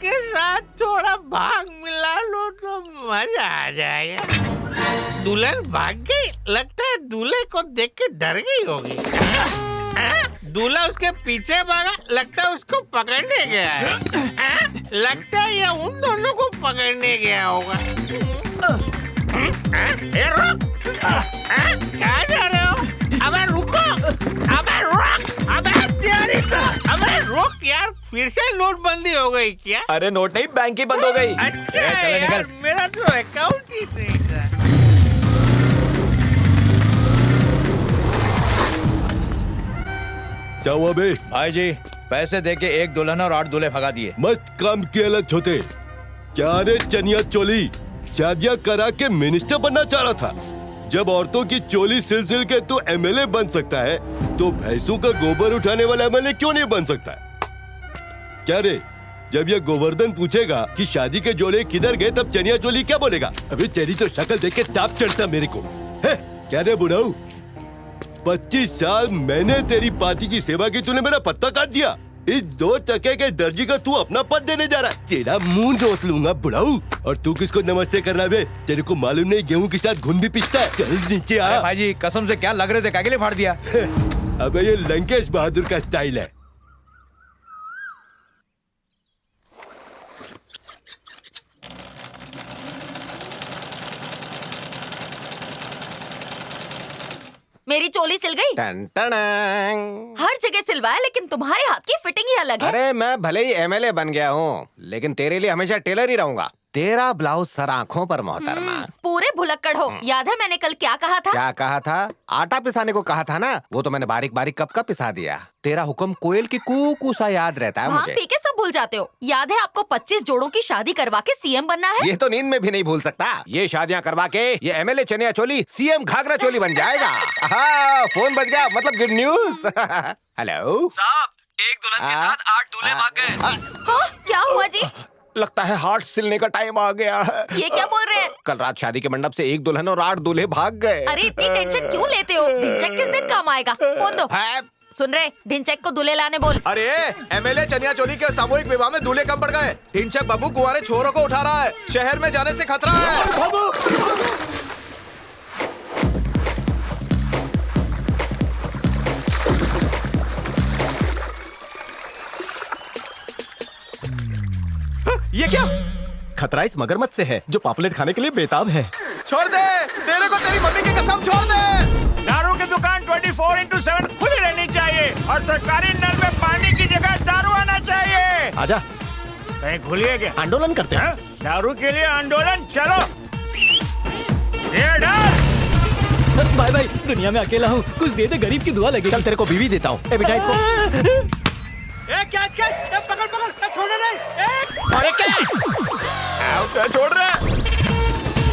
के साथ थोड़ा भाग मिला लो तो मजा आ जाएगा। दुल्हन भाग गई, लगता है दूल्हे को देख के डर गई होगी। दूल्हा उसके पीछे भागा, लगता है उसको पकड़ने गया है। लगता है ये उन दोनों को पकड़ने गया होगा। रुक! कहाँ जा रहे हो? अबे रुको! अबे रुक! अबे तैयारी कर! अबे रुक यार, फिर से नोटबंदी हो गई क्या? अरे नोट नहीं, बैंक ही बंद हो गई। अच्छा यार, निकल। मेरा तो अकाउंट ही नहीं था। क्या हुआ बे? भाई जी पैसे देके 1 दुल्हन और 8 दूल्हे भगा दिए। मस्त काम किया लग छोटे। क्या रे चनिया चोली, शादियां करा के मिनिस्टर बनना चाह रहा था? जब औरतों की चोली सिल सिल के तू एमएलए बन सकता है, तो भैंसों का गोबर उठाने वाला एमएलए क्यों नहीं बन सकता? क्या रे, जब ये गोवर्धन पूछेगा कि शादी के जोड़े किधर गए, तब चनिया चोली क्या बोलेगा? अभी तेरी तो शक्ल देख के ताप चढ़ता मेरे को है। क्या रे बुढ़ाऊ, 25 साल मैंने तेरी पार्टी की सेवा की, तूने मेरा पत्ता काट दिया। इस 2 टके के दर्जी का तू अपना पद देने जा रहा है? तेरा मुंह नोच लूंगा बुढ़ाऊ। और तू किसको नमस्ते कर रहा है? तेरे को मालूम नहीं गेहूं के साथ घुन भी पिसता है? चल नीचे आ। भाई जी कसम से क्या लग रहे थे, काहे के लिए फाड़ दिया? अबे ये लंकेश बहादुर का स्टाइल है। मेरी चोली सिल गई। Ton ton. हर जगह सिलवाया, लेकिन तुम्हारे हाथ की फिटिंग ही अलग है। अरे मैं भले ही एमएलए बन गया हूँ, लेकिन तेरे लिए हमेशा टेलर ही रहूंगा। तेरा ब्लाउज सर आँखों पर मोहतरमा। पूरे भुलक्कड़ हो। याद है मैंने कल क्या कहा था? क्या कहा था? आटा पिसाने को कहा था ना, वो तो मैंने बारीक बारीक कब का पिसा दिया। तेरा हुक्म कोयल की कू सा याद रहता है भांग मुझे। पी के सब भूल जाते हो। याद है आपको 25 जोड़ों की शादी करवा के सीएम बनना है? ये तो नींद में भी नहीं भूल सकता। ये शादियां करवा के ये एमएलए चनिया चोली सीएम घाघरा चोली बन जाएगा। फोन बज गया, मतलब गुड न्यूज। हेलो साहब, 1 दुल्हन के साथ 8 दूल्हे भाग गए। हाँ, क्या हुआ जी? लगता है हार्ट सिलने का टाइम आ गया है। ये क्या बोल रहे हैं? कल रात शादी के मंडप से 1 दुल्हन और 8 दूल्हे भाग गए। अरे इतनी टेंशन क्यों लेते हो? ढिंचैक किस दिन काम आएगा? फोन दो। सुन रहे, ढिंचैक को दूल्हे लाने बोल। अरे एमएलए चनिया चोली के सामूहिक विवाह में दूल्हे कम पड़ गए। ढिंचैक बाबू कुंवारे छोरों को उठा रहा है। शहर में जाने से खतरा है। ये क्या? खतरा इस मगरमच्छ से है जो पापलेट खाने के लिए बेताब है। छोड़ दे, तेरे को तेरी मम्मी की कसम, छोड़ दे। दारू की दुकान 24x7 खुली रहनी चाहिए और सरकारी नल में पानी की जगह दारू आना चाहिए। आजा, कहीं भूलिए क्या? आंदोलन करते हैं। दारू के लिए आंदोलन, चलो। ये डाल। भाई भाई, दुनिया में अकेला हूँ, कुछ दे दे, गरीब की दुआ लगे। चल तेरे को बीवी देता हूँ। ए बेटा इसको। पकड़ पकड़, छोड़ना नहीं। अरे क्या छोड़ रहा है?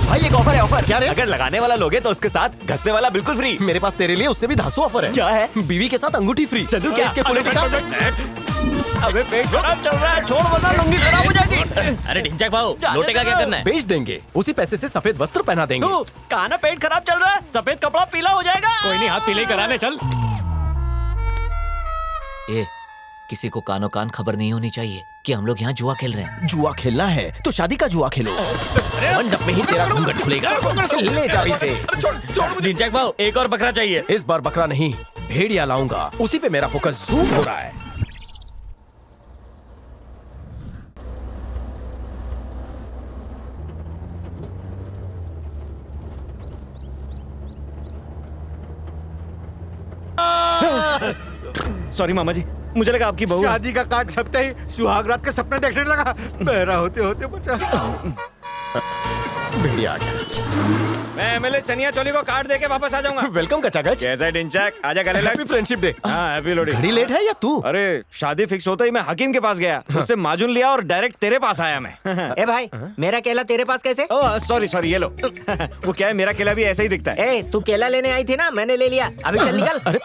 भाई एक ऑफर है। ऑफर क्या रे? अगर लगाने वाला लोगे तो उसके साथ घसने वाला बिल्कुल फ्री। मेरे पास तेरे लिए उससे भी धांसू ऑफर है। क्या है? बीवी के साथ अंगूठी फ्री। चंदू क्या इसके पॉलिटिक्स? अबे पेट खराब चल रहा है, छोड़ वरना लुंगी खराब हो जाएगी। अरे ढिंचैक भाऊ, लोटे का क्या करना है? बेच देंगे, उसी पैसे से सफेद वस्त्र पहना देंगे। तू कहा ना पेट खराब चल रहा है, सफेद कपड़ा पीला हो जाएगा। कोई नहीं, हाथ पीले कराने चल। ए, किसी को कानो कान खबर नहीं होनी चाहिए कि हम लोग यहाँ जुआ खेल रहे हैं। जुआ खेलना है तो शादी का जुआ खेलो। मंडप में ही तेरा घूंघट खुलेगा। ले जा इसे। ढिंचैक भाऊ, एक और बकरा चाहिए। इस बार बकरा नहीं, भेड़िया लाऊंगा। उसी पे मेरा फोकस जूम हो रहा है। सॉरी मामा जी, मुझे लगा आपकी बहू। शादी का कार्ड छपते ही सुहागरात के सपने देखने लगा। बहरा होते होते बचा। भेड़िया आ गया। मैं एमएलए चनिया चोली को कार्ड देके वापस आ जाऊंगा। वेलकम कचागज। कैसा है ढिंचैक? आजा गले लग। Happy friendship day. हाँ, हैप्पी लोहड़ी। घड़ी लेट है या तू? अरे शादी फिक्स होते ही मैं हकीम के पास गया, उससे माजून लिया और डायरेक्ट तेरे पास आया मैं। ए भाई, मेरा केला तेरे पास कैसे? ओह सॉरी सॉरी, ये लो। वो क्या है, मेरा केला भी ऐसा ही दिखता है। ए, तू केला लेने आई थी ना, मैंने ले लिया। अभी चल निकल। अरे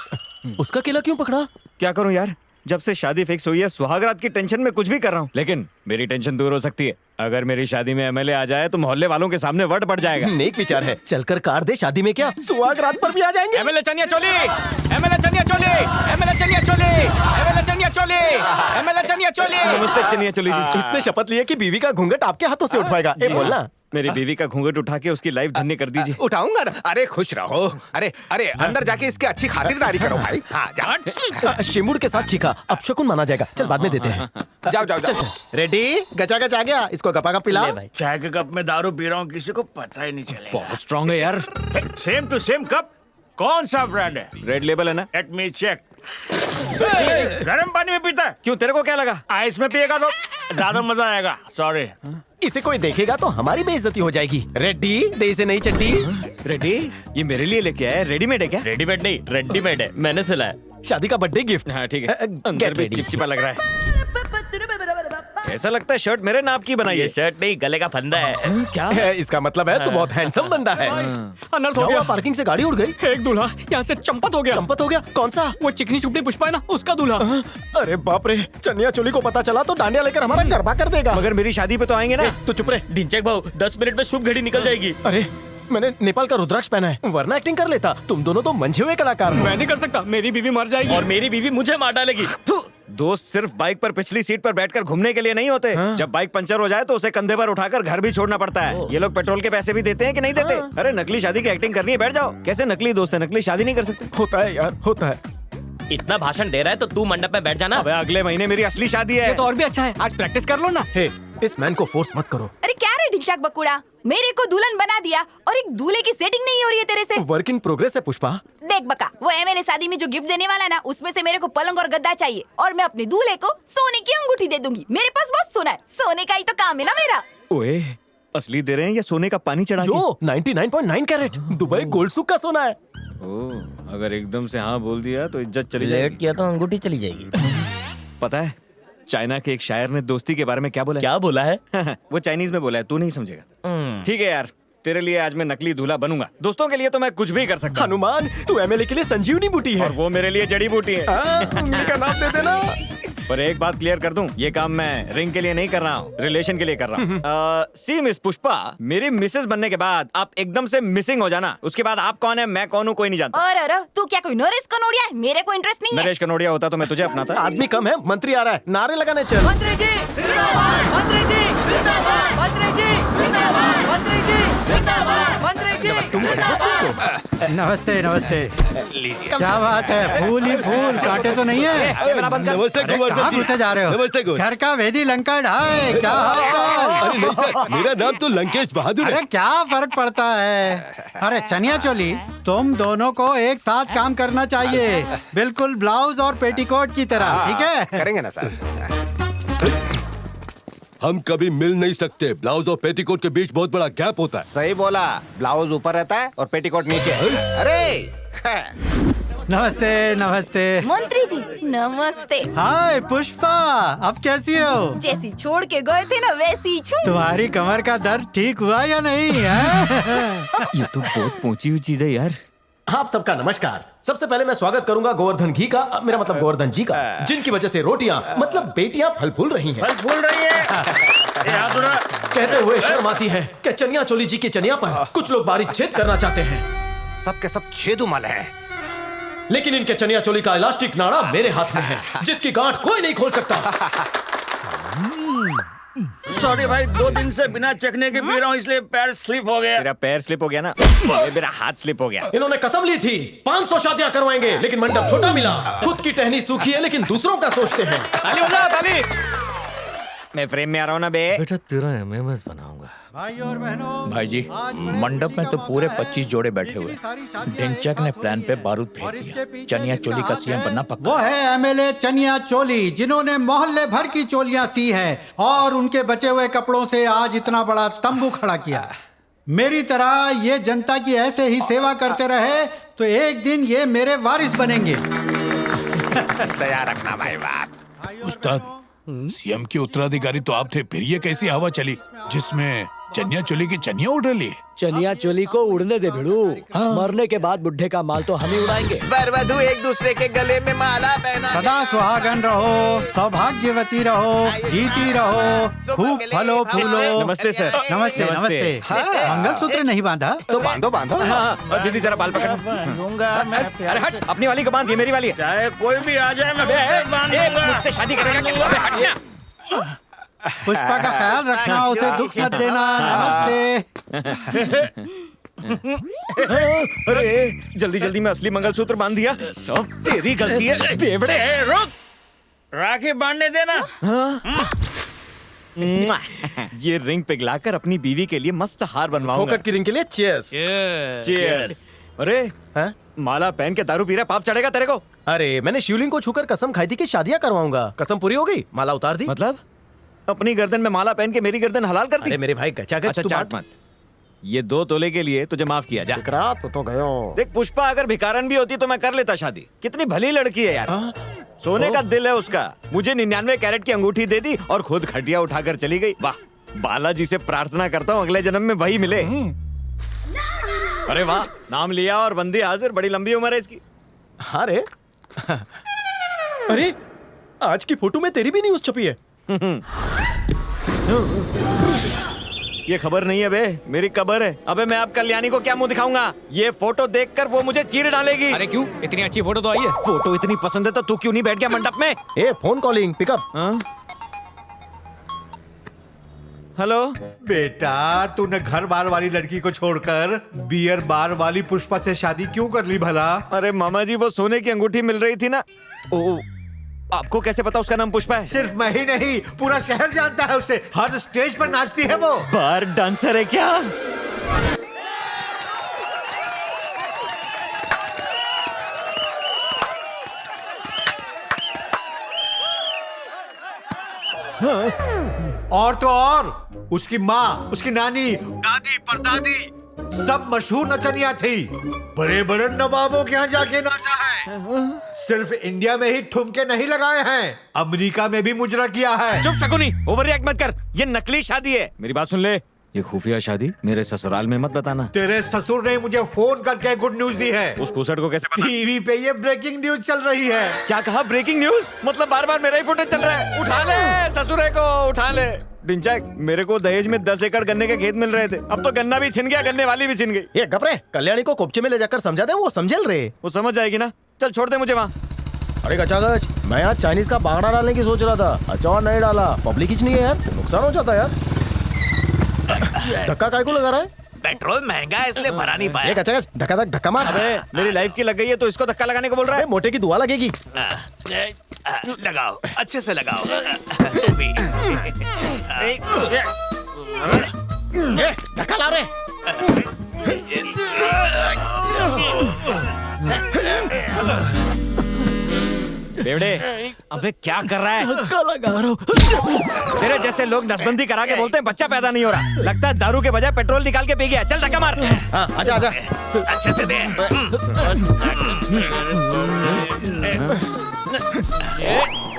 उसका केला क्यों पकड़ा? क्या करूं यार, जब से शादी फिक्स हुई है सुहागरात की टेंशन में कुछ भी कर रहा हूँ, लेकिन मेरी टेंशन दूर हो सकती है। अगर मेरी शादी में एमएलए आ जाए तो मोहल्ले वालों के सामने वट पड़ जाएगा। नेक विचार है। चलकर कार दे, शादी में क्या सुहाग रात पर भी आ जाएंगे। MLA chaniya choli, MLA chaniya choli, MLA chaniya choli, MLA chaniya choli, MLA chaniya choli. नमस्ते चनिया चोली जी। इसने शपथ ली है कि बीवी का घूंघट आपके हाथों से उठवाएगा। ये बोलना। मेरी बीवी का घूंघट उठा के उसकी लाइफ धन्य कर दीजिए। उठाऊंगा ना। अरे खुश रहो। अरे अरे अंदर जाके इसकी अच्छी खातिरदारी करो भाई। हाँ जा। शिमुड़ के साथ चीखा अब शकुन माना जाएगा। चल बाद में देते हैं। जाओ जाओ जाओ। रेडी? गचा गचा आ गया। इसको गपा का पिला। चाय के कप में दारू पी रहा हूँ, किसी को पता ही नहीं चलेगा। बहुत स्ट्रांग है यार। Same to same cup. कौन सा ब्रांड है? रेड लेबल है ना? Let me check. गर्म पानी में पीता है? क्यों, तेरे को क्या लगा? आइस में पिएगा तो ज्यादा मजा आएगा। सॉरी। इसे कोई देखेगा तो हमारी बेइज्जती हो जाएगी। रेडी? दे इसे नई चड्डी। रेडी? ये मेरे लिए लेके आया है। रेडीमेड है क्या? रेडीमेड नहीं, रेडीमेड है, मैंने सिलाया। शादी का बर्थडे गिफ्ट। हाँ ठीक है। अंदर भी चिपचिपा लग रहा है। ऐसा लगता है शर्ट मेरे नाप की बनाई है। ये शर्ट नहीं, गले का फंदा है। क्या? इसका मतलब है तू बहुत हैंडसम बंदा है। अनर्थ हो गया। पार्किंग से गाड़ी उड़ गई। एक दूल्हा यहाँ से चंपत हो गया। चंपत हो गया? कौन सा? वो चिकनी चुपड़ी पुष्पा है ना, उसका दूल्हा। अरे बाप रे, चनिया चोली को पता चला तो डांडिया लेकर हमारा गरबा कर देगा। मगर मेरी शादी पे तो आएंगे ना। तो चुप रहे ढिंचैक भाऊ, 10 मिनट में शुभ घड़ी निकल जाएगी। अरे मैंने नेपाल का रुद्राक्ष पहना है, वरना एक्टिंग कर लेता। तुम दोनों तो मंझे हुए कलाकार हो। मैं नहीं कर सकता, मेरी बीवी मर जाएगी और मेरी बीवी मुझे मार डालेगी। दोस्त सिर्फ बाइक पर पिछली सीट पर बैठकर घूमने के लिए नहीं होते। जब बाइक पंचर हो जाए तो उसे कंधे पर उठाकर घर भी छोड़ना पड़ता है। ये लोग पेट्रोल के पैसे भी देते हैं कि नहीं देते? अरे नकली शादी की एक्टिंग करनी है, बैठ जाओ। कैसे नकली दोस्त है, नकली शादी नहीं कर सकते? होता है यार, होता है। इतना भाषण दे रहा है तो तू मंडप में बैठ जाना। अबे अगले महीने मेरी असली शादी है। ये तो और भी अच्छा है, आज प्रैक्टिस कर लो ना। हे, इस मैन को फोर्स मत करो। अरे क्या रे ढिंचाक बकुड़ा, मेरे को दुल्हन बना दिया और एक दूल्हे की सेटिंग नहीं हो रही है तेरे से। वर्क इन प्रोग्रेस है पुष्पा। देख बका, वो एमएलए शादी में जो गिफ्ट देने वाला है ना, उसमें से मेरे को पलंग और गद्दा चाहिए और मैं अपने दूल्हे को सोने की अंगूठी दे दूंगी। मेरे पास बहुत सोना है, सोने का ही तो काम है ना मेरा। ओए, असली दे रहे हैं या सोने का पानी चढ़ा के? यो 99.9 कैरेट दुबई गोल्ड सुक का सोना है। ओह, अगर एकदम से हाँ बोल दिया तो इज्जत चली जाएगी। लेट किया तो अंगूठी चली जाएगी। पता है चाइना के एक शायर ने दोस्ती के बारे में क्या बोला है? क्या बोला है? वो चाइनीज में बोला है, तू नहीं समझेगा। ठीक है यार, तेरे लिए आज मैं नकली दूल्हा बनूंगा। दोस्तों के लिए तो मैं कुछ भी कर सकता हूँ। हनुमान, तू एमएलए के लिए संजीवनी बूटी है और वो मेरे लिए जड़ी बूटी है। उंगली का नाम दे देना। पर एक बात क्लियर कर दूं, ये काम मैं रिंग के लिए नहीं कर रहा हूँ, रिलेशन के लिए कर रहा हूँ। सी मिस पुष्पा, मेरी मिसेस बनने के बाद आप एकदम से मिसिंग हो जाना। उसके बाद आप कौन है, मैं कौन हूँ, कोई नहीं जानता। और तू क्या कोई नरेश कनोडिया है? मेरे को इंटरेस्ट नहीं है। नरेश कनोडिया होता तो मैं तुझे अपनाता। आदमी कम है, मंत्री आ रहा है, नारे लगाने चल। मंत्री जी जिंदाबाद, मंत्री जी जिंदाबाद, मंत्री जी जिंदाबाद, मंत्री जी जिंदाबाद, मंत्री जी। नमस्ते नमस्ते। क्या बात है, फूल ही फूल, कांटे तो नहीं है। नमस्ते गोवर्धन कहाँ जी। घुसे जा रहे हो? नमस्ते गोवर्धन। घर का वेदी लंका ढाए, क्या हाल चाल? अरे नहीं सर, मेरा नाम तो लंकेश बहादुर अरे है। क्या फर्क पड़ता है? अरे चनिया चोली, तुम दोनों को एक साथ काम करना चाहिए, बिल्कुल ब्लाउज और पेटीकोट की तरह, ठीक है? करेंगे ना सर। हम कभी मिल नहीं सकते, ब्लाउज और पेटीकोट के बीच बहुत बड़ा गैप होता है। सही बोला, ब्लाउज ऊपर रहता है और पेटीकोट नीचे। अरे नमस्ते नमस्ते। मंत्री जी नमस्ते। हाय पुष्पा, अब कैसी हो? जैसी छोड़ के गए थे ना वैसी छू। तुम्हारी कमर का दर्द ठीक हुआ या नहीं है? ये तो बहुत पहुंची हुई चीज है यार। आप सबका नमस्कार। सबसे पहले मैं स्वागत करूंगा गोवर्धन घी का, मेरा मतलब गोवर्धन जी का, जिनकी वजह से रोटियां मतलब बेटियां फल फूल रही हैं। फूल रही है। कहते हुए शर्म आती है कि चनिया चोली जी के चनिया पर कुछ लोग बारीक छेद करना चाहते हैं। सबके सब छेदुमल है, लेकिन इनके चनिया चोली का इलास्टिक नाड़ा मेरे हाथ में है, जिसकी गांठ कोई नहीं खोल सकता। सॉरी भाई, 2 दिन से बिना चखने के पी रहा हूँ, इसलिए पैर स्लिप हो गया। मेरा पैर स्लिप हो गया ना, ये मेरा हाथ स्लिप हो गया। इन्होंने कसम ली थी 500 शादियां करवाएंगे, लेकिन मंडप छोटा मिला। खुद की टहनी सूखी है, लेकिन दूसरों का सोचते हैं। ताली बजा, ताली। मैं फ्रेम में आ रहा हूँ ना बे। बेटा तेरा एमएमएस बनाऊंगा। भाई और बहनों, भाई जी, आज मैं मंडप में तो पूरे 25 जोड़े बैठे जितनी हुए। सारी शादियां ढिंचैक एक ने साथ प्लान हुई पे हैं, बारूद और फेंक इसके दिया। पीछे चनिया जिसका चोली का हाथ सीएम है, बनना पक्का। वो है एमएलए चनिया चोली, जिन्होंने मोहल्ले भर की चोलियां सी है और उनके बचे हुए कपड़ों से आज इतना बड़ा तंबू खड़ा किया। मेरी तरह ये जनता की ऐसे ही सेवा करते रहे तो एक दिन ये मेरे वारिस बनेंगे। तैयार रखना भाई बात। उस्ताद, सीएम के उत्तराधिकारी तो आप थे, फिर ये कैसी हवा चली जिसमें चनिया चोली की चनिया उड़ रही। चनिया चोली को उड़ने दे भिड़ू। मरने के बाद बुढ़े का माल तो हम ही उड़ाएंगे। वरवधु एक दूसरे के गले में माला पहना सदा सुहागन रहो, सौभाग्यवती रहो, जीती रहो, खूब फलो फूलो। नमस्ते सर। नमस्ते नमस्ते। मंगलसूत्र नहीं बांधा तो बांधो बांधो। हाँ, दीदी जरा बाल पकड़। अरे हट, अपनी वाली को बांध, ये मेरी वाली है। चाहे कोई भी आ जाए मैं मुझसे शादी करेगा क्या? अबे हट ना। पुष्पा का ख्याल रखना, उसे दुख मत देना। नमस्ते। अरे जल्दी जल्दी में असली मंगलसूत्र बांध दिया। सब तेरी गलती है बेवड़े। रुक, राखी बांधने देना। ये रिंग पिघलाकर अपनी बीवी के लिए मस्त हार बनवाऊंगा। फोकट की रिंग के लिए चीयर्स। चीयर्स। अरे हाँ? माला पहन के दारू पी रहा, पाप चढ़ेगा तेरे को। अरे मैंने शिवलिंग को छूकर कसम खाई थी कि शादियां करवाऊंगा। कसम पूरी हो गई, माला उतार दी। मतलब अपनी गर्दन में माला पहन के मेरी गर्दन हलाल कर दी। अरे मेरे भाई गचा अच्छा चाट मत। ये 2 तोले के लिए तुझे माफ किया जा। तो गयो। देख पुष्पा अगर भिखारन भी होती तो मैं कर लेता शादी। कितनी भली लड़की है यार। सोने का दिल है उसका। मुझे 99 कैरेट की अंगूठी दे दी और खुद खटिया उठाकर चली गई। वाह, बालाजी से प्रार्थना करता हूँ अगले जन्म में वही मिले। अरे वाह, नाम लिया और बंदी हाजिर। बड़ी लंबी उम्र है इसकी। हाँ रे। अरे आज की फोटो में तेरी भी न्यूज छपी है। ये खबर नहीं है बे, मेरी कबर है। अबे मैं अब कल्याणी को क्या मुंह दिखाऊंगा? ये फोटो देखकर वो मुझे चीर डालेगी। अरे क्यों? इतनी अच्छी फोटो तो आई है। फोटो इतनी पसंद है तो तू क्यों नहीं बैठ गया मंडप में? ए फोन कॉलिंग पिकअप। हेलो बेटा, तूने घर बार वाली लड़की को छोड़कर बियर बार वाली पुष्पा से शादी क्यों कर ली भला? अरे मामा जी, वो सोने की अंगूठी मिल रही थी ना। ओ, आपको कैसे पता उसका नाम पुष्पा है? सिर्फ मैं ही नहीं, पूरा शहर जानता है उसे। हर स्टेज पर नाचती है वो। बार डांसर है क्या? और तो और उसकी माँ, उसकी नानी, दादी, परदादी सब मशहूर नचनिया थी। बड़े बड़े नवाबों के यहाँ जाके नाचा है। सिर्फ इंडिया में ही ठुमके नहीं लगाए हैं, अमेरिका में भी मुजरा किया है। चुप शकुनी, ओवर रिएक्ट मत कर। ये नकली शादी है। मेरी बात सुन ले, ये खुफिया शादी मेरे ससुराल में मत बताना। तेरे ससुर ने मुझे फोन करके गुड न्यूज दी है। उस कुसट को कैसे पता? टीवी पे ये ब्रेकिंग न्यूज चल रही है। क्या कहा? Breaking news? मतलब बार बार मेरा ही फुटेज चल रहा है। उठा ले ससुरे को, उठा ले। डिंचैक, मेरे को दहेज में 10 एकड़ गन्ने के खेत मिल रहे थे। अब तो गन्ना भी छिन गया, गन्ने वाली भी छिन गई। ये गपरे, कल्याणी को कोपचे में ले जाकर समझा दे, वो समझल रहे। वो समझ जाएगी ना। चल छोड़ दे मुझे वहाँ। अरे गचागच, मैं आज चाइनीज का बांगड़ा डालने की सोच रहा था। अचार नहीं डाला, पब्लिक ही नहीं है यार, नुकसान हो जाता है यार। धक्का काय को लगा रहा है? पेट्रोल महंगा है इसलिए भरा नहीं पाया। गचागच, धक्का मार। अबे मेरी लाइफ की लग गई है तो इसको धक्का लगाने को बोल रहा है? मोटे की दुआ लगेगी। लगाओ, अच्छे से लगाओ। धक्का ला रहे। बेवड़े, अबे क्या कर रहा है? धक्का लगा रहा हूँ। तेरे जैसे लोग नसबंदी करा के बोलते हैं बच्चा पैदा नहीं हो रहा। लगता है दारू के बजाय पेट्रोल निकाल के पी गया। चल धक्का मार। हाँ, आजा आजा। अच्छे से दे।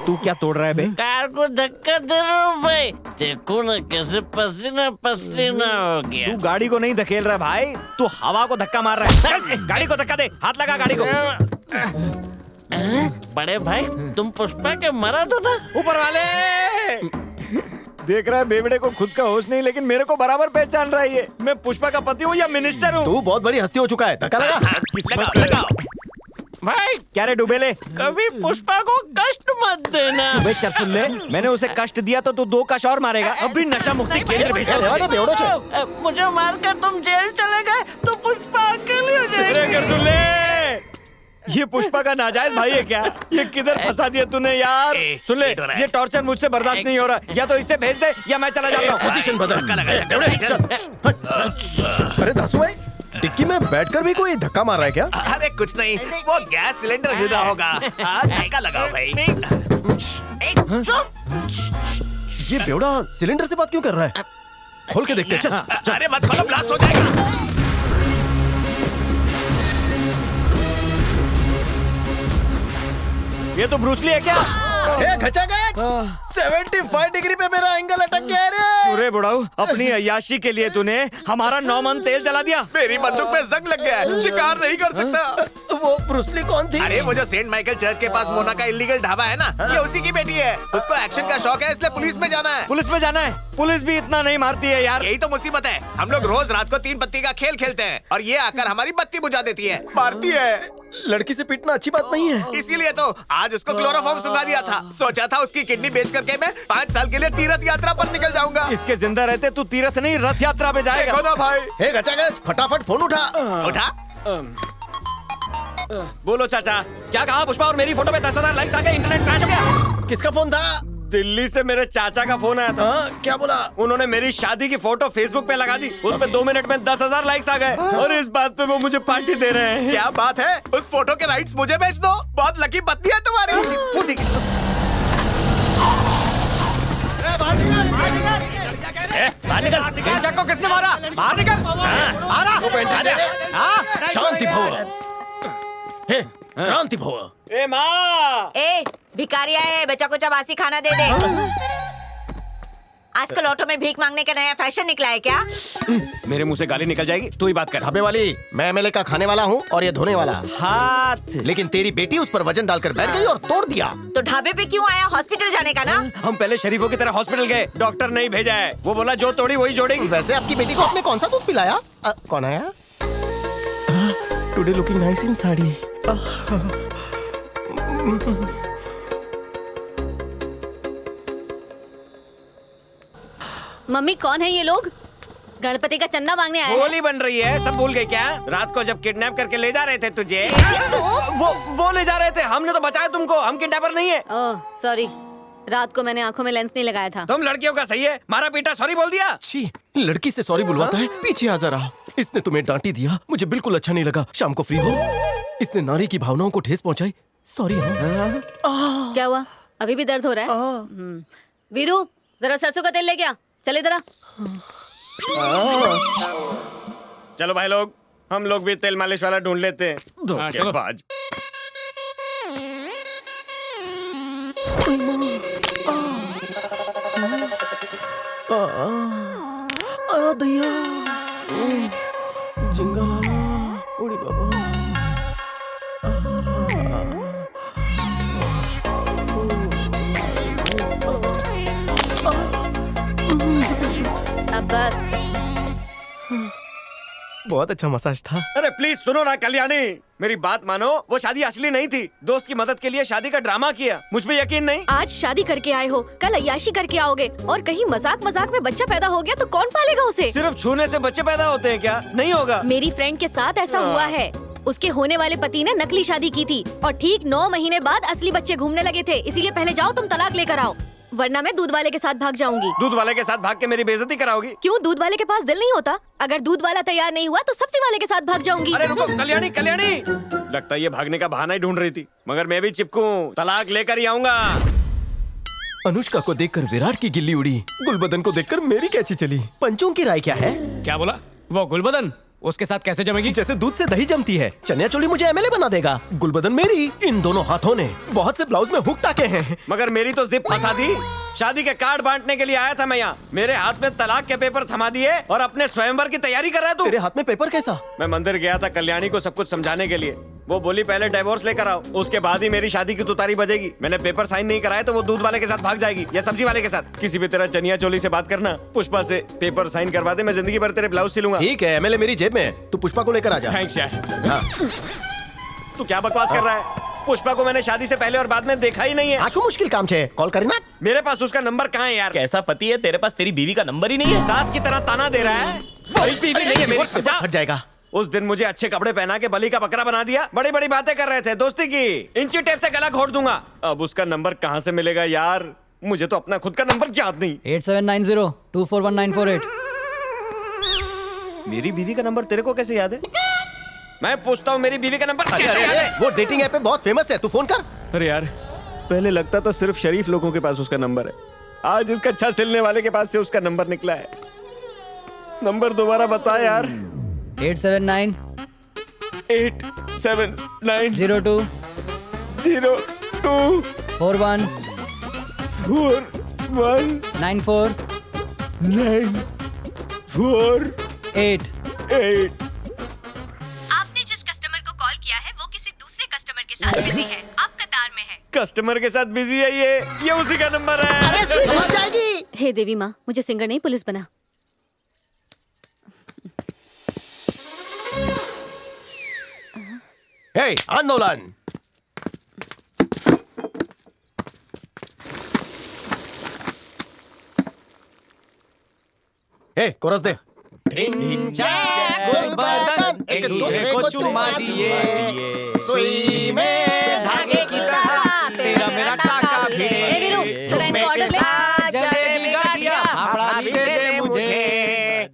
तू क्या तोड़ रहा है बे? कार को धक्का दे रहा हूँ भाई। देखो ना कैसे पसीना पसीना हो गया। तू गाड़ी को नहीं धकेल रहा भाई, तू हवा को धक्का मार रहा है। चल, गाड़ी को धक्का दे, हाथ लगा गाड़ी को। बड़े भाई, तुम पुष्पा के मरा दो ना। ऊपर वाले देख रहा है बेवड़े को खुद का होश नहीं, लेकिन मेरे को बराबर पहचान रहा है ये। मैं पुष्पा का पति हूँ या मिनिस्टर हूँ? तू बहुत बड़ी हस्ती हो चुका है। धक्का लगा। लगाओ। भाई क्या रे डुबेले, कभी पुष्पा को कष्ट मत देना। बे चल सुन ले, मैंने उसे कष्ट दिया तो तू 2 कष्ट और मारेगा। अभी नशा मुक्ति केंद्र भेजा। मुझे मारकर तुम जेल चले गए तो पुष्पा अकेली हो जाएगी। ये पुष्पा का नाजायज भाई है क्या? ये किधर फंसा दिया तूने यार? सुन ले, ये टॉर्चर मुझसे बर्दाश्त नहीं हो रहा। या तो इसे भेज दे या मैं चला जाता हूँ। पोजीशन बदल। अरे दासू भाई, डिक्की में बैठकर भी कोई धक्का मार रहा है क्या? अरे कुछ नहीं, वो गैस सिलेंडर जुदा होगा। धक्का लगाओ भाई। ये बेवड़ा सिलेंडर से बात क्यों कर रहा है? खोल के देखते हैं। चल। अरे मत खोलो, ब्लास्ट हो जाएगा। ये तो ब्रूस ली है क्या? घचाघच 75 डिग्री पे मेरा एंगल अटक गया है रे। अरे बुढ़ाऊ, अपनी अय्याशी के लिए तूने हमारा 9 मन तेल जला दिया। मेरी बंदूक में जंग लग गया है, शिकार नहीं कर सकता। वो ब्रूसली कौन थी? अरे वो जो सेंट माइकल चर्च के पास मोना का इलीगल ढाबा है ना, ये उसी की बेटी है। उसको एक्शन का शौक है, इसलिए पुलिस में जाना है। पुलिस में जाना है? पुलिस भी इतना नहीं मारती है यार। यही तो मुसीबत है। हम लोग रोज रात को 3 पत्ती का खेल खेलते हैं और ये आकर हमारी बत्ती बुझा देती है, मारती है। लड़की से पिटना अच्छी बात नहीं है। इसीलिए तो आज उसको क्लोरोफॉर्म सुंघा दिया था। सोचा था उसकी किडनी बेच करके मैं 5 साल के लिए तीर्थ यात्रा पर निकल जाऊंगा। इसके जिंदा रहते तू तीर्थ नहीं रथ यात्रा पे जाएगा। देखो ना भाई। हे घचाघच, फटाफट फोन उठा। उठा। बोलो चाचा, क्या कहा? पुष्पा और मेरी फोटो पे 10,000 लाइक्स आ गए, इंटरनेट क्रैश हो गया। किसका फोन था? दिल्ली से मेरे चाचा का फोन आया था। क्या बोला? उन्होंने मेरी शादी की फोटो फेसबुक पे लगा दी, उस पे 2 मिनट में 10,000 लाइक्स आ गए और इस बात पे वो मुझे पार्टी दे रहे हैं। क्या बात है? उस फोटो के राइट्स मुझे बेच दो। बहुत लकी पत्नी है तुम्हारी। बाहर निकल। इन चक्को किसने मारा? बाहर निकल। शांति भव। हे, क्रांति भव। ए माँ! ए भिखारी आए हैं, बच्चा को चबासी खाना दे दे। आजकल ऑटो में भीख मांगने का नया फैशन निकला है क्या? मेरे मुंह से गाली निकल जाएगी, तू ही बात कर। ढाबे वाली, मैं एमएलए का खाने वाला हूँ और ये धोने वाला। हाथ। लेकिन तेरी बेटी उस पर वजन डालकर बैठ गई और तोड़ दिया। तो ढाबे पे क्यों आया? हॉस्पिटल जाने का ना? हम पहले शरीफों की तरह हॉस्पिटल गए, डॉक्टर नहीं भेजा है। वो बोला जो तोड़ी वही जोड़ेगी। वैसे आपकी बेटी को आपने कौन सा दूध पिलाया? कौन आया? टुडे लुकिंग नाइस इन साड़ी। मम्मी, कौन है ये लोग? गणपति का चंदा मांगने आए हैं। होली बन रही है, सब भूल गए क्या? रात को जब किडनैप करके ले जा रहे थे तुझे, वो ले जा रहे थे, हमने तो बचाया तुमको। हम किडनैपर नहीं है। ओह सॉरी, रात को मैंने आंखों में लेंस नहीं लगाया था। तुम लड़कियों का सही है, मारा पीटा सॉरी बोल दिया। छी, लड़की से सॉरी बुलवाता है। पीछे आ जरा। इसने तुम्हें डांटी दिया, मुझे बिल्कुल अच्छा नहीं लगा। शाम को फ्री हो। इसने नारी की भावनाओं को ठेस पहुंचाई। सॉरी। क्या हुआ? अभी भी दर्द हो रहा है? वीरू, जरा सरसों का तेल ले गया। चले जरा। चलो भाई लोग, हम लोग भी तेल मालिश वाला ढूंढ लेते हैं। धोखेबाज। दया जिंगा लाला उड़ी बाबा। अब बस। बहुत अच्छा मसाज था। अरे प्लीज सुनो ना कल्याणी, मेरी बात मानो। वो शादी असली नहीं थी, दोस्त की मदद के लिए शादी का ड्रामा किया। मुझ पे यकीन नहीं? आज शादी करके आए हो, कल अय्याशी करके आओगे और कहीं मजाक मजाक में बच्चा पैदा हो गया तो कौन पालेगा उसे? सिर्फ छूने से बच्चे पैदा होते हैं क्या? नहीं होगा। मेरी फ्रेंड के साथ ऐसा हुआ है। उसके होने वाले पति ने नकली शादी की थी और ठीक 9 महीने बाद असली बच्चे घूमने लगे थे। इसीलिए पहले जाओ तुम तलाक लेकर आओ, वरना मैं दूध वाले के साथ भाग जाऊंगी। दूध वाले के साथ भाग के मेरी बेइज्जती कराओगी? क्यों, दूध वाले के पास दिल नहीं होता? अगर दूध वाला तैयार नहीं हुआ तो सब्जी वाले के साथ भाग जाऊंगी। अरे रुको कल्याणी, कल्याणी, लगता है ये भागने का बहाना ही ढूंढ रही थी, मगर मैं भी चिपकू, तलाक लेकर ही आऊंगा। अनुष्का को देखकर विराट की गिल्ली उड़ी, गुलबदन को देखकर मेरी कैची चली। पंचों की राय क्या है? क्या बोला? वो गुलबदन उसके साथ कैसे जमेगी? जैसे दूध से दही जमती है। चनिया चोली मुझे एमएलए बना देगा, गुलबदन मेरी। इन दोनों हाथों ने बहुत से ब्लाउज में हुक टाके हैं। मगर मेरी तो जिप फंसा दी। शादी के कार्ड बांटने के लिए आया था मैं यहाँ, मेरे हाथ में तलाक के पेपर थमा दिए और अपने स्वयंवर की तैयारी कर रहा है तू। तेरे हाथ में पेपर कैसा? मैं मंदिर गया था कल्याणी को सब कुछ समझाने के लिए। वो बोली पहले डिवोर्स लेकर आओ, उसके बाद ही मेरी शादी की तुतारी बजेगी। मैंने पेपर साइन नहीं कराए तो वो दूध वाले के साथ भाग जाएगी या सब्जी वाले के साथ। किसी भी तरह चनिया चोली से बात करना, पुष्पा से पेपर साइन करवा दे, मैं जिंदगी भर तेरे ब्लाउज सिलूंगा। ठीक है, एमएलए मेरी जेब में है, तू पुष्पा को लेकर आ जा। थैंक्स यार। तू क्या बकवास कर रहा है? पुष्पा को मैंने शादी से पहले और बाद में देखा ही नहीं है। आज मुश्किल काम छे, कॉल करी ना। मेरे पास उसका नंबर कहाँ है यार? कैसा पति है तेरे पास, तेरी बीवी का नंबर ही नहीं है? सास की तरह ताना दे रहा है। वही बीवी नहीं है मेरी। हट जाएगा। उस दिन मुझे अच्छे कपड़े पहना के बलि का बकरा बना दिया। बड़ी बड़ी बातें कर रहे थे, दोस्ती की। इंची टेप से गला घोट दूंगा। अब उसका नंबर कहाँ से मिलेगा यार? मुझे तो अपना खुद का नंबर याद नहीं। 8790241948। मेरी बीवी का नंबर तेरे को कैसे याद है? मैं पूछता हूँ मेरी बीवी का नंबर कैसे याद है? वो डेटिंग ऐप पे बहुत फेमस है, तू फोन कर। अरे यार, पहले लगता था सिर्फ शरीफ लोगों के पास उसका नंबर है। आज इसका अच्छा सिलने वाले के पास से उसका नंबर निकला है। नंबर दोबारा बता यार। 879 879 02 02 41 आपने जिस कस्टमर को कॉल किया है वो किसी दूसरे कस्टमर के साथ बिजी है, आप कतार में है। कस्टमर के साथ बिजी है ये उसी का नंबर है। अरे समझ जाएगी। हे देवी माँ, मुझे सिंगर नहीं पुलिस बना। हे आंदोलन। हे कोरस दे। गुलबदन एक दूसरे को चुमा दिए, सुई में धागे की तरह तेरा मेरा टाका भिड़े। ए वीरू, जरा इनको ऑर्डर ले। जलेबी गाठिया फाफड़ा भी दे दे मुझे।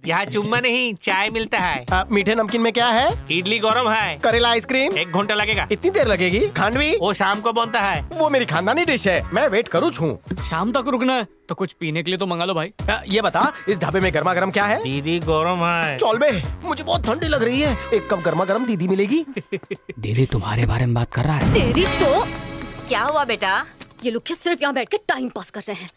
यहाँ चुम्मा नहीं, चाय मिलता है। मीठे नमकीन में क्या है? इडली गरम है। करेला आइसक्रीम? 1 घंटा लगेगा। इतनी देर लगेगी? खांडवी? वो शाम को बनता है। वो मेरी खानदानी डिश है, मैं वेट करूँ छूं। शाम तक रुकना है तो कुछ पीने के लिए तो मंगा लो भाई। ये बता, इस ढाबे में गर्मा गर्म क्या है? दीदी गरम है। चल बे, मुझे बहुत ठंडी लग रही है, एक कप गर्मा गर्म दीदी मिलेगी? दीदी तुम्हारे बारे में बात कर रहा है। तेरी तो क्या हुआ बेटा? ये लोग क्या सिर्फ यहाँ बैठ के टाइम पास कर रहे हैं।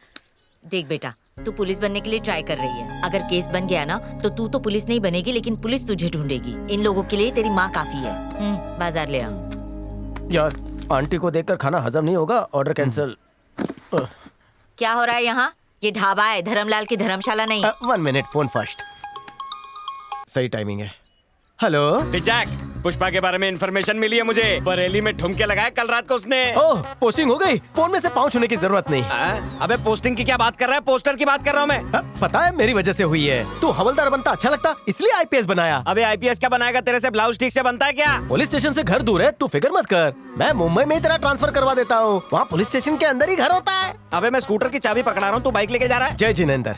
देख बेटा, तू पुलिस बनने के लिए ट्राई कर रही है। अगर केस बन गया ना तो तू तो पुलिस नहीं बनेगी, लेकिन पुलिस तुझे ढूंढेगी। इन लोगों के लिए तेरी माँ काफी है। बाजार ले आ। यार आंटी को देखकर खाना हजम नहीं होगा, ऑर्डर कैंसिल। क्या हो रहा है यहाँ? ये ढाबा है, धर्मलाल की धर्मशाला नहीं। 1 मिनट, फोन फर्स्ट। सही टाइमिंग है। हेलो जैक, पुष्पा के बारे में इंफॉर्मेशन मिली है मुझे। बरेली में ठुमके लगाए कल रात को उसने। ओह, पोस्टिंग हो गई। फोन में से पाँव छूने की जरूरत नहीं। अबे पोस्टिंग की क्या बात कर रहा है? पोस्टर की बात कर रहा हूँ मैं। पता है मेरी वजह से हुई है। तू हवलदार बनता अच्छा लगता, इसलिए आईपीएस बनाया। अबे आईपीएस क्या बनाएगा? तेरे से ब्लाउज ठीक से बनता है क्या? पुलिस स्टेशन से घर दूर है, तू फिक्र मत कर। मैं मुंबई में तेरा ट्रांसफर करवा देता हूँ। वहाँ पुलिस स्टेशन के अंदर ही घर होता है। अबे मैं स्कूटर की चाबी पकड़ा रहा हूँ, तू बाइक लेके जा रहा है। जय जिनेंद्र।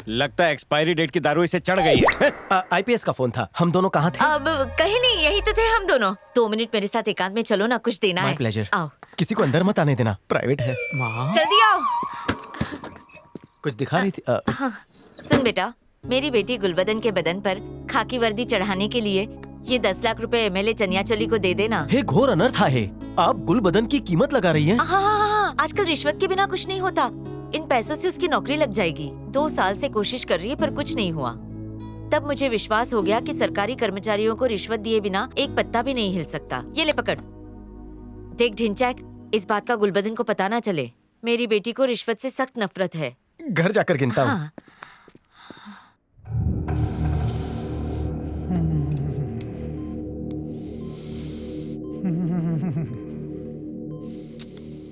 लगता है एक्सपायरी डेट की दारू इसे चढ़ गई है। आईपीएस का फोन था। हम दोनों कहाँ थे? अब कहीं नहीं, यही तो थे हम दोनों। 2 मिनट मेरे साथ एकांत में चलो ना, कुछ देना है। My pleasure. आओ। किसी को अंदर मत आने देना, प्राइवेट है। जल्दी आओ। कुछ दिखा रही थी। हाँ, सुन बेटा, मेरी बेटी गुलबदन के बदन पर खाकी वर्दी चढ़ाने के लिए ये 10 लाख रुपए एमएलए चनियाचोली को दे देना। हे घोर अनर्थ है। आप गुलबदन की कीमत लगा रही हैं? हाँ, आजकल रिश्वत के बिना कुछ नहीं होता। इन पैसों से उसकी नौकरी लग जाएगी। 2 साल से कोशिश कर रही है पर कुछ नहीं हुआ। तब मुझे विश्वास हो गया कि सरकारी कर्मचारियों को रिश्वत दिए बिना एक पत्ता भी नहीं हिल सकता। ये ले पकड़। देख ढिंचैक, इस बात का गुलबदन को पता ना चले। मेरी बेटी को रिश्वत से सख्त नफरत है। घर जाकर गिनता हूँ। हाँ।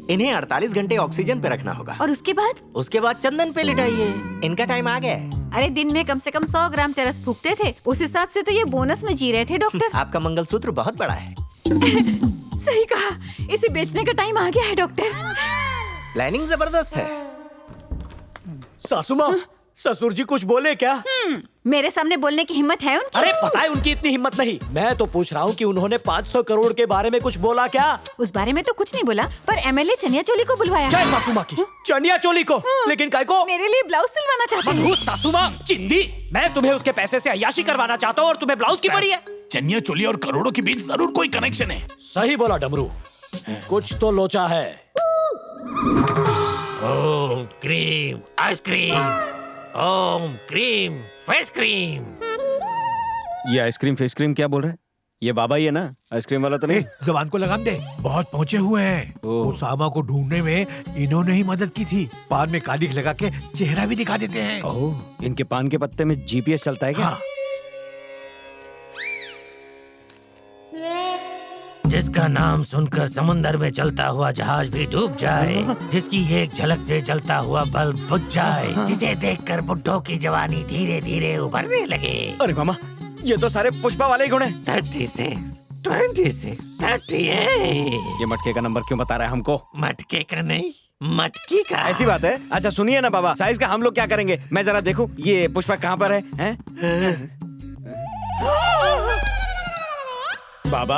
इन्हें 48 घंटे ऑक्सीजन पे रखना होगा। और उसके बाद? उसके बाद चंदन पे लिटाइए। इनका टाइम आ गया है। अरे दिन में कम से कम 100 ग्राम चरस फूकते थे, उस हिसाब से तो ये बोनस में जी रहे थे डॉक्टर। आपका मंगलसूत्र बहुत बड़ा है। सही कहा, इसे बेचने का टाइम आ गया है डॉक्टर। प्लानिंग जबरदस्त है। सासू माँ, ससुर जी कुछ बोले क्या? मेरे सामने बोलने की हिम्मत है उनकी? अरे पता है उनकी इतनी हिम्मत नहीं। मैं तो पूछ रहा हूँ कि उन्होंने 500 करोड़ के बारे में कुछ बोला क्या? उस बारे में तो कुछ नहीं बोला, पर एमएलए चनियाचोली को बुलवाया। जय सासू माँ की। चनियाचोली को? लेकिन काय को? मेरे लिए ब्लाउज सिलवाना चाहते हैं। मनहूस सासू माँ, चिंदी। मैं तुम्हें उसके पैसे से अय्याशी करवाना चाहता हूँ और तुम्हें ब्लाउज की पड़ी है। चनियाचोली और करोड़ों के बीच जरूर कोई कनेक्शन है। सही बोला डमरू, कुछ तो लोचा है। ओम क्रीम आइसक्रीम, ओम क्रीम फेस क्रीम। ये आइसक्रीम फेस क्रीम क्या बोल रहा है? ये बाबा ही है ना, आइसक्रीम वाला तो नहीं? जबान को लगाम दे, बहुत पहुंचे हुए हैं। उसामा को ढूंढने में इन्होंने ही मदद की थी। पान में कालिख लगा के चेहरा भी दिखा देते हैं। ओह, इनके पान के पत्ते में जीपीएस चलता है क्या? हाँ। जिसका नाम सुनकर समुंदर में चलता हुआ जहाज भी डूब जाए, जिसकी एक झलक से जलता हुआ बल्ब बुझ जाए, जिसे देखकर बुड्ढों की जवानी धीरे धीरे उभरने लगे। अरे मामा, ये तो सारे पुष्पा वाले ही गुण हैं। 36, 26, 38। ये मटके का नंबर क्यों बता रहा है हमको? मटके का नहीं, मटकी का। ऐसी बात है? अच्छा सुनिए ना बाबा, साइज का हम लोग क्या करेंगे? मैं जरा देखूं ये पुष्पा कहाँ पर है? बाबा,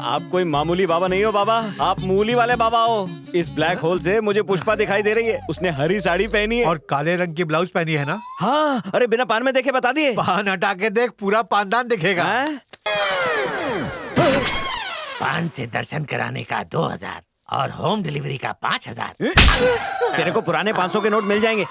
आप कोई मामूली बाबा नहीं हो बाबा, आप मूली वाले बाबा हो। इस ब्लैक होल से मुझे पुष्पा दिखाई दे रही है। उसने हरी साड़ी पहनी है और काले रंग की ब्लाउज पहनी है ना? हाँ, अरे बिना पान में देखे बता दिए। पान हटा के देख, पूरा पानदान दिखेगा। पान से दर्शन कराने का 2000 और होम डिलीवरी का 5000। तेरे को पुराने 500 के नोट मिल जाएंगे।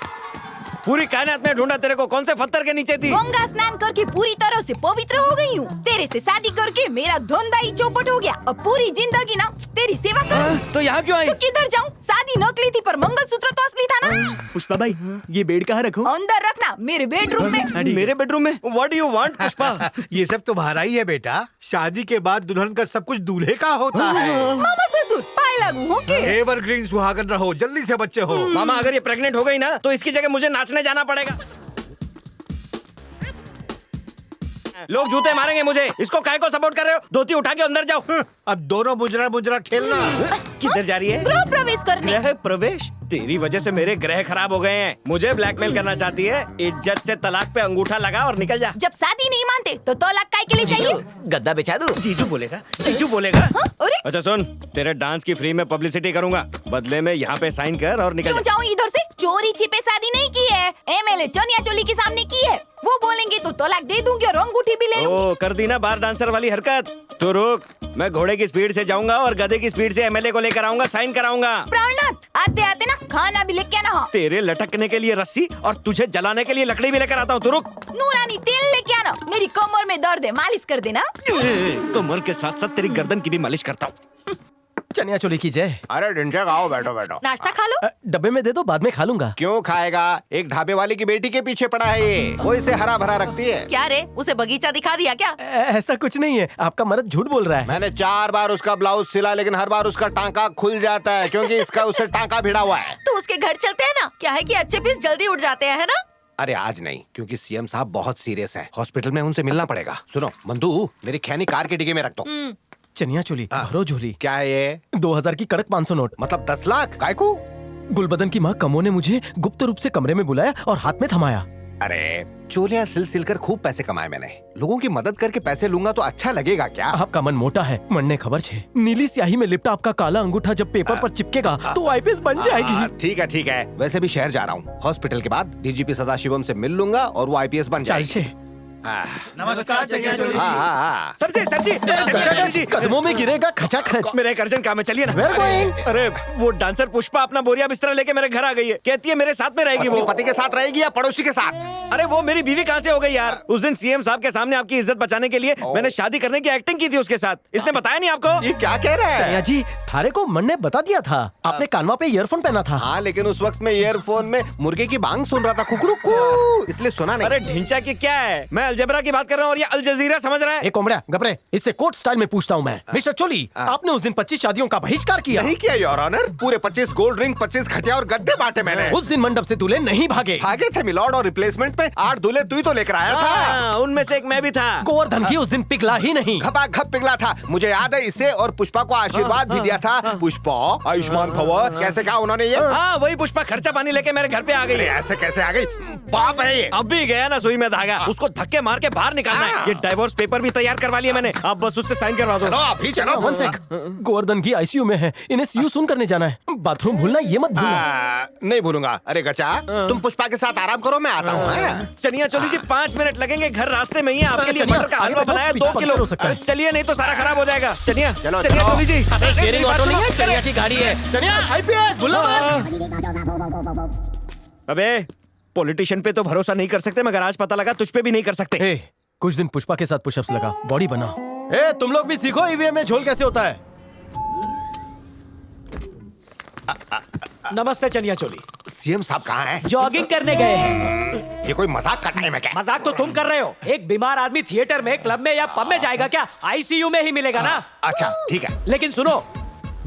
पूरी कायनात में ढूंढा तेरे को, कौन से पत्थर के नीचे थी? गंगा स्नान करके पूरी तरह से पवित्र हो गई हूँ। तेरे से शादी करके मेरा धंधा ही चौपट हो गया। अब पूरी जिंदगी ना तेरी सेवा करूं। तो यहाँ क्यों आई? तो किधर जाऊँ? शादी नकली थी पर मंगलसूत्र तो असली था ना। पुष्पा भाई, ये बेड कहाँ रखूं? अंदर रखना, मेरे बेडरूम में। मेरे बेडरूम में? What do you want, Pushpa? ये सब तुम्हारा ही है बेटा। शादी के बाद दुल्हन का सब कुछ दूल्हे का होता है। मामा ससुर पाए लागू हो के। एवरग्रीन सुहागन रहो, जल्दी से बच्चे हो। मामा अगर ये प्रेग्नेंट हो गई ना तो इसकी जगह मुझे नाचने जाना पड़ेगा। लोग जूते मारेंगे मुझे। इसको काय को सपोर्ट कर रहे हो? धोती उठा के अंदर जाओ। अब दोनों मुजरा खेलना। किधर जा रही है? गृह प्रवेश करने। गृह प्रवेश? तेरी वजह से मेरे ग्रह खराब हो गए हैं। मुझे ब्लैकमेल करना चाहती है? इज्जत से तलाक पे अंगूठा लगा और निकल जा। जब शादी नहीं मानते तो तलाक काय के लिए चाहिए? गद्दा बिछा दूं? जीजू बोलेगा, जीजू बोलेगा। अरे अच्छा सुन, तेरे डांस की फ्री में पब्लिसिटी करूंगा, बदले में यहाँ पे साइन कर और निकल क्यों जा। जाऊँ इधर से? चोरी छिपे शादी नहीं की है, एमएलए चनिया चोली के सामने की है। वो बोलेंगे तो तलाक दे दूंगी और अंगूठी भी ले लूंगी। ओ, कर दी ना बार डांसर वाली हरकत। तो रुक, मैं घोड़े की स्पीड से जाऊंगा और गधे की स्पीड से एमएलए को लेकर आऊंगा, साइन कराऊंगा। प्राणनाथ, आते आते ना खाना भी लेके आना। तेरे लटकने के लिए रस्सी और तुझे जलाने के लिए लकड़ी भी लेकर आता हूँ। तो रुक। नूरानी तेल लेके आना। मेरी कमर में दर्द है, मालिश कर देना। कमर के साथ साथ तेरी गर्दन की भी मालिश करता हूँ। चनिया चोली की जय। अरे डिंचक आओ, बैठो बैठो। नाश्ता खा लो। डब्बे में दे दो, बाद में खा लूंगा। क्यों खाएगा? एक ढाबे वाले की बेटी के पीछे पड़ा है ये। वो इसे हरा भरा रखती है। क्या रे, उसे बगीचा दिखा दिया क्या? ऐसा कुछ नहीं है, आपका मर्द झूठ बोल रहा है। मैंने 4 बार उसका ब्लाउज सिला, लेकिन हर बार उसका टांका खुल जाता है क्योंकि इसका उससे टांका भिड़ा हुआ है। तो उसके घर चलते हैं ना, क्या है कि अच्छे पीस जल्दी उठ जाते हैं, है ना? अरे आज नहीं, क्योंकि सीएम साहब बहुत सीरियस है। हॉस्पिटल में उनसे मिलना पड़ेगा। सुनो मंदू, मेरी खैनी कार के डिगे में रख दो। चनिया चोली, भरो झोली। क्या है ये? 2000 की कड़क 500 नोट। मतलब 10 लाख? काय को? गुलबदन की माँ कमो ने मुझे गुप्त रूप से कमरे में बुलाया और हाथ में थमाया। अरे चोलियां सिल कर खूब पैसे कमाए मैंने। लोगों की मदद करके पैसे लूंगा तो अच्छा लगेगा क्या? आपका मन मोटा है, मन ने खबर छे। नीली स्याही में लिपटा आपका काला अंगूठा जब पेपर पर चिपकेगा तो आईपीएस बन जाएगी। ठीक है। वैसे भी शहर जा रहा हूँ। हॉस्पिटल के बाद डीजीपी सदाशिवम से मिल लूंगा और वो आईपीएस बन जाएगी। नमस्कार चनिया चोली। सर जी, कदमों में गिरेगा खचाखच। मेरा एक अर्जेंट काम है, चलिए ना। Where going? अरे वो डांसर पुष्पा अपना बोरिया बिस्तरा लेके मेरे घर आ गई है। कहती है मेरे साथ में रहेगी। वो पति के साथ रहेगी या पड़ोसी के साथ? अरे वो मेरी बीवी कहाँ से हो गई यार? उस दिन सीएम साहब के सामने आपकी इज्जत बचाने के लिए मैंने शादी करने की एक्टिंग की थी उसके साथ। इसने बताया नहीं आपको? ये क्या कह रहा है? चनिया जी, थारे को मन ने बता दिया था। आपने कानवा पे ईयरफोन पहना था। हाँ, लेकिन उस वक्त में ईयरफोन में मुर्गे की बांग सुन रहा था, कुकड़ू, इसलिए सुना नहीं। अरे ढिंचा की क्या है, मैं अलजबरा की बात कर रहा हूँ और ये अल जजीरा समझ रहा है। एक कोमड़ा घबरे, इससे कोर्ट स्टाइल में पूछता हूँ मैं। मिस्टर चोली, आपने उस दिन 25 शादियों का बहिष्कार किया। नहीं किया योर ऑनर। पूरे 25 गोल्ड रिंग, 25 खटिया और गद्दे बांटे मैंने। उस दिन मंडप से दूल्हे नहीं भागे। भागे थे मिलॉर्ड, और रिप्लेसमेंट में 8 दूल्हे तू ही तो लेकर आया था। उनमें से एक मैं भी था। गोवर्धन की उस दिन पिघला ही नहीं। घपा घप पिघला था। मुझे याद है इसे और पुष्पा को आशीर्वाद भी दिया था। पुष्पा आयुष्मान भव, कैसे कहा उन्होंने ये? हाँ वही पुष्पा खर्चा पानी लेके मेरे घर पे आ गई। ऐसे कैसे आ गई? पाप है ये। अब भी गया ना सुई में धागा, उसको धक्के मार के बाहर निकालना है। ये डाइवोर्स पेपर भी तैयार करवा लिया मैंने, अब बस उससे साइन करवा दो। अभी चलो। वन सेक, गोवर्धन की आईसीयू में है, इन्हें सीयू सुन करने जाना है। बाथरूम भूलना ये मत भूलना। नहीं भूलूंगा। अरे गचा, तुम पुष्पा के साथ आराम करो, मैं आता हूँ। चनिया चोली जी 5 मिनट लगेंगे, घर रास्ते में ही है। आपके लिए मटर का हलवा बनाया 2 किलो। चलिए नहीं तो सारा खराब हो जाएगा। चनिया चनिया चोली जी, शेयरिंग ऑटो नहीं है, चनिया की गाड़ी है। चनिया आईपीएस भूलना मत। अबे पॉलिटिशियन पे तो भरोसा नहीं कर सकते, मगर आज पता लगा तुझ पे भी नहीं कर सकते। कुछ दिन पुष्पा के साथ पुशअप्स लगा, बॉडी बना। तुम लोग भी सीखो ईवीएम में झोल कैसे होता है। नमस्ते चनिया चोली। सीएम साहब कहाँ हैं? जॉगिंग करने गए हैं। ये कोई मजाक का टाइम है क्या? मजाक तो तुम कर रहे हो। एक बीमार आदमी थिएटर में, क्लब में या पब में जाएगा क्या? आईसीयू में ही मिलेगा ना। अच्छा ठीक है, लेकिन सुनो,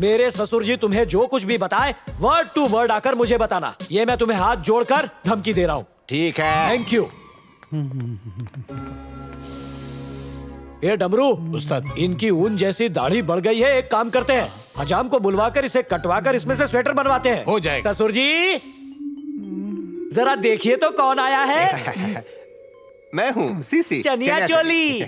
मेरे ससुर जी तुम्हें जो कुछ भी बताए वर्ड टू वर्ड आकर मुझे बताना। ये मैं तुम्हें हाथ जोड़कर धमकी दे रहा हूँ। ठीक है। Thank you. ये डमरू उस्ताद, इनकी ऊन जैसी दाढ़ी बढ़ गई है। एक काम करते हैं, हजाम को बुलवाकर इसे कटवाकर इसमें से स्वेटर बनवाते हैं। हो जाएगा। ससुर जी जरा देखिए तो कौन आया है। मैं हूँ सीसी चनिया चोली।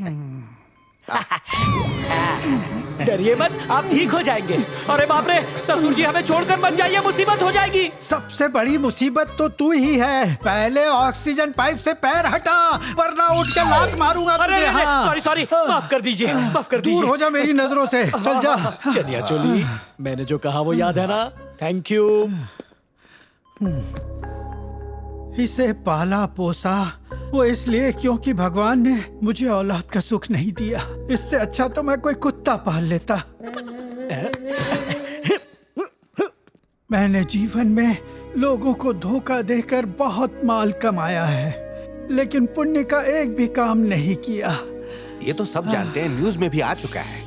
डरिए मत, आप ठीक हो जाएंगे। अरे बाप रे, ससुर जी हमें छोड़कर मत जाइए, मुसीबत हो जाएगी। सबसे बड़ी मुसीबत तो तू ही है। पहले ऑक्सीजन पाइप से पैर हटा, वरना उठ के लात मारूंगा तुझे। हाँ। सॉरी सॉरी, माफ कर दीजिए, माफ कर दीजिए। दूर हो जा मेरी नजरों से, चल जा। चनिया चोली, मैंने जो कहा वो याद है ना? Thank you. इसे पाला पोसा वो इसलिए क्योंकि भगवान ने मुझे औलाद का सुख नहीं दिया। इससे अच्छा तो मैं कोई कुत्ता पाल लेता। मैंने जीवन में लोगों को धोखा देकर बहुत माल कमाया है, लेकिन पुण्य का एक भी काम नहीं किया। ये तो सब जानते हैं, न्यूज में भी आ चुका है।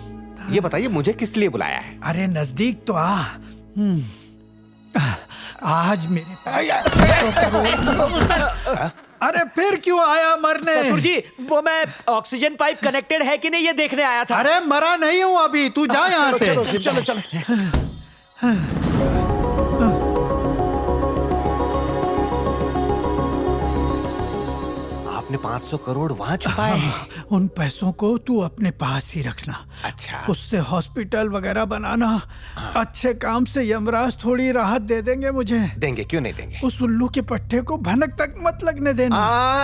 ये बताइए मुझे किस लिए बुलाया है? अरे नजदीक तो आ। आज मेरे अरे फिर क्यों आया मरने? ससुर जी, वो मैं ऑक्सीजन पाइप कनेक्टेड है कि नहीं ये देखने आया था। अरे मरा नहीं हूँ अभी, तू जा यहाँ से। चलो चलो। आपने 500 करोड़ वहाँ छुपाए हैं। उन पैसों को तू अपने पास ही रखना। अच्छा। उससे हॉस्पिटल वगैरह बनाना। अच्छे काम से यमराज थोड़ी राहत दे देंगे मुझे। देंगे, क्यों नहीं देंगे? उस उल्लू के पट्टे को भनक तक मत लगने देना।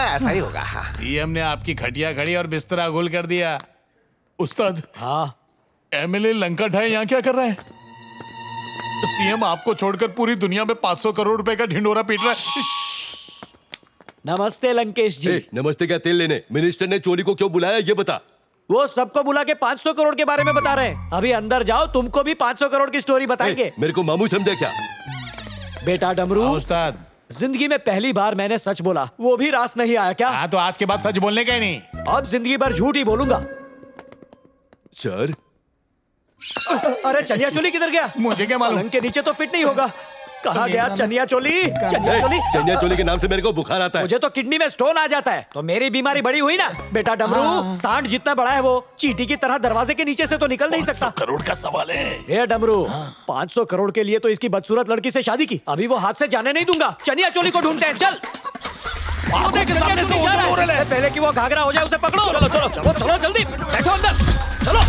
ऐसा ही होगा। हाँ। सीएम ने आपकी खटिया खड़ी और बिस्तरा गोल कर दिया। उस्ताद, हाँ, एमएलए लंका ढाई यहाँ क्या कर रहा है? सीएम आपको छोड़कर पूरी दुनिया में 500 करोड़ रुपए का ढिंडोरा पीट रहा है। नमस्ते लंकेश जी। नमस्ते क्या तेल लेने? मिनिस्टर ने चोरी को क्यों बुलाया ये बता। वो सबको बुला के 500 करोड़ के बारे में बता रहे हैं। अभी अंदर जाओ, तुमको भी 500 करोड़ की स्टोरी बताएंगे। मेरे को मामू समझा क्या? बेटा डमरू, उस्ताद, जिंदगी में पहली बार मैंने सच बोला, वो भी रास नहीं आया क्या? हाँ, तो आज के बाद सच बोलने का ही नहीं। अब जिंदगी भर झूठ ही बोलूंगा। सर, अरे चनिया चोली किधर गया? मुझे क्या मालूम? पलंग के नीचे तो फिट नहीं होगा। कहाँ गया चनिया चोली? चनिया चोली, चनिया चोली के नाम से मेरे को बुखार आता है। मुझे तो किडनी में स्टोन आ जाता है, तो मेरी बीमारी बड़ी हुई ना। बेटा डमरू, सांड जितना बड़ा है वो चींटी की तरह दरवाजे के नीचे से तो निकल नहीं सकता। करोड़ का सवाल है। ये डमरू, 500 करोड़ के लिए तो इसकी बदसूरत लड़की से शादी की, अभी वो हाथ से जाने नहीं दूंगा। चनिया चोली को ढूंढते हैं, चल। पहले कि वो घाघरा हो जाए उसे पकड़ो। चलो चलो चलो चलो, जल्दी बैठो अंदर, चलो।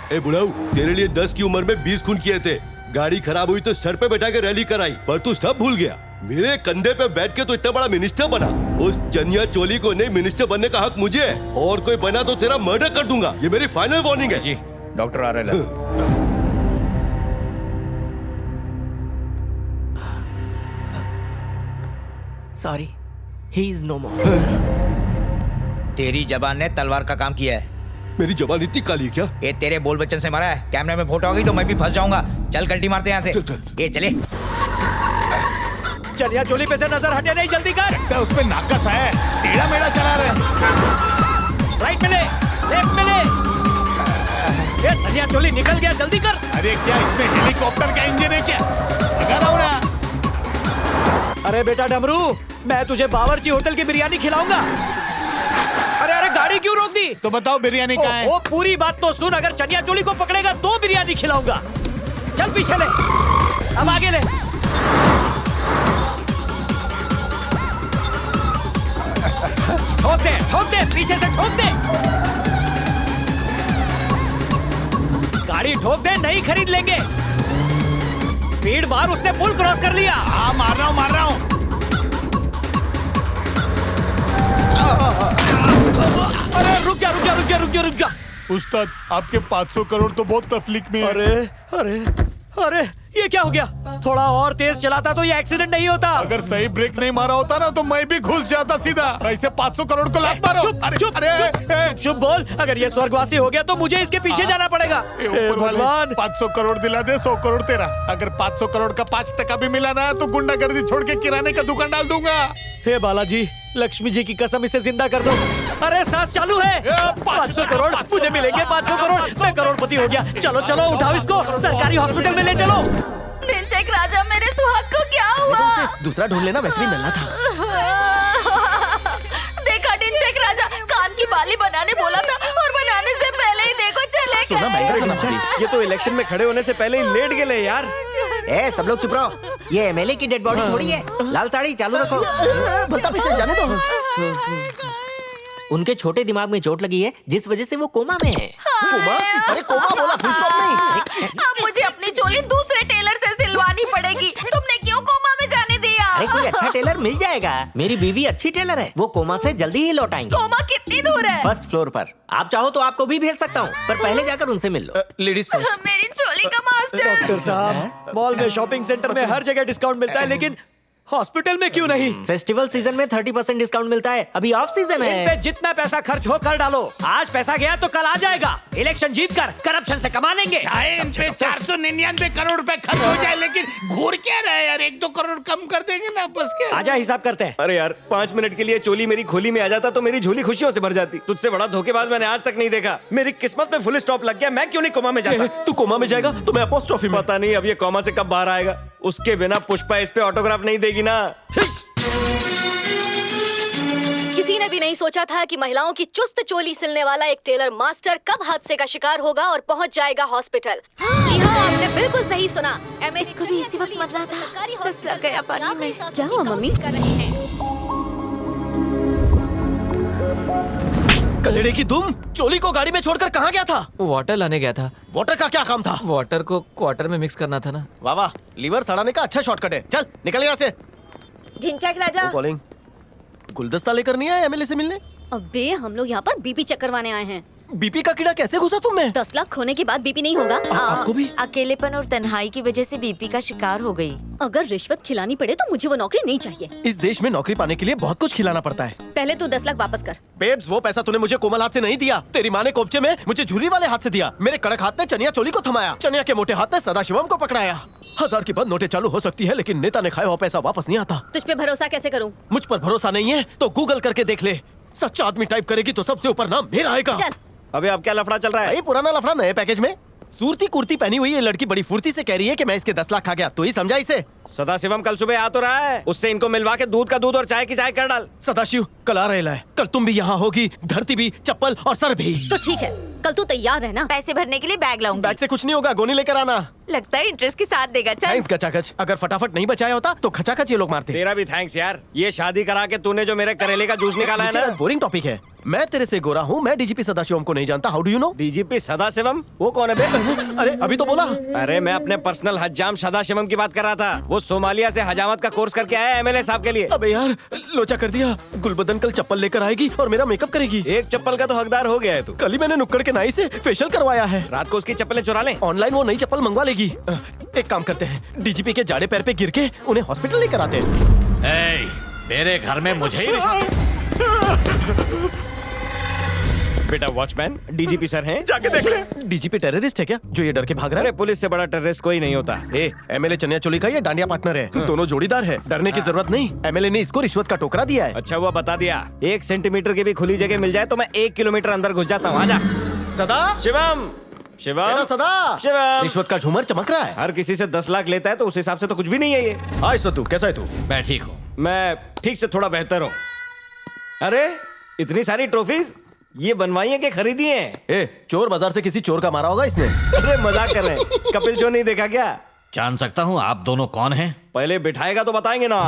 ए बुढ़ाऊ, तेरे लिए 10 की उम्र में 20 खून किए थे। गाड़ी खराब हुई तो सर पे बैठा के रैली कराई, पर तू सब भूल गया। मेरे कंधे पे बैठ के तो इतना बड़ा मिनिस्टर बना। उस चनिया चोली को नहीं, मिनिस्टर बनने का हक मुझे है। और कोई बना तो तेरा मर्डर कर दूंगा। ये मेरी फाइनल वार्निंग है। जी, डॉक्टर आ रहे हैं। सॉरी, ही इज नो मोर। तेरी जबान ने तलवार का काम किया है। मेरी जबान इतनी काली है क्या? ये तेरे बोल बच्चन से मरा है। कैमरे में फोटो आ गई तो मैं भी फंस जाऊंगा। चल कल्टी मारते हैं यहाँ से। ये चले। चनिया चोली पे से नजर हटे नहीं, जल्दी कर। उस पे नाकस है, टेढ़ा मेढ़ा चला रहे। राइट में ले, लेफ्ट में ले। ये चनिया चोली निकल गया, जल्दी कर। अरे क्या इसमें हेलीकॉप्टर का इंजन है क्या? लगा रहा हूं ना। अरे बेटा डमरू, मैं तुझे बावर्ची होटल की बिरयानी खिलाऊंगा। अरे अरे, गाड़ी क्यों रोक दी? तो बताओ बिरयानी कहाँ है? वो पूरी बात तो सुन। अगर चनिया चोली को पकड़ेगा तो बिरयानी खिलाऊंगा। चल पीछे ले, अब आगे ले। ठोक दे, पीछे से ठोक दे। गाड़ी ठोक दे, नहीं खरीद लेंगे। स्पीड मार, उसने पुल क्रॉस कर लिया। हाँ, मार रहा हूँ। अरे रुक जा। उस्ताद, आपके 500 करोड़ तो बहुत तकलीफ में है। अरे ये क्या हो गया? थोड़ा और तेज चलाता तो ये एक्सीडेंट नहीं होता। अगर सही ब्रेक नहीं मारा होता ना तो मैं भी घुस जाता सीधा। ऐसे 500 करोड़ को लात मारो। चुप बोल। अगर ये स्वर्गवासी हो गया तो मुझे इसके पीछे जाना पड़ेगा। भगवान, 500 करोड़ दिला दे, 100 करोड़ तेरा। अगर 500 करोड़ का 5% भी मिला ना तो गुंडागर्दी छोड़ के किराने का दुकान डाल दूंगा। हे बालाजी, लक्ष्मी जी की कसम, इसे जिंदा कर दो। अरे सांस चालू है। 500 करोड़ मुझे मिलेंगे। 500 करोड़, मैं करोड़पति हो गया। चलो चलो, उठाओ इसको, सरकारी हॉस्पिटल में ले चलो। दिलचक राजा, मेरे सुहाग को क्या हुआ? दूसरा ढूंढ लेना, वैसे भी नल्ला था। देखा डिंचक राजा, कान की बाली बनाने बोला था और बनाने से पहले ही देखो चले गए। ये तो इलेक्शन में खड़े होने से पहले ही लेट गए यार। ए, सब लोग चुप रहो। ये एमएलए की डेड बॉडी थोड़ी है। लाल साड़ी चालू रखो। भलता पीछे जाने दो। उनके छोटे दिमाग में चोट लगी है जिस वजह से वो कोमा में है। कोमा? अरे कोमा बोला, फुल स्टॉप नहीं। अब मुझे अपनी चोली दूसरे टेलर से सिलवानी पड़ेगी। तुमने क्यों कोमा में जाने दिया? अरे कोई अच्छा टेलर मिल जाएगा। मेरी बीवी अच्छी टेलर है, वो कोमा से जल्दी ही लौट आएंगे। कोमा कितनी दूर है? फर्स्ट फ्लोर पर। आप चाहो तो आपको भी भेज सकता हूँ, पर पहले जाकर उनसे मिल लो। Ladies first. मेरी चोली का मास्टर। डॉक्टर साहब, मॉल में, शॉपिंग सेंटर में हर जगह डिस्काउंट मिलता है, लेकिन हॉस्पिटल में क्यों नहीं? फेस्टिवल सीजन में 30% डिस्काउंट मिलता है। अभी ऑफ सीजन इन पे है। जितना पैसा खर्च हो कर डालो। आज पैसा गया तो कल आ जाएगा। इलेक्शन जीतकर करप्शन से कमा लेंगे। चाहे इन पे 499 करोड़ रुपए खर्च हो जाए, लेकिन घूर क्या रहा है यार, 1-2 करोड़ कम कर देंगे ना बस के। आजा हिसाब करते हैं। अरे यार 5 मिनट के लिए चोली मेरी खोली में आ जाता तो मेरी झोली खुशियों से भर जाती। तुझसे बड़ा धोखेबाज मैंने आज तक नहीं देखा। मेरी किस्मत में फुल स्टॉप लग गया। मैं क्यों नहीं कोमा में जाता? तू कोमा में जाएगा तो मैं अपोस्ट्रोफी में। पता नहीं अब ये कोमा से कब बाहर आएगा। उसके बिना पुष्पा इस पे ऑटोग्राफ नहीं देगी ना। किसी ने भी नहीं सोचा था कि महिलाओं की चुस्त चोली सिलने वाला एक टेलर मास्टर कब हादसे का शिकार होगा और पहुंच जाएगा हॉस्पिटल। जी हाँ, आपने बिल्कुल सही सुना। इसको भी इसी वक्त मरना था। 10 लाख गया पानी में। क्या हुआ मम्मी? कर रहे हैं। कलेड़े की दुम, चोली को गाड़ी में छोड़कर कहाँ गया था? वाटर लाने गया था। वाटर का क्या काम था? वाटर को क्वार्टर में मिक्स करना था ना। वाह वाह, लीवर सड़ाने का अच्छा शॉर्टकट है। चल निकल यहाँ से। ढिंचैक राजा। कॉलिंग। गुलदस्ता लेकर नहीं आया एमएलए से मिलने? अबे हम लोग यहाँ पर बीपी चेक करवाने आए हैं। बीपी का कीड़ा कैसे घुसा तुम में? 10 लाख खोने के बाद बीपी नहीं होगा? आपको भी? अकेलेपन और तन्हाई की वजह से बीपी का शिकार हो गई। अगर रिश्वत खिलानी पड़े तो मुझे वो नौकरी नहीं चाहिए। इस देश में नौकरी पाने के लिए बहुत कुछ खिलाना पड़ता है। पहले तू 10 लाख वापस कर। बेब्स, वो पैसा तूने मुझे कोमल हाथ से नहीं दिया। तेरी माँ ने कोपचे में मुझे झुर्री वाले हाथ से दिया। मेरे कड़क हाथ ने चनिया चोली को थमाया। चनिया के मोटे हाथ ने सदाशिवम को पकड़ाया। 1000 की बंद नोटें चालू हो सकती है, लेकिन नेता ने खाया हुआ पैसा वापस नहीं आता। तुझ पे भरोसा कैसे करूँ? मुझ पर भरोसा नहीं है तो गूगल करके देख ले। सच्चा आदमी टाइप करेगी तो सबसे ऊपर नाम मेरा आएगा। चल। अबे अब क्या लफड़ा चल रहा है? भाई पुराना लफड़ा नए पैकेज में। सूरती कुर्ती पहनी हुई ये लड़की बड़ी फुर्ती से कह रही है कि मैं इसके 10 लाख खा गया। तू ही समझा इसे। सदाशिवम कल सुबह आ तो रहा है, उससे इनको मिलवा के दूध का दूध और चाय की चाय कर डाल। सदाशिव कल आ रहा है। कल तुम भी यहाँ होगी, धरती भी, चप्पल और सर भी। तो ठीक है, कल तू तैयार रहना। पैसे भरने के लिए बैग लाऊंगी। बैग से कुछ नहीं होगा, गोनी लेकर आना। लगता है इंटरेस्ट के साथ देगा। चल। थैंक्स गचागच। अगर फटाफट नहीं बचाया होता तो खचाखच ये लोग मारते। तेरा भी थैंक्स यार। ये शादी करा के तूने जो मेरे करेले का जूस निकाला है ना। बोरिंग टॉपिक है। मैं तेरे से गोरा हूँ। मैं डीजीपी सदाशिवम को नहीं जानता। How do you know? DGP Sadasivam? वो कौन है बे? अरे अभी तो बोला। अरे मैं अपने पर्सनल हज्जाम सदाशिवम की बात कर रहा था। वो सोमालिया से हजामत का कोर्स करके आया एमएलए साहब के लिए। अबे यार लोचा कर दिया। गुलबदन कल चप्पल लेकर आएगी और मेरा मेकअप करेगी। एक चप्पल का तो हकदार हो गया है तू। कल ही मैंने नुक्कड़ के नाई से फेशियल करवाया है। रात को उसकी चप्पलें चुरा ले। ऑनलाइन वो नई चप्पल मंगवा लेगी। एक काम करते हैं, डीजीपी के जाड़े पैर पे गिर के उन्हें हॉस्पिटल लेकर आते हैं। मेरे घर में मुझे ही बेटा वॉचमैन, डीजीपी सर हैं? जाके देख ले। डीजीपी टेररिस्ट है क्या जो ये डर के भाग रहा है? अरे पुलिस से बड़ा टेररिस्ट कोई नहीं होता। एमएलए चनिया चोली का ये डांडिया पार्टनर है। दोनों जोड़ीदार है। डरने की जरूरत नहीं। एमएलए ने इसको रिश्वत का टोकरा दिया है। अच्छा वो बता दिया। 1 सेंटीमीटर की भी खुली जगह मिल जाए तो मैं 1 किलोमीटर अंदर घुस जाता हूँ। आजा। सदा शिवम, शिवम, सदा, शिवम। रिश्वत का झूमर चमक रहा है। हर किसी से 10 लाख लेता है तो उस हिसाब से तो कुछ भी नहीं है ये। हाय सतू, कैसा है तू? मैं ठीक हूँ। मैं ठीक से थोड़ा बेहतर हूँ। अरे इतनी सारी ट्रॉफीज ये बनवाई है कि खरीदी है? चोर बाजार से किसी चोर का मारा होगा इसने। अरे मजाक कर रहे हैं। कपिल शो नहीं देखा क्या? जान सकता हूँ आप दोनों कौन हैं? पहले बिठाएगा तो बताएंगे ना।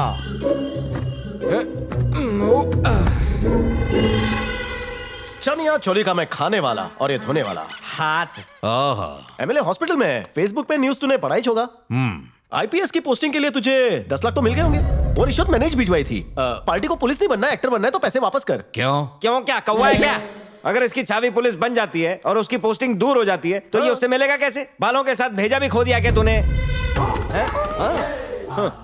चनिया चोली का मैं खाने वाला और ये धोने वाला हाथ। एमएलए हॉस्पिटल में है। फेसबुक पे न्यूज तूने पढ़ाई होगा। आईपीएस की पोस्टिंग के लिए तुझे 10 लाख तो मिल गए होंगे। वो रिश्वत मैंने भिजवाई थी। पार्टी को पुलिस नहीं बनना, एक्टर बनना है तो पैसे वापस कर। क्यों? क्यों क्या कौवा है क्या? अगर इसकी छावी पुलिस बन जाती है और उसकी पोस्टिंग दूर हो जाती है तो ये उससे मिलेगा कैसे? बालों के साथ भेजा भी खो दिया क्या तूने?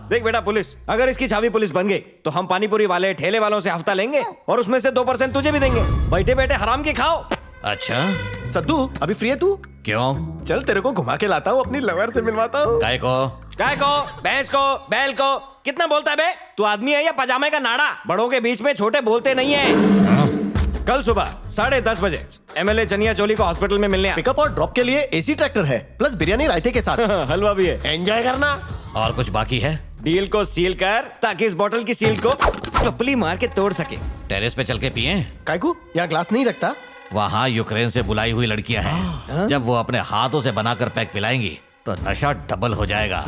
देख बेटा पुलिस, अगर इसकी छावी पुलिस बन गई तो हम पानीपुरी वाले ठेले वालों से हफ्ता लेंगे और उसमें से 2% तुझे भी देंगे। बैठे बैठे हराम की खाओ। अच्छा सद्दू अभी फ्री है तू? क्यों? चल तेरे को घुमा के लाता हूँ, अपनी लवर से मिलवाता हूँ। काय को, भैंस को, बैल को? कितना बोलता है बे? तू आदमी है या पजामे का नाड़ा? बड़ों के बीच में छोटे बोलते नहीं है। कल सुबह 10:30 बजे एमएलए चनिया चोली को हॉस्पिटल में मिलने। पिकअप और ड्रॉप के लिए एसी ट्रैक्टर है, प्लस बिरयानी रायते के साथ हलवा भी है। एंजॉय करना। और कुछ बाकी है? डील को सील कर ताकि इस बोतल की सील को चपली मार के तोड़ सके। टेरेस पे चल के पिए? कायकू यहाँ ग्लास नहीं रखता। वहाँ यूक्रेन से बुलाई हुई लड़कियां हैं। जब वो अपने हाथों से बनाकर पैक पिलाएंगी तो नशा डबल हो जाएगा।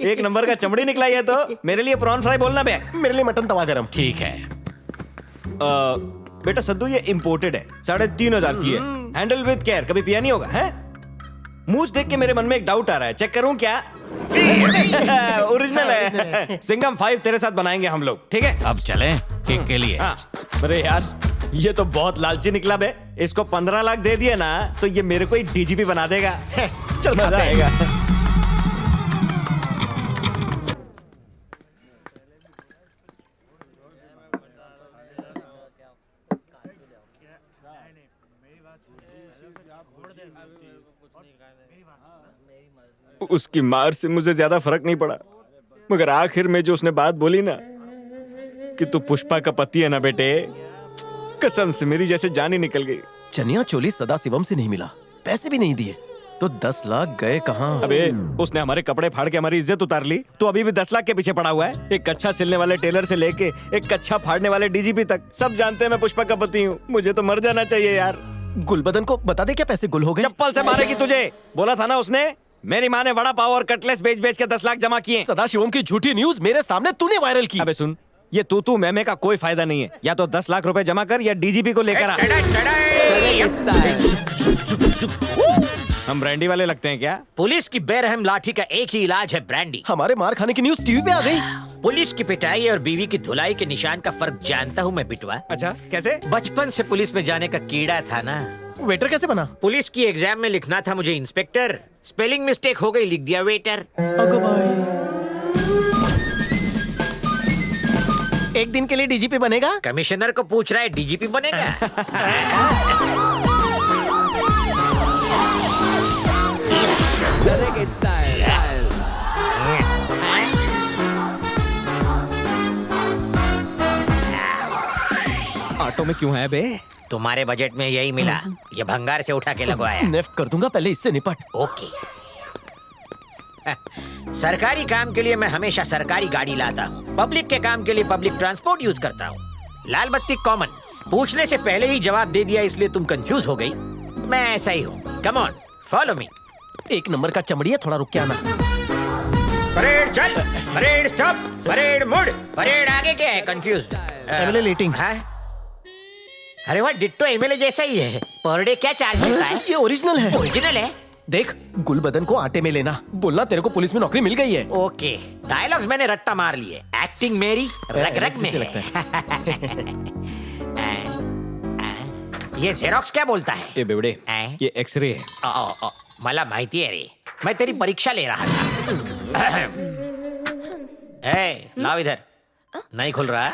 एक नंबर का चमड़ी निकला है। तो मेरे लिए प्रॉन फ्राई बोलना बे। मेरे लिए मटन तवा गरम। ठीक है। बेटा सद्दू ये इम्पोर्टेड है, 3,500 की है। हैंडल विद केयर, कभी पिया नहीं होगा है? मूछ देख के मेरे मन में एक डाउट आ रहा है, चेक करूं क्या? ओरिजिनल है। सिंघम 5 तेरे साथ बनाएंगे हम लोग, ठीक है? अब चलें किक के लिए। हाँ। अरे यार ये तो बहुत लालची निकला बे। इसको 15 लाख दे दिए ना तो ये मेरे को ही डीजीपी बना देगा। चल मजा आएगा। उसकी मार से मुझे ज्यादा फर्क नहीं पड़ा, मगर आखिर में जो उसने बात बोली ना कि तू पुष्पा का पति है ना बेटे, कसम से मेरी जैसे जान ही निकल गई। चनिया चोली सदाशिवम से नहीं मिला, पैसे भी नहीं दिए, तो 10 लाख गए कहाँ? अबे उसने हमारे कपड़े फाड़ के हमारी इज्जत उतार ली, तो अभी भी 10 लाख के पीछे पड़ा हुआ है। एक कच्चा सिलने वाले टेलर से लेके एक कच्चा फाड़ने वाले डीजीपी तक सब जानते हैं मैं पुष्पा का पति हूँ। मुझे तो मर जाना चाहिए यार। गुलबदन को बता दे क्या पैसे गुल हो गए? चप्पल से मारेगी तुझे, बोला था ना उसने। मेरी माँ ने वड़ा पाव और कटलेस बेच बेच के 10 लाख जमा किए। सदाशिवम की झूठी न्यूज मेरे सामने तूने वायरल की। अबे सुन, ये तू मैमे का कोई फायदा नहीं है। या तो 10 लाख रुपए जमा कर या डीजीपी को लेकर आ। हम ब्रांडी वाले लगते हैं क्या? पुलिस की बेरहम लाठी का एक ही इलाज है, ब्रांडी। हमारे मार खाने की न्यूज टीवी पे आ गई। पुलिस की पिटाई और बीवी की धुलाई के निशान का फर्क जानता हूँ मैं बिटवा। अच्छा कैसे? बचपन से पुलिस में जाने का कीड़ा था ना। वेटर कैसे बना? पुलिस की एग्जाम में लिखना था मुझे इंस्पेक्टर, स्पेलिंग मिस्टेक हो गई, लिख दिया वेटर। एक दिन के लिए डीजीपी बनेगा? कमिश्नर को पूछ रहा है डीजीपी बनेगा? ऑटो में क्यों है बे? तुम्हारे बजट में यही मिला, ये भंगार से उठा के लगवाया। नेफ्ट कर दूंगा, पहले इससे निपट। ओके। सरकारी काम के लिए मैं हमेशा सरकारी गाड़ी लाता हूँ, पब्लिक के काम के लिए पब्लिक ट्रांसपोर्ट यूज करता हूँ। लाल बत्ती कॉमन, पूछने से पहले ही जवाब दे दिया इसलिए तुम कंफ्यूज हो गई। मैं ऐसा ही हूँ। Come on, follow me. एक नंबर का चमड़िया, थोड़ा रुक के आना। परेड चल, परेड स्टॉप, परेड मुड़, परेड आगे क्या है? कंफ्यूज। एमएलए लेटिंग। अरे वाह, डिट्टो एमएलए जैसा ही है। पर डे क्या चार्ज होता है? ये ओरिजिनल है। ओरिजिनल है? देख, गुलबदन को आटे में लेना, बोलना तेरे को पुलिस में नौकरी मिल गई है। ओके, डायलॉग्स मैंने रट्टा मार लिए, एक्टिंग मेरी रग रग में है। ये जेरोक्स क्या बोलता है? ये बेवड़े, ये एक्सरे है। मला माहिती है रे, मैं तेरी परीक्षा ले रहा था। लाओ इधर। नहीं खुल रहा?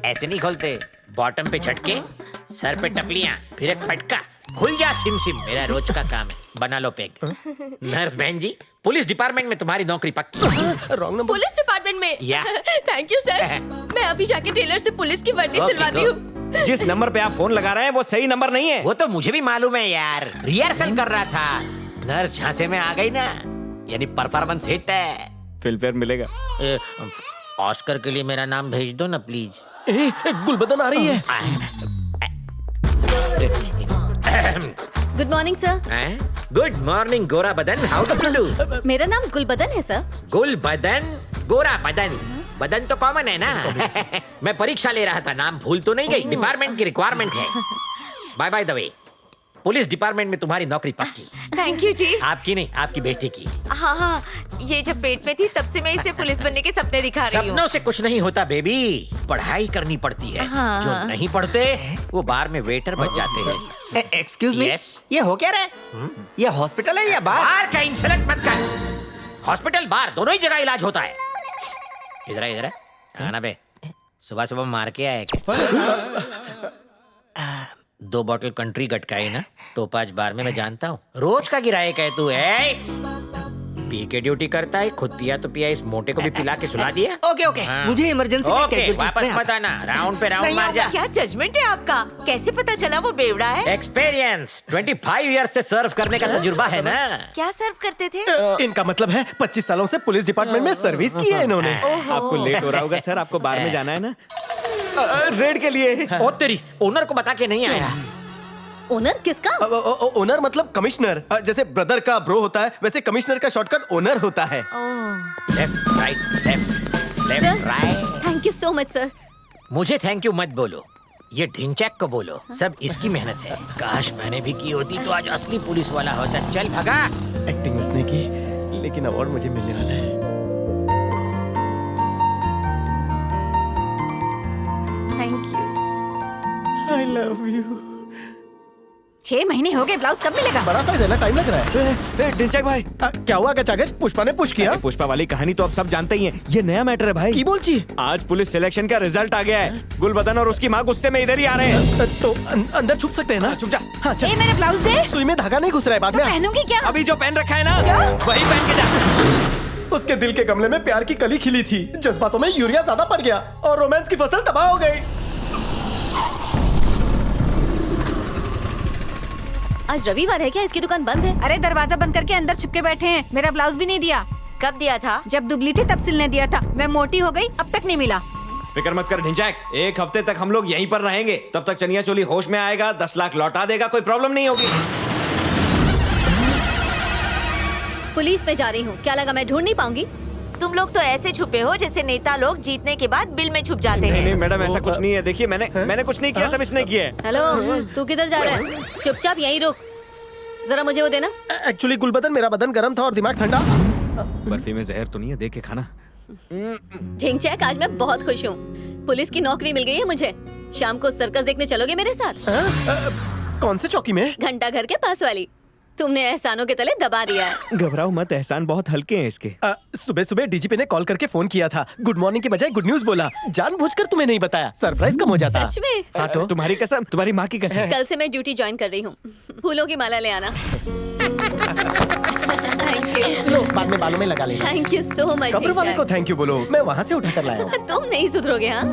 ऐसे नहीं खोलते, बॉटम पे झटके, सर पे टपलियां, फिर एक फटका, खुल जा सिम सिम। मेरा रोज का काम है, बना लो पेग। नर्स बहन जी, पुलिस डिपार्टमेंट में तुम्हारी नौकरी पक्की। Wrong number. पुलिस डिपार्टमेंट में? या। Thank you sir. मैं अभी जाके टेलर से पुलिस की वर्दी सिलवाती हूँ। जिस नंबर पे आप फोन लगा रहे हैं वो सही नंबर नहीं है। वो तो मुझे भी मालूम है यार, रिहर्सल कर रहा था। नर्स झांसे में आ गई ना, यानी परफॉर्मेंस हिट है। फिल्मफेयर मिलेगा। ऑस्कर के लिए मेरा नाम भेज दो ना प्लीज। गुलबदन आ रही है। Good morning sir. Good morning गोरा बदन, हाउ डू यू डू? मेरा नाम गुलबदन है सर। गुल बदन, गोरा बदन, बदन तो कॉमन है ना। मैं परीक्षा ले रहा था, नाम भूल तो नहीं गई? डिपार्टमेंट की रिक्वायरमेंट है। By by the way, police department में तुम्हारी नौकरी पक्की। Thank you ji. आपकी नहीं, आपकी बेटी की। हाँ, ये जब पेट में थी तब से मैं इसे पुलिस बनने के सपने दिखा रही हूँ। सपनों से कुछ नहीं होता बेबी, पढ़ाई करनी पड़ती है। हाँ। जो नहीं पढ़ते वो बार में वेटर बन जाते हैं। एक्सक्यूज मी, ये हो क्या रहा है? ये हॉस्पिटल है या बार? बार का इंसल्ट मत कर। हॉस्पिटल बार दोनों ही जगह इलाज होता है। इधर इधर आना बे, सुबह सुबह मार के आए क्या? 2 बॉटल कंट्री गटकाई ना, टोपाज बार में मैं जानता हूँ। रोज का गिराए क्या तू? पी के ड्यूटी करता है, खुद पिया तो पिया, इस मोटे को भी पिला के सुला दिया। ओके ओके, मुझे इमरजेंसी में कैजुअल वापस मत आना, राउंड पे राउंड मार जा। क्या जजमेंट है आपका? कैसे पता चला वो बेवड़ा है? एक्सपीरियंस, 25 ईयर्स से सर्व करने का तजुर्बा है ना। क्या सर्व करते थे? इनका मतलब है 25 सालों से पुलिस डिपार्टमेंट में सर्विस की है इन्होंने। आपको लेट हो रहा होगा सर, आपको बार में जाना है ना रेड के लिए। ओ तेरी, ओनर को बता के नहीं आया। ओनर किसका? ओनर मतलब कमिश्नर। जैसे ब्रदर का ब्रो होता है, वैसे कमिश्नर का शॉर्टकट ओनर होता है। Left right, left left right. Thank you so much sir. मुझे थैंक यू मत बोलो, ये ढिंचैक को बोलो, सब इसकी मेहनत है। काश मैंने भी की होती तो आज असली पुलिस वाला होता। चल भगा। एक्टिंग उसने की, लेकिन अवार्ड मुझे मिलने वाला है। Thank you. I love you. 6 महीने हो गए, ब्लाउज कब मिलेगा? बड़ा साइज है ना, टाइम लग रहा है। ढिंचैक भाई, क्या हुआ गचागच? पुष्पा ने पुश किया। पुष्पा वाली कहानी तो अब सब जानते ही हैं। ये नया मैटर है भाई। की बोलची? आज पुलिस सिलेक्शन का रिजल्ट आ गया है। गुलबदन और उसकी माँ गुस्से में इधर ही आ रहे हैं। तो अंदर छुप सकते हैं ना? छुप जा। हाँ, चल। मेरे ब्लाउज दे। सुई में धागा नहीं घुस रहा है, बाद में पहनूंगी क्या? अभी जो पहन रखा है ना, वही पहन के जा। उसके दिल के गमले में प्यार की कली खिली थी, जज्बातों में यूरिया ज्यादा पड़ गया और रोमांस की फसल तबाह हो गई। आज रविवार है क्या? इसकी दुकान बंद है। अरे दरवाजा बंद करके अंदर छुप के बैठे हैं। मेरा ब्लाउज भी नहीं दिया। कब दिया था? जब दुबली थी तब सिलने दिया था। मैं मोटी हो गई, अब तक नहीं मिला। फिक्र मत कर ढिंचैक, 1 हफ्ते तक हम लोग यहीं पर रहेंगे। तब तक चनिया चोली होश में आएगा, 10 लाख लौटा देगा, कोई प्रॉब्लम नहीं होगी। पुलिस में जा रही हूँ, क्या लगा मैं ढूंढ नहीं पाऊंगी? तुम लोग तो ऐसे छुपे हो जैसे नेता लोग जीतने के बाद बिल में छुप जाते हैं। नहीं मैडम, ऐसा कुछ नहीं है। देखिए मैंने कुछ नहीं किया, सब इसने किया है। हेलो, तू किधर जा रहा है? चुपचाप यहीं रुक। जरा मुझे वो देना। एक्चुअली गुलबदन, मेरा बदन गर्म था और दिमाग ठंडा। बर्फी में जहर तो नहीं है, देख के खाना। ढिंचैक, आज मैं बहुत खुश हूँ। पुलिस की नौकरी मिल गई है मुझे। शाम को सर्कस देखने चलोगे मेरे साथ? कौन से चौकी में? घंटा घर के पास वाली। तुमने एहसानों के तले दबा दिया है। घबराओ मत, एहसान बहुत हल्के हैं इसके। सुबह सुबह डीजीपी ने कॉल करके फोन किया था। गुड मॉर्निंग की बजाय गुड न्यूज बोला। जानबूझकर तुम्हें नहीं बताया, सरप्राइज कम हो जाता। सच में? हाँ तो तुम्हारी कसम, तुम्हारी माँ की कसम। कल से मैं ड्यूटी ज्वाइन कर रही हूँ। फूलों की माला ले आना। Thank you. लो, बाद में बालों में लगा लेना। Thank you so much. कब्र वाले को थैंक यू बोलो, मैं वहाँ से उठा कर लाया हूँ। तुम नहीं सुधरोगे। हाँ,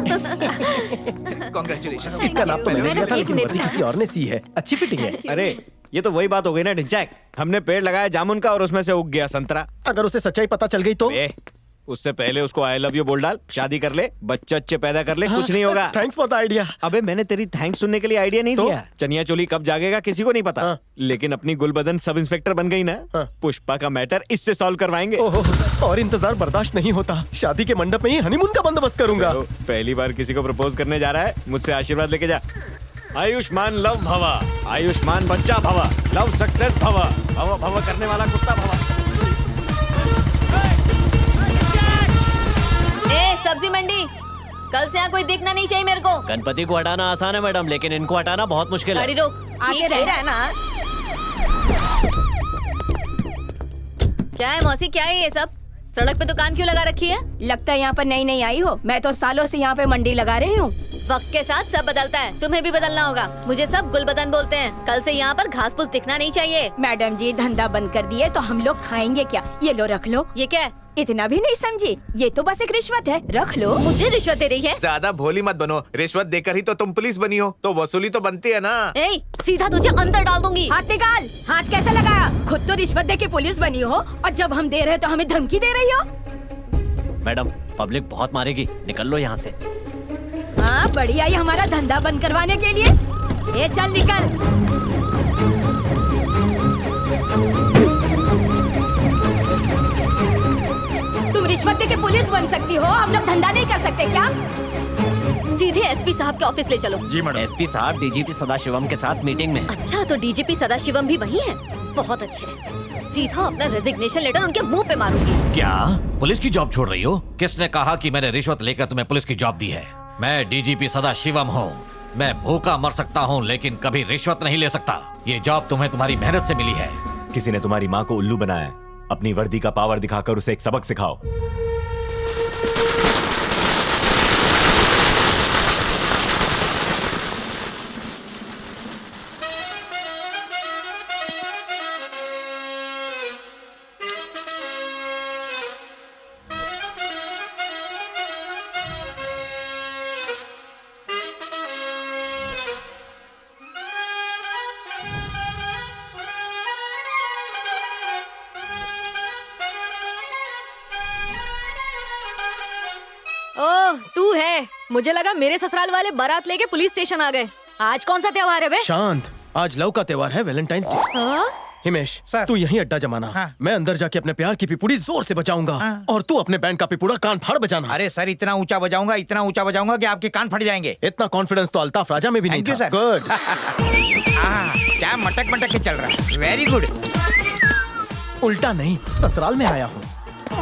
कांग्रेचुलेशन। इसका नाप तो मैंने दिया था, लेकिन वर्दी किसी और ने सी है। अच्छी फिटिंग है। अरे ये तो वही बात हो गई ना ढिंचैक, हमने पेड़ लगाया जामुन का और उसमें से उग गया संतरा। अगर उसे सच्चाई पता चल गई तो? उससे पहले उसको आई लव यू बोल डाल, शादी कर ले, बच्चे अच्छे पैदा कर ले, कुछ नहीं होगा। Thanks for the idea. अबे मैंने तेरी थैंक्स सुनने के लिए आइडिया नहीं दिया। चनिया चोली कब जागेगा किसी को नहीं पता। लेकिन अपनी गुलबदन सब इंस्पेक्टर बन गई ना, पुष्पा का मैटर इससे सॉल्व करवाएंगे। और इंतजार बर्दाश्त नहीं होता। शादी के मंडप में ही हनीमून का बंदोबस्त करूंगा। पहली बार किसी को प्रपोज करने जा रहा है, मुझसे आशीर्वाद लेके जा। आयुष्मान लव भवा, आयुष्मान बच्चा भवा, लव सक्सेस भवा, भवा भवा करने वाला कुत्ता भवा। ए सब्जी मंडी, कल से यहाँ कोई दिखना नहीं चाहिए मेरे को। गणपति को हटाना आसान है मैडम, लेकिन इनको हटाना बहुत मुश्किल है। गाड़ी रोक। आगे रह ना। क्या है मौसी, क्या है ये सब? सड़क पे दुकान क्यों लगा रखी है? लगता है यहाँ पर नई नई आई हो। मैं तो सालों से यहाँ पे मंडी लगा रही हूँ। वक्त के साथ सब बदलता है, तुम्हें भी बदलना होगा। मुझे सब गुलबदन बोलते हैं। कल से यहाँ पर घास फूस दिखना नहीं चाहिए। मैडम जी, धंधा बंद कर दिए तो हम लोग खाएंगे क्या? ये लो, रख लो। ये क्या है? इतना भी नहीं समझी, ये तो बस एक रिश्वत है, रख लो। मुझे रिश्वत दे रही है? ज्यादा भोली मत बनो, रिश्वत देकर ही तो तुम पुलिस बनी हो, तो वसूली तो बनती है ना। ए, सीधा तुझे अंदर डाल दूंगी। हाथ निकाल। हाथ कैसे लगाया? खुद तो रिश्वत दे के पुलिस बनी हो और जब हम दे रहे तो हमें धमकी दे रही हो। मैडम, पब्लिक बहुत मारेगी, निकल लो यहाँ से। हाँ, बढ़िया ही हमारा धंधा बंद करवाने के लिए। ए चल निकल। तुम रिश्वत दे के पुलिस बन सकती हो, हम लोग धंधा नहीं कर सकते क्या? सीधे एसपी साहब के ऑफिस ले चलो। जी मैडम। एसपी साहब डीजीपी सदाशिवम के साथ मीटिंग में। अच्छा, तो डीजीपी सदाशिवम भी वही है? बहुत अच्छे। सीधा अपना रेजिग्नेशन लेटर उनके मुंह पे मारूंगी। क्या पुलिस की जॉब छोड़ रही हो? किसने कहा कि मैंने रिश्वत लेकर तुम्हें पुलिस की जॉब दी है? मैं डीजीपी सदाशिवम हूँ। मैं भूखा मर सकता हूँ, लेकिन कभी रिश्वत नहीं ले सकता। ये जॉब तुम्हें तुम्हारी मेहनत से मिली है। किसी ने तुम्हारी माँ को उल्लू बनाया है। अपनी वर्दी का पावर दिखाकर उसे एक सबक सिखाओ। ओह, तू है। मुझे लगा मेरे ससुराल वाले बारात लेके पुलिस स्टेशन आ गए। आज कौन सा त्योहार है बे? शांत, आज लव का त्योहार है, वैलेंटाइंस डे। हाँ? हिमेश तू यहीं अड्डा जमाना। मैं अंदर जाके अपने प्यार की पिपुड़ी जोर से बजाऊंगा और तू अपने बैंड का पिपुड़ा कान फाड़ बजाना। अरे सर इतना ऊंचा बजाऊंगा कि आपके कान फट जाएंगे। इतना कॉन्फिडेंस तो अल्ताफ राजा में भी नहीं था। सर। गुड। क्या मटक मटक के चल रहा है। Very good. उल्टा नहीं, ससुराल में आया हूँ।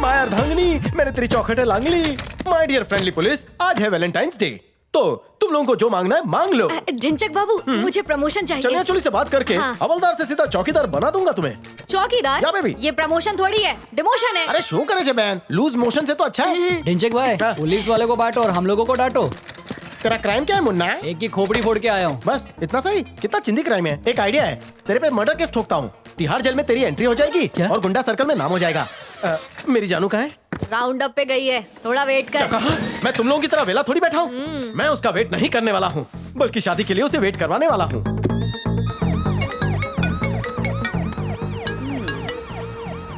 माया अर्धांगिनी, मैंने तेरी चौखटे लांग ली। माय डियर फ्रेंडली पुलिस, आज है वैलेंटाइंस डे, तो तुम लोगों को जो मांगना है मांग लो। ढिंचक बाबू, मुझे प्रमोशन चाहिए। चनिया चोली से बात करके हवलदार से सीधा चौकीदार बना दूंगा तुम्हें। चौकीदार? या बेबी। ये प्रमोशन थोड़ी है, डिमोशन है। अरे शो करे बहन, लूज मोशन से तो अच्छा है। ढिंचक भाई, पुलिस वाले को बांटो और हम लोगों को डांटो। तेरा क्राइम क्या है मुन्ना? एक की खोपड़ी फोड़ के आया हूँ। बस इतना सही? कितना चिंदी क्राइम है। एक आइडिया है, तेरे पे मर्डर केस ठोकता हूँ, तिहाड़ जेल में तेरी एंट्री हो जाएगी और गुंडा सर्कल में नाम हो जाएगा। मेरी जानू कहाँ है? राउंड अप पे गई है, थोड़ा वेट कर। कहा? मैं तुम लोगों की तरह वेला थोड़ी बैठा हूँ। मैं उसका वेट नहीं करने वाला हूँ, बल्कि शादी के लिए उसे वेट करवाने वाला हूँ।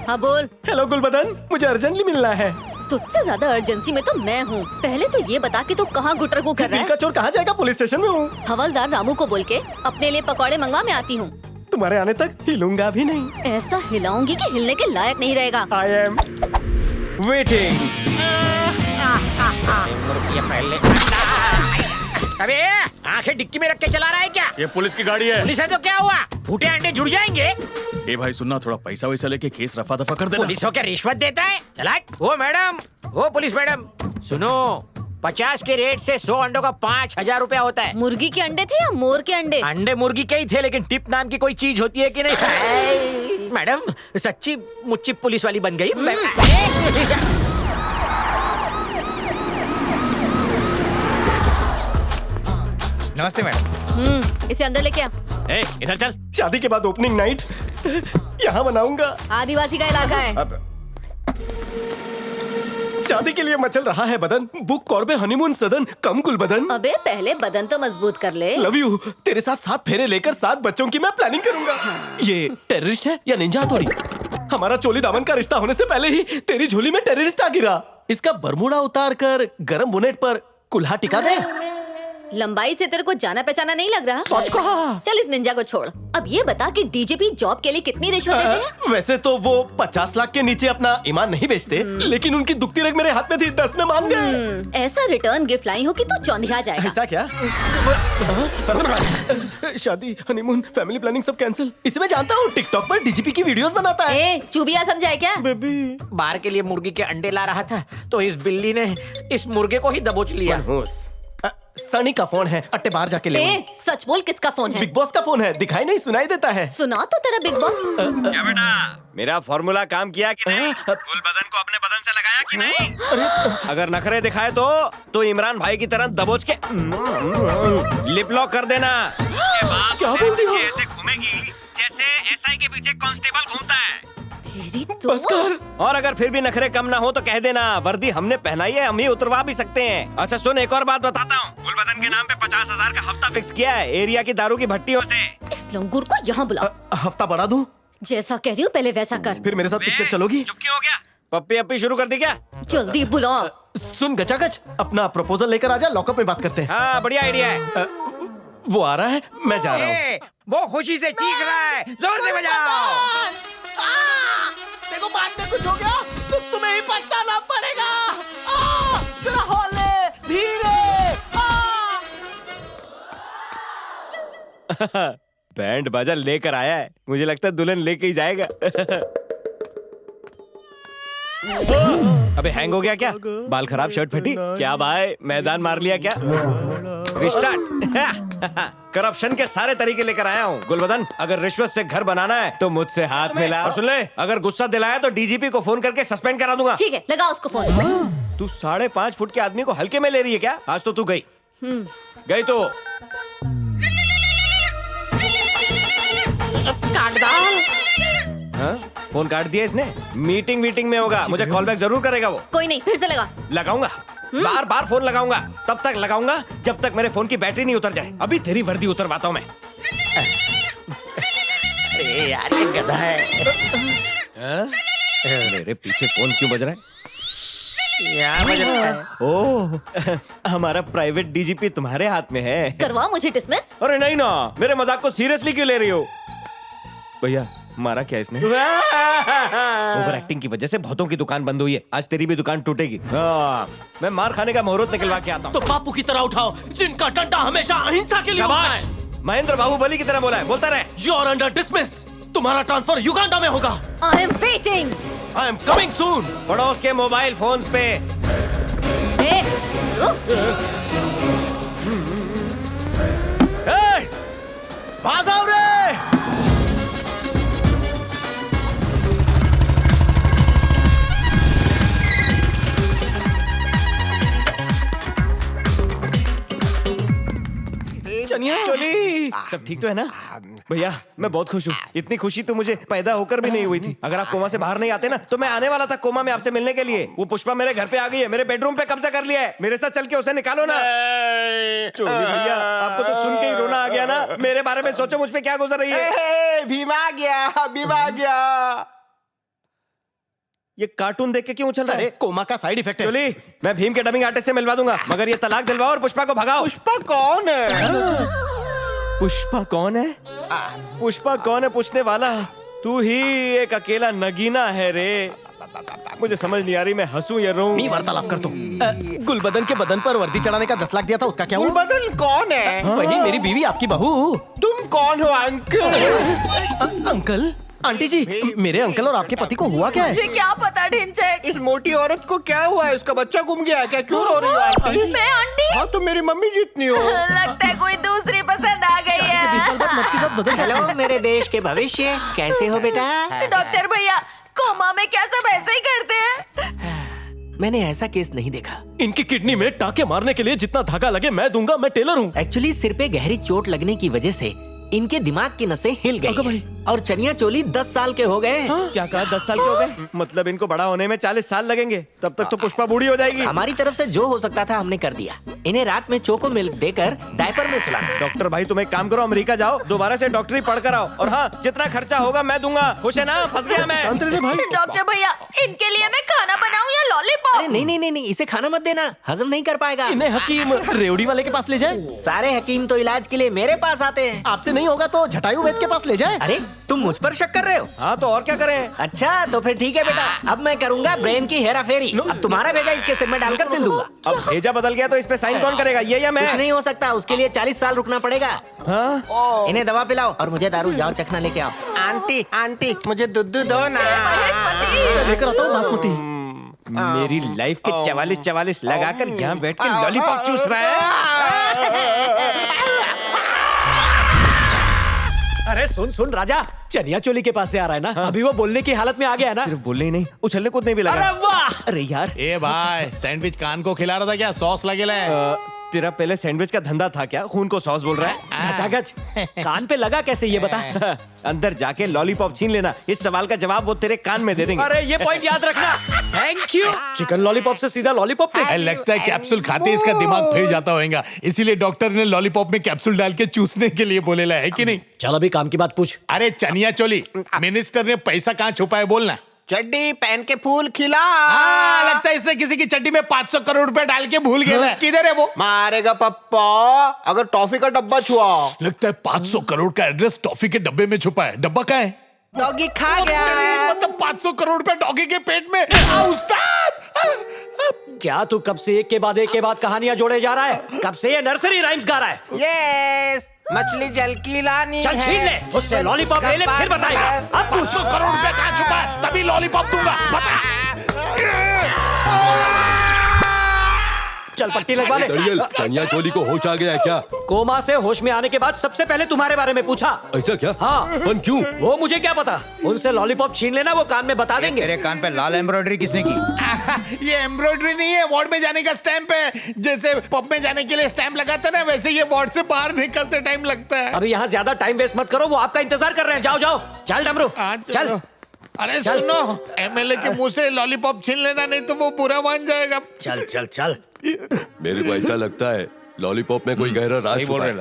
हाँ बोल। हेलो गुलबदन, मुझे अर्जेंटली मिलना है। तुझसे ज्यादा अर्जेंसी में तो मैं हूँ। पहले तो ये बता कि तू कहाँ गुटरगू कर रहा है? दिल का चोर कहाँ जाएगा? पुलिस स्टेशन में हूँ। हवलदार रामू को बोल के अपने लिए पकौड़े मंगवा, मैं आती हूँ। तुम्हारे आने तक हिलूंगा भी नहीं। ऐसा हिलाऊंगी कि हिलने के लायक नहीं रहेगा। I am waiting. अबे आंखें डिक्की में रख के चला रहा है क्या? ये पुलिस की गाड़ी है। पुलिस है तो क्या हुआ? फूटे अंडे जुड़ जाएंगे। ए भाई सुनना, थोड़ा पैसा वैसा लेके केस रफा दफा कर देना। पुलिस हो क्या रिश्वत देता है? चला। ओ मैडम, ओ पुलिस मैडम, सुनो, 50 के रेट से 100 अंडों का 5000 रुपया होता है। मुर्गी के अंडे थे या मोर के अंडे? अंडे मुर्गी के ही थे, लेकिन टिप नाम की कोई चीज होती है कि नहीं? मैडम सच्ची मुच्ची पुलिस वाली बन गई। नमस्ते मैडम। इसे अंदर लेके आ। इधर चल। शादी के बाद ओपनिंग नाइट यहाँ मनाऊंगा। आदिवासी का इलाका है। शादी के लिए मचल रहा है बदन, बुक कॉर्बे हनीमून सदन, कम गुलबदन। अबे पहले बदन तो मजबूत कर ले। Love you. तेरे साथ 7 फेरे लेकर 7 बच्चों की मैं प्लानिंग करूंगा। ये टेररिस्ट है या निंजा हथौड़ी? हमारा चोली दामन का रिश्ता होने से पहले ही तेरी झोली में टेररिस्ट आ गिरा। इसका बरमूडा उतार कर गरम बोनेट पर कुल्हा टिका दे। लंबाई से तेरे को जाना पहचाना नहीं लग रहा? सच कहा। चल इस निंजा को छोड़। अब ये बता कि डीजीपी जॉब के लिए कितनी रिश्वत देते हैं? वैसे तो वो 50 लाख के नीचे अपना ईमान नहीं बेचते, लेकिन उनकी दुखती रग मेरे हाथ में थी, 10 में मान गए। ऐसा रिटर्न गिफ्ट लाई हो कि तू चौंधिया जाएगा। ऐसा क्या? शादी, हनीमून, फैमिली प्लानिंग सब कैंसिल। इसे मैं जानता हूँ, टिकटॉक पर डीजीपी की वीडियोस बनाता है। चुबिया समझाए क्या? बेबी बाहर के लिए मुर्गी के अंडे ला रहा था तो इस बिल्ली ने इस मुर्गे को ही दबोच लिया। सनी का फोन है, अट्टे बाहर जाके ले। सच बोल, किसका फोन है? बिग बॉस का फोन है, दिखाई नहीं सुनाई देता है। सुना तो तेरा बिग बॉस। क्या बेटा, मेरा फॉर्मूला काम किया कि नहीं? गुलबदन को अपने बदन से लगाया कि नहीं? अगर नखरे दिखाए तो इमरान भाई की तरह दबोच के लिप लॉक कर देना। क्या बोल रही हो? ऐसे घूमेगी जैसे एसआई के पीछे कांस्टेबल घूमता है। बस कर। और अगर फिर भी नखरे कम ना हो तो कह देना, वर्दी हमने पहनाई है, हम ही उतरवा भी सकते हैं। अच्छा सुन, एक और बात बताता हूँ, गुलबदन के नाम पे 50,000 का हफ्ता फिक्स किया है एरिया की दारू की भट्टियों से। इस लंगूर को यहाँ बुला। हफ्ता बढ़ा दूं? जैसा कह रही हूँ पहले वैसा कर। फिर मेरे साथ पिक्चर चलोगी? चुप क्यों हो गया? पप्पी अपी शुरू कर दी क्या? जल्दी बुला। सुन गचागच, अपना प्रपोजल लेकर आजा, लॉकअप में बात करते हैं। हाँ बढ़िया आइडिया है। वो आ रहा है, मैं जा रहा हूँ। वो खुशी से चीख रहा है, जोर से बजाओ। देखो बाद में कुछ हो गया तो तुम्हें ही पछताना पड़ेगा। जरा हौले, धीरे। बैंड बाजा लेकर आया है, मुझे लगता है दुल्हन लेके ही जाएगा। अबे हैंग हो गया क्या? बाल खराब, शर्ट फटी क्या? भाई मैदान मार लिया क्या? रिस्टार्ट। करप्शन के सारे तरीके लेकर आया हूँ गुलबदन। अगर रिश्वत से घर बनाना है तो मुझसे हाथ मिला। और सुन ले, अगर गुस्सा दिलाया तो डीजीपी को फोन करके सस्पेंड करा दूंगा। ठीक है, लगा उसको फोन। तू 5.5 फुट के आदमी को हल्के में ले रही है क्या? आज तो तू गई गई तो हाँ? फोन काट दिया इसने। मीटिंग में होगा, मुझे कॉल बैक जरूर करेगा वो। कोई नहीं, फिर से लगा। लगाऊंगा, बार बार फोन लगाऊंगा, तब तक लगाऊंगा जब तक मेरे फोन की बैटरी नहीं उतर जाए। अभी तेरी वर्दी उतरवाता हूँ मैं। अरे यार ये गधा है। मेरे पीछे फोन क्यों बज रहा है? यहाँ बज रहा है। ओह, हमारा प्राइवेट डीजीपी तुम्हारे हाथ में है। करवा मुझे डिसमिस। अरे नहीं ना, मेरे मजाक को सीरियसली क्यों ले रही हो? भैया मारा क्या इसने? ओवर एक्टिंग की वजह से बहुतों की दुकान बंद हुई है, आज तेरी भी दुकान टूटेगी। मैं मार खाने का मुहूर्त निकलवा के आता हूँ। तो बापू की तरह उठाओ, जिनका डंडा हमेशा अहिंसा के लिए होता है। महेंद्र बाहुबली की तरह बोला है, बोलता रहे। You are under dismiss। तुम्हारा ट्रांसफर युगांडा में होगा। I am waiting। I am coming soon। पड़ोस के मोबाइल फोन्स पे। बाज आओ रे। चनिया चोली, सब ठीक तो है ना? भैया मैं बहुत खुश हूँ। इतनी खुशी तो मुझे पैदा होकर भी नहीं हुई थी। अगर आप कोमा से बाहर नहीं आते ना तो मैं आने वाला था कोमा में आपसे मिलने के लिए। वो पुष्पा मेरे घर पे आ गई है, मेरे बेडरूम पे कब्जा कर लिया है। मेरे साथ चल के उसे निकालो ना। चोली भैया आपको तो सुन के ही रोना आ गया ना। मेरे बारे में सोचो, मुझ पे क्या गुजर रही है। भीम आ गया। ये कार्टून देख के क्यों उछल रहा है? कोमा का साइड इफेक्ट है। चोली मैं भीम के डबिंग आर्टिस्ट से मिलवा दूंगा, मगर ये तलाक दिलवाओ और पुष्पा को भगाओ। पुष्पा कौन है? पुष्पा कौन है? पुष्पा कौन है पूछने वाला तू ही एक अकेला नगीना है रे। मुझे समझ नहीं आ रही मैं हंसूं या रोऊं। मैं वार्तालाप करता हूँ। गुलबदन के बदन पर वर्दी चढ़ाने का 10 लाख दिया था, उसका क्या हुआ? गुलबदन कौन है? वही मेरी बीवी, आपकी बहू। तुम कौन हो अंकल? अंकल? आंटी जी, मेरे अंकल और आपके पति को हुआ क्या है? मुझे क्या पता ढिंचैक। इस मोटी औरत को क्या हुआ है? उसका बच्चा गुम गया है क्या? क्यों रो रही हो आंटी? मैं आंटी? हाँ तो मेरी मम्मी जितनी हो। लगता है कोई दूसरी पसंद आ गई है। हेलो मेरे देश के भविष्य, कैसे हो बेटा? डॉक्टर भैया, कोमा में क्या सब ऐसे ही करते हैं? मैंने ऐसा केस नहीं देखा। इनकी किडनी में टाके मारने के लिए जितना धागा लगे मैं दूंगा, मैं टेलर हूँ। एक्चुअली सिर पे गहरी चोट लगने की वजह से इनके दिमाग की नसें हिल गई और चनिया चोली 10 साल के हो गए। क्या कहा 10 साल के हो गए? मतलब इनको बड़ा होने में 40 साल लगेंगे, तब तक तो पुष्पा बूढ़ी हो जाएगी। हमारी तरफ से जो हो सकता था हमने कर दिया। इन्हें रात में चोको मिल्क देकर डायपर में सुलाना। डॉक्टर भाई तुम एक काम करो, अमेरिका जाओ, दोबारा से डॉक्टरी पढ़ कर आओ, और हाँ जितना खर्चा होगा मैं दूंगा। खुश है ना? फंस गया मैं। डॉक्टर भैया, इनके लिए मैं खाना बनाऊं या लॉलीपॉप? अरे नहीं, इसे खाना मत देना, हजम नहीं कर पाएगा। इन्हें हकीम रेवड़ी वाले के पास ले जाए। सारे हकीम तो इलाज के लिए मेरे पास आते हैं। आपसे नहीं होगा तो झटायु वेद के पास ले जाए। अरे तुम मुझ पर शक कर रहे हो? हाँ तो और क्या करें? अच्छा तो फिर ठीक है बेटा, अब मैं करूंगा ब्रेन की हेरा फेरी। अब तुम्हारा भेजा इसके सिर में डालकर सिल दूंगा। अब भेजा बदल गया तो इस पे साइन कौन करेगा, ये या मैं? कुछ नहीं हो सकता, उसके लिए 40 साल रुकना पड़ेगा। हाँ? इन्हें दवा पिलाओ और मुझे दारू, जाओ चखना लेके आओ। आंटी मुझे दूध दो ना। लेकर आता हूँ बासमती। मेरी लाइफ के 44 लगाकर यहाँ बैठ के लॉलीपॉप चूस रहा है। अरे सुन राजा, चनिया चोली के पास से आ रहा है ना। अभी वो बोलने की हालत में आ गया है ना। सिर्फ बोलने ही नहीं, उछलने कूदने भी लगा। अरे वाह! अरे यार, ए भाई, सैंडविच कान को खिला रहा था क्या? सॉस लगेला है? तेरा पहले सैंडविच का धंधा था क्या? खून को सॉस बोल रहा है? गच कान पे लगा कैसे ये बता? अंदर जाके लॉलीपॉप छीन लेना, इस सवाल का जवाब वो तेरे कान में दे देंगे। अरे ये पॉइंट याद रखना। Thank you. चिकन लॉलीपॉप से सीधा लॉलीपॉप पे। लगता है कैप्सूल खाते इसका दिमाग फिर जाता होगा, इसीलिए डॉक्टर ने लॉलीपॉप में कैप्सूल डाल के चूसने के लिए बोलेला है कि नहीं? चल अभी काम की बात पूछ। अरे चनिया चोली, मिनिस्टर ने पैसा कहाँ छुपा है बोलना। चड्डी पहन के फूल खिला। लगता है इसने किसी की चड्डी में 500 करोड़ रुपए डाल के भूल गया है। किधर है वो? मारेगा पप्पा अगर टॉफी का डब्बा छुआ। लगता है 500 करोड़ का एड्रेस टॉफी के डब्बे में छुपा है। डब्बा कहाँ है? डॉगी खा गया। मतलब 500 करोड़ रुपए डॉगी के पेट में। क्या तू कब से एक के बाद कहानियां जोड़े जा रहा है? कब से ये नर्सरी राइम्स गा रहा है? यस, मछली जल की लानी चल छीन ले, उससे लॉलीपॉप ले ले, फिर बताएगा। अब 500 करोड़ रुपए कहाँ छुपा है? तभी लॉलीपॉप दूंगा, बता। चल पट्टी लगवा ले। चनिया चोली को होश आ गया है क्या? कोमा से होश में आने के बाद सबसे पहले तुम्हारे बारे में पूछा। ऐसा क्या? हाँ। पर क्यों? वो मुझे क्या पता, उनसे लॉलीपॉप छीन लेना, वो कान में बता देंगे। तेरे कान पे लाल एम्ब्रॉयडरी किसने की? ये एम्ब्रॉयडरी नहीं है, वार्ड में जाने का स्टैंप है। जैसे पब में जाने के लिए स्टैंप लगाता है ना, वैसे ये वार्ड से बाहर निकलते टाइम लगता है। अभी यहाँ ज्यादा टाइम वेस्ट मत करो, वो आपका इंतजार कर रहे हैं। जाओ जाओ, चल डमरू चल। अरे सुनो, एमएलए के मुंह से लॉलीपॉप छीन लेना, नहीं तो वो बुरा मान जाएगा। चल चल चल। मेरे को ऐसा लगता है लॉलीपॉप में कोई गहरा राज छुपा है।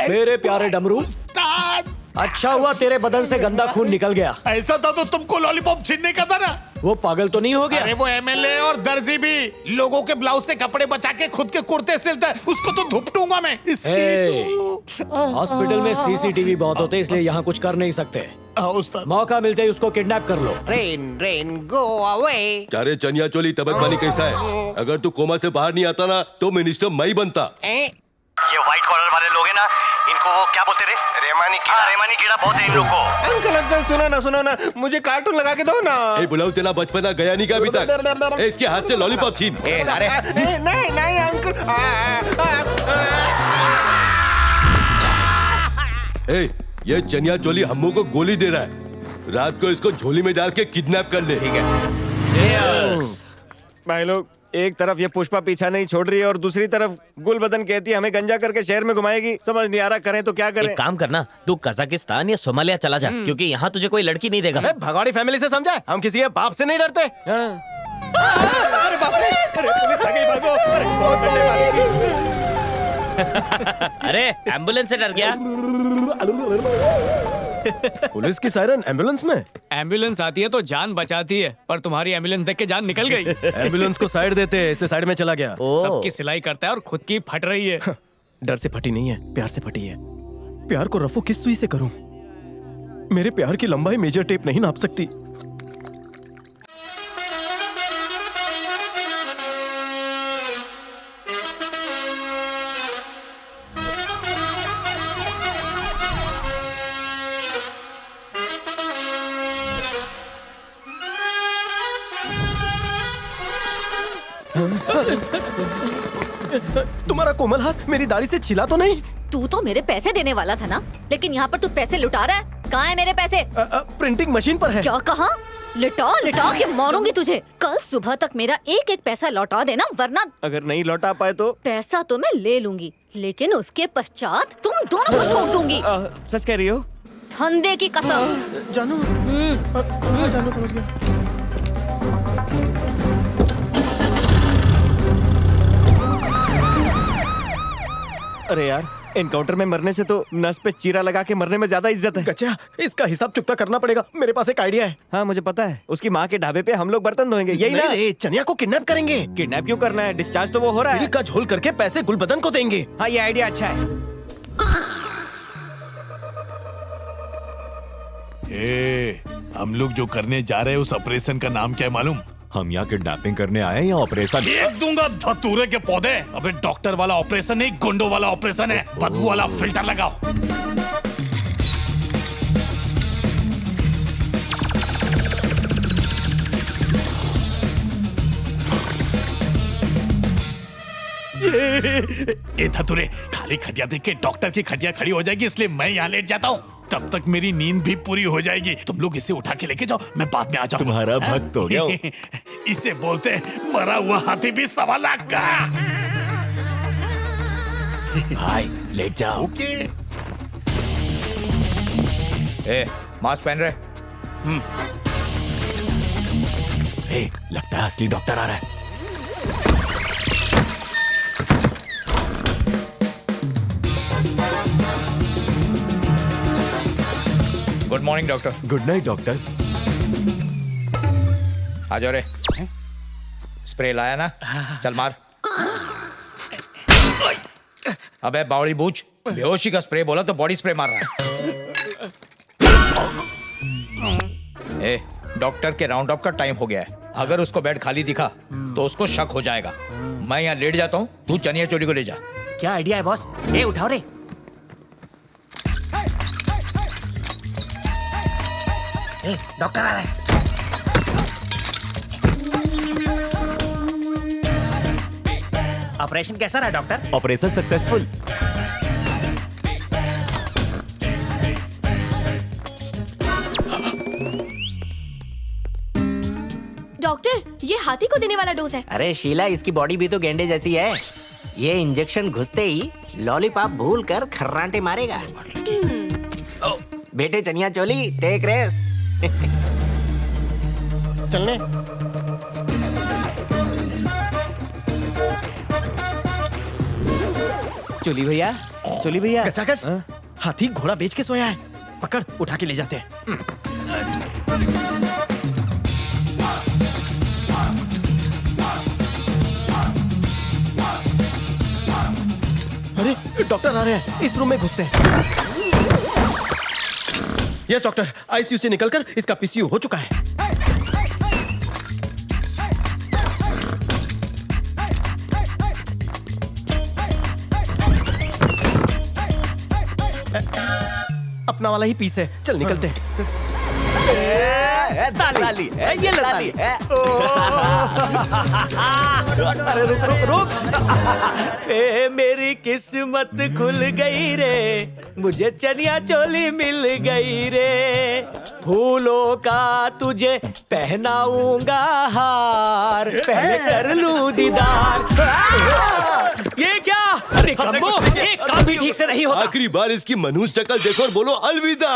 मेरे प्यारे डमरू, अच्छा हुआ तेरे बदन से गंदा खून निकल गया। ऐसा था तो तुमको लॉलीपॉप छीनने का था ना। वो पागल तो नहीं हो गया? अरे वो एमएलए और दर्जी भी लोगों के ब्लाउज से कपड़े बचा के खुद के कुर्ते सिलता है, उसको तो धुपटूंगा मैं। हॉस्पिटल में सीसीटीवी बहुत होते इसलिए यहाँ कुछ कर नहीं सकते। मौका मिलते ही उसको किडनैप कर लो। Rain rain go away. क्या रे चनिया चोली, तबीयत पानी कैसा है? अगर तू कोमा से बाहर नहीं आता ना तो मिनिस्टर मैं ही बनता। ये व्हाइट कॉलर वाले लोग हैं ना, इनको वो क्या बोलते थे? रेमानी कीड़ा। रेमानी कीड़ा बहुत है इन लोग को। अंकल सुनो ना, मुझे कार्टून लगा के दो ना। ए बुलाओ, तेरा बचपना गया नहीं क्या अभी तक? ए, इसके हाथ से लॉलीपॉप छीन। नहीं अंकल। ए, ये चनिया चोली हम्मू को गोली दे रहा है। रात को इसको झोली में डाल के किडनैप कर ले। ठीक है भाई लोग, एक तरफ ये पुष्पा पीछा नहीं छोड़ रही है और दूसरी तरफ गुलबदन कहती है हमें गंजा करके शहर में घुमाएगी। समझ नहीं आ रहा करें तो क्या करें। एक काम करना, तू कजाकिस्तान या सोमालिया चला जा, क्योंकि यहाँ तुझे कोई लड़की नहीं देगा। भगौड़ी फैमिली से समझा, हम किसी के बाप से नहीं डरते। अरे बाप रे, अरे पुलिस आ गई, भागो। अरे बहुत डंडे मारेगी। अरे एम्बुलेंस से डर गया। पुलिस की सायरन एम्बुलेंस में? एम्बुलेंस आती है तो जान बचाती है, पर तुम्हारी एम्बुलेंस देख के जान निकल गई। एम्बुलेंस को साइड देते हैं, इसलिए साइड में चला गया। सबकी सिलाई करता है और खुद की फट रही है। डर से फटी नहीं है, प्यार से फटी है। प्यार को रफू किस सुई से करूं? मेरे प्यार की लंबाई मेजर टेप नहीं नाप सकती। तुम्हारा कोमल हाथ मेरी दाढ़ी से छिला तो नहीं? तू तो मेरे पैसे देने वाला था ना, लेकिन यहाँ पर तू पैसे लुटा रहा है। कहाँ है मेरे पैसे? प्रिंटिंग मशीन पर है। क्या कहा? लिटा लिटा के मारूंगी तुझे। कल सुबह तक मेरा एक एक पैसा लौटा देना, वरना अगर नहीं लौटा पाए तो? पैसा तो मैं ले लूंगी, लेकिन उसके पश्चात तुम दोनों को ठोक दूंगी। सच कह रही हो? धंधे की कसम। जानू, जानू समझ गया। अरे यार, एनकाउंटर में मरने से तो नस पे चीरा लगा के मरने में ज्यादा इज्जत है। अच्छा, इसका हिसाब चुकता करना पड़ेगा। मेरे पास एक आइडिया है। हाँ मुझे पता है, उसकी माँ के ढाबे पे हम लोग बर्तन धोएंगे, यही ना? नहीं, चनिया को किडनैप करेंगे। किडनैप क्यों करना है? डिस्चार्ज तो वो हो रहा है। दिल का झोल करके पैसे गुलबदन को देंगे। हाँ ये आइडिया अच्छा है। हम लोग जो करने जा रहे हैं उस ऑपरेशन का नाम क्या है मालूम? हम यहाँ किडनैपिंग करने आए हैं या ऑपरेशन? एक दूंगा धतूरे के पौधे। अबे डॉक्टर वाला ऑपरेशन नहीं, गुंडो वाला ऑपरेशन है। बदबू वाला फिल्टर लगाओ। ये धतूरे, खाली खटिया देख के डॉक्टर की खटिया खड़ी हो जाएगी, इसलिए मैं यहाँ लेट जाता हूँ। तब तक मेरी नींद भी पूरी हो जाएगी। तुम लोग इसे उठा के लेके जाओ, मैं बाद में आ जाऊंगा। तुम्हारा भक्त हो गया। इसे बोलते मरा हुआ हाथी भी 1.25 लाख का। भाई लेट जाओ। ओके। मास्क पहन रहे? लगता है असली डॉक्टर आ रहा है। Good morning doctor. Good night doctor. आ जाओ रे। स्प्रे लाया ना? चल मार। अबे बावड़ी बूझ, बेहोशी का स्प्रे बोला तो बॉडी स्प्रे मार रहा है। डॉक्टर के राउंड अप का टाइम हो गया है। अगर उसको बेड खाली दिखा तो उसको शक हो जाएगा। मैं यहाँ लेट जाता हूँ, तू चनिया चोली को ले जा। क्या आइडिया है बॉस? उठाओ रे। डॉक्टर आ रहा है। ऑपरेशन कैसा रहा डॉक्टर? Operation successful. डॉक्टर, ये हाथी को देने वाला डोज है। अरे शीला, इसकी बॉडी भी तो गेंडे जैसी है। ये इंजेक्शन घुसते ही लॉलीपॉप भूल कर खर्राटे मारेगा। बेटे चनिया चोली, टेक रेस्ट। चलने। चोली भैया, चोली भैया। कचाकच, हाथी घोड़ा बेच के सोया है। पकड़, उठा के ले जाते हैं। अरे डॉक्टर आ रहे हैं, इस रूम में घुसते हैं। यस डॉक्टर, आईसीयू से निकलकर इसका पीसीयू हो चुका है। अपना वाला ही पीस है, चल निकलते हैं। ताली ये ताली अरे रुक रुक रुक ए मेरी किस्मत खुल गई रे, मुझे चनिया चोली मिल गई रे, फूलों का तुझे पहनाऊंगा हार, पहले कर लूं दीदार। ये क्या? अरे कम्बो, एक काम भी ठीक से नहीं होता। आखिरी बार इसकी मनहूस शक्ल देखो और बोलो अलविदा।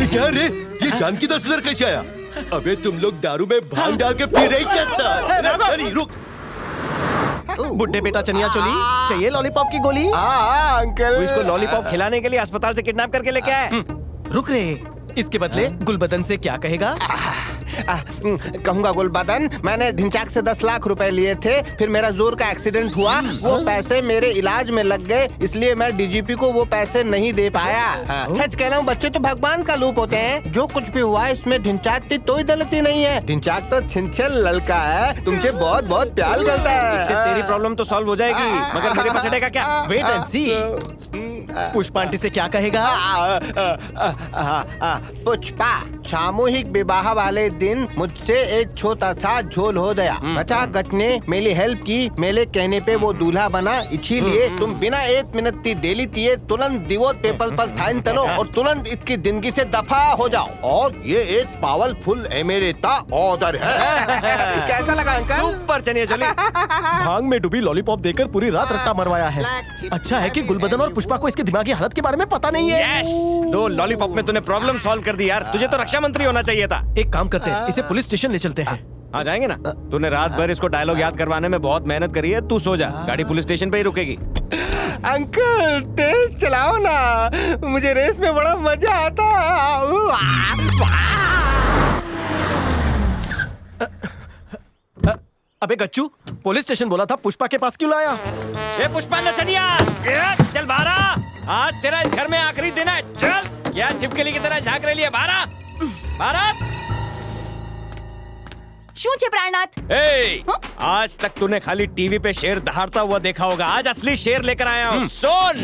क्या रे, ये जान की तस्वीर कैसे आया? अबे तुम लोग दारू में भांग डाल के पी रही क्या? अरे रुक। बुड्ढे बेटा चनिया चोली, चाहिए लॉलीपॉप की गोली? अंकल, इसको लॉलीपॉप खिलाने के लिए अस्पताल से किडनैप करके लेके आए। रुक रे, इसके बदले गुलबदन से क्या कहेगा? कहूंगा गुलबदन, मैंने ढिंचाक से 10 लाख रुपए लिए थे, फिर मेरा जोर का एक्सीडेंट हुआ, वो पैसे मेरे इलाज में लग गए, इसलिए मैं डीजीपी को वो पैसे नहीं दे पाया। सच कह रहा हूँ, बच्चे तो भगवान का रूप होते हैं। जो कुछ भी हुआ इसमें ढिंचाक की कोई गलती नहीं है। ढिंचाक तो छिनछल लड़का है, तुमसे बहुत बहुत प्यार करता है। इससे तेरी प्रॉब्लम तो सॉल्व हो जाएगी, मगर मेरे पछड़े का क्या? Wait and see. Pushpa aunty से क्या कहेगा? पुष्पा, सामूहिक विवाह वाले दिन मुझसे एक छोटा सा झोल हो गया। बचा गच ने मेरी हेल्प की, मेरे कहने पे वो दूल्हा बना, इसीलिए तुम बिना 1 मिनट की देरी किए तुरंत डिवोर्स पेपर पर साइन करो और तुरंत इसकी जिंदगी से दफा हो जाओ। और ये एक पावरफुल एमेरेटा ऑर्डर है। कैसा लगा अंकल? सुपर चनिया चोली। भांग में डूबी लॉलीपॉप देकर पूरी रात रट्टा मरवाया है। अच्छा है कि गुलबदन और पुष्पा को इसकी दिमागी हालत के बारे में पता नहीं है। यस, 2 लॉलीपॉप में तूने प्रॉब्लम सॉल्व कर दी यार। तुझे तो रक्षा मंत्री होना चाहिए था। एक काम करते हैं, इसे पुलिस स्टेशन ले चलते हैं। आ जाएंगे ना। तूने रात भर इसको डायलॉग याद करवाने में बहुत मेहनत करी है, तू सो जा, गाड़ी पुलिस स्टेशन पे ही रुकेगी। अंकल तेज चलाओ ना, मुझे रेस में बड़ा मजा आता। अबे गच्चू, पुलिस स्टेशन बोला था, पुष्पा के पास क्यों लाया? ये पुष्पा नचनिया, चल बारा, आज तेरा इस घर में आखिरी दिन है। चल, क्या छिपकली की तरह झांक रही है? बारा बारा। શું છે प्राणनाथ? आज तक तूने खाली टीवी पे शेर दहाड़ता हुआ देखा होगा, आज असली शेर लेकर आया हूँ। सुन,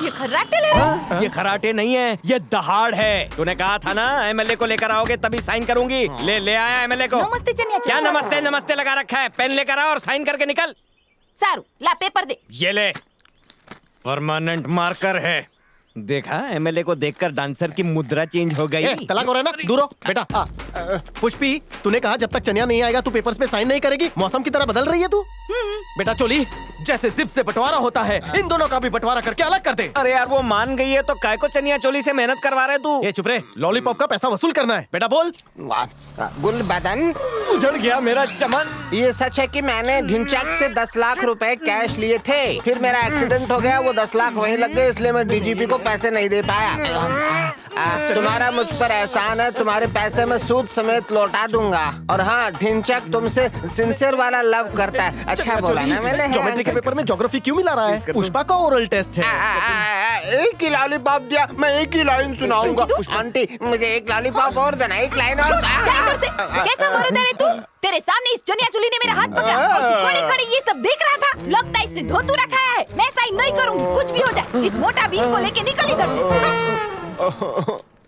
ये खर्राटे ले रहा है? ये खराटे नहीं है, ये दहाड़ है। तूने कहा था ना एमएलए को लेकर आओगे तभी साइन करूंगी। ले आया एमएलए को। नमस्ते चनिया चोली। क्या नमस्ते नमस्ते लगा रखा है? पेन लेकर आ और साइन करके निकल। सारू, ला पेपर दे। ये ले, परमानेंट मार्कर है। देखा, एमएलए को देखकर डांसर की मुद्रा चेंज हो गई। तलाक हो रहा है ना, दूर हो बेटा। पुष्पी, तूने कहा जब तक चनिया नहीं आएगा तू पेपर्स पे साइन नहीं करेगी। मौसम की तरह बदल रही है तू। बेटा चोली, जैसे जिप से बंटवारा होता है, इन दोनों का भी बंटवारा करके अलग कर दे। अरे यार, वो मान गई है तो काय को चनिया चोली से मेहनत करवा रहे तू? ये चुप रहे, लॉलीपॉप का पैसा वसूल करना है। बेटा बोल। गुलबदन, उजड़ गया मेरा चमन। ये सच है कि मैंने ढिंचाक से 10 लाख रुपए कैश लिए थे, फिर मेरा एक्सीडेंट हो गया, वो 10 लाख वहीं लग गए, इसलिए मैं डीजीपी को पैसे नहीं दे पाया। तुम्हारा मुझ पर एहसान है, तुम्हारे पैसे मैं सूद समेत लौटा दूंगा। और हाँ, ढिंचाक तुमसे सिंसियर वाला लव करता है। अच्छा बोला ना मैंने? ज्योमेट्री के पेपर में ज्योग्राफी क्यों मिला रहा है? पुष्पा का ओरल टेस्ट है। एक ही लॉलीपॉप दिया, मैं एक ही लाइन सुनाऊंगा। आंटी, मुझे एक लॉलीपॉप और देना, एक लाइन और। कैसा मर्द है रे तू? तेरे सामने इस चनिया चोली ने मेरा हाथ पकड़ा और तू खड़ी-खड़ी ये सब देख रहा था। लगता है इसने धोतू रखा है। मैं साइन नहीं करूंगी, कुछ भी हो जाए। इस मोटा बीज को लेके निकल इधर से।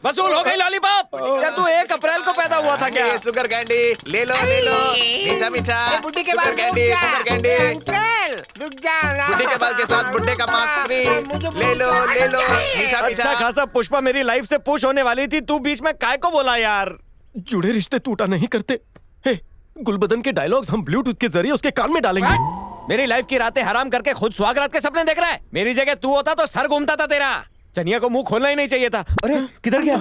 वसूल हो गई लॉलीपॉप। यार तू 1 अप्रैल को पैदा हुआ था क्या? ये शुगर कैंडी ले लो, मीठा मीठा। बुड्ढी के बाल शुगर कैंडी। अंकल रुक जा ना। बुड्ढी के बाल के साथ बुड्ढे का मास्क फ्री। ले लो मीठा मीठा। अच्छा खासा पुष्पा मेरी लाइफ से पुश होने वाली थी, तू बीच में काय को बोला यार? जुड़े रिश्ते टूटा नहीं करते। गुलबदन के डायलॉग्स हम ब्लूटूथ के जरिए उसके कान में डालेंगे। मेरी लाइफ की रातें हराम करके खुद स्वागरात के सपने देख रहा है। मेरी जगह तू होता तो सर घूमता था तेरा। चनिया को मुंह खोलना ही नहीं चाहिए था। अरे किधर गया?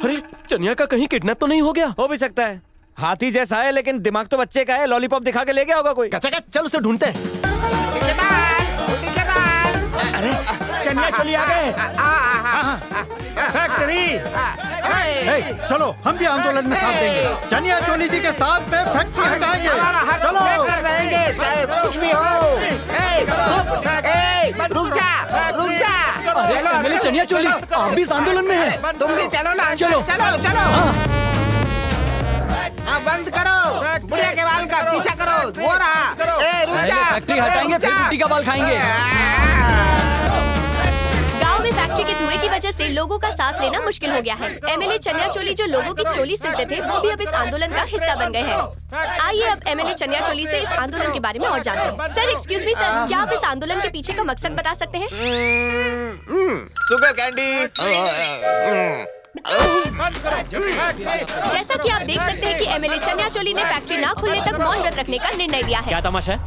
अरे चनिया का कहीं किडनैप तो नहीं हो गया? हो भी सकता है, हाथी जैसा है लेकिन दिमाग तो बच्चे का है। लॉलीपॉप दिखा के ले गया होगा कोई। चल उसे ढूंढते हैं। अरे चनिया चोली आ गए। फैक्ट्री चलो हम भी आंदोलन में साथ देंगे। चनिया चोली जी के साथ में फैक्ट्री हटाएंगे। चलो रहेंगे चाहे कुछ भी हो। रुक जा। अरे एमएलए चनिया चोली आप भी इस आंदोलन में हैं। तुम भी चलो ना। चलो। अब बंद करो, बुढ़िया के बाल का पीछा करो। वो रहा। रुक जा। फैक्ट्री हटाएंगे फिर बुढ़ी का बाल खाएंगे। गांव में फैक्ट्री के धुएं की वजह से लोगों का सांस लेना मुश्किल हो गया है। एमएलए चनिया चोली जो लोगों की चोली सिलते थे वो भी अब इस आंदोलन का हिस्सा बन गए हैं। आइए अब एमएलए चनिया चोली से इस आंदोलन के बारे में और जानते हैं। सर एक्सक्यूज मी सर, क्या आप इस आंदोलन के पीछे का मकसद बता सकते हैं? Sugar candy. जैसा कि आप देख सकते हैं कि एमएलए चनिया चोली ने फैक्ट्री ना खुलने तक मौन व्रत रखने का निर्णय लिया है। क्या तमाशा है?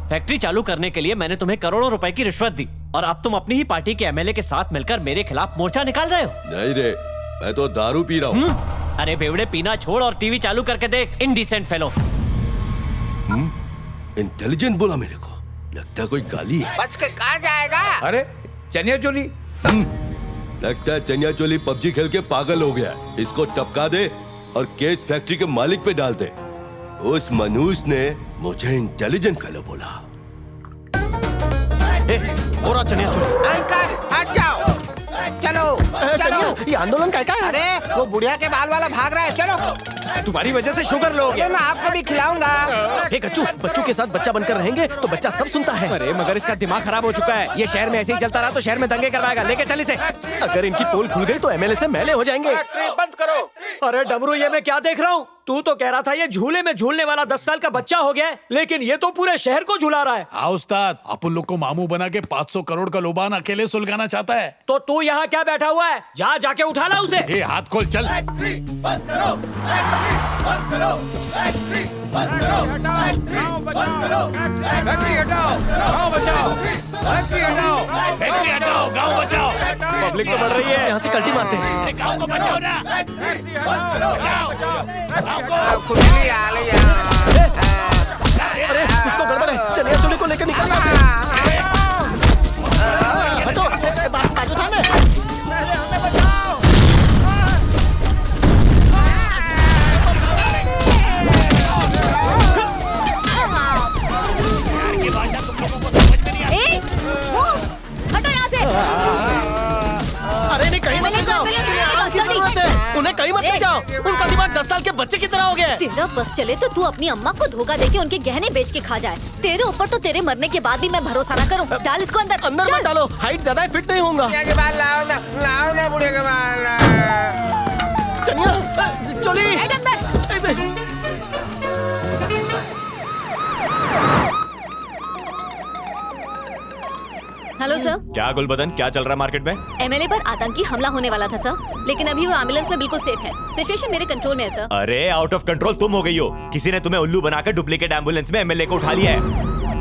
फैक्ट्री चालू करने के लिए मैंने तुम्हें करोड़ों रुपए की रिश्वत दी और अब तुम अपनी ही पार्टी के एमएलए के साथ मिलकर मेरे खिलाफ मोर्चा निकाल रहे हो। नहीं रे, मैं तो दारू पी रहा हूँ। अरे बेवड़े, पीना छोड़ और टीवी चालू करके देख। Indecent fellow. इंटेलिजेंट बोला मेरे को, लगता है कोई गाली है। बच के कहाँ जाएगा? अरे चनिया चोली। लगता है चनिया चोली पबजी खेल के पागल हो गया। इसको टपका दे और केस फैक्ट्री के मालिक पे डाल दे। उस मनुष्य ने मुझे इंटेलिजेंट फेलो बोला। और चनिया चोली अंकल हट जाओ। चलो। ये आंदोलन का है? अरे वो बुढ़िया के बाल वाला भाग रहा है। चलो। तुम्हारी वजह से शुगर लो गया। मैं आपको भी खिलाऊंगा। गच्चू, बच्चों के साथ बच्चा बनकर रहेंगे तो बच्चा सब सुनता है। अरे मगर इसका दिमाग खराब हो चुका है। ये शहर में ऐसे ही चलता रहा तो शहर में दंगे करवाएगा। लेके चल इसे। अगर इनकी पोल खुल गई तो एमएलए से मैले हो जाएंगे। बंद करो। अरे डमरू, ये मैं क्या देख रहा हूँ? तू तो कह रहा था ये झूले में झूलने वाला 10 साल का बच्चा हो गया है, लेकिन ये तो पूरे शहर को झुला रहा है। हाँ उस्ताद, अपन लोग को मामू बना के 500 करोड़ का लोबान अकेले सुलगाना चाहता है। तो तू यहाँ क्या बैठा हुआ है? जा जाके उठा ला उसे। ये हाथ खोल चल। गाँव बचाओ। पब्लिक तो बढ़ रही है, यहाँ से कल्टी मारते हैं। गाँव को बचाओ ना। अरे कुछ तो गड़बड़ है। चनिया चोली को लेकर निकलना। हटो, बात उठाने। हटो यहाँ से। अरे नहीं, कहीं मत ले जाओ। उन्हें कहीं मत ले जाओ। उनका दिमाग 10 साल के बच्चे की तरह हो गया है। तेरा बस चले तो तू अपनी अम्मा को धोखा देके उनके गहने बेच के खा जाए। तेरे ऊपर तो तेरे मरने के बाद भी मैं भरोसा ना करूं। डाल इसको अंदर। अंदर मत डालो, हाइट ज्यादा है, फिट नहीं होगा। बुढ़िया के बाल लाओ ना बुढ़िया के बाल। Chaniya choli hello sir. क्या गुलबदन, क्या चल रहा है मार्केट में? एमएलए पर आतंकी हमला होने वाला था सर, लेकिन अभी वो एम्बुलेंस में बिल्कुल सेफ है। सिचुएशन मेरे कंट्रोल में है सर। अरे आउट ऑफ कंट्रोल तुम हो गई हो। किसी ने तुम्हें उल्लू बनाकर डुप्लीकेट एम्बुलेंस में एमएलए को उठा लिया है।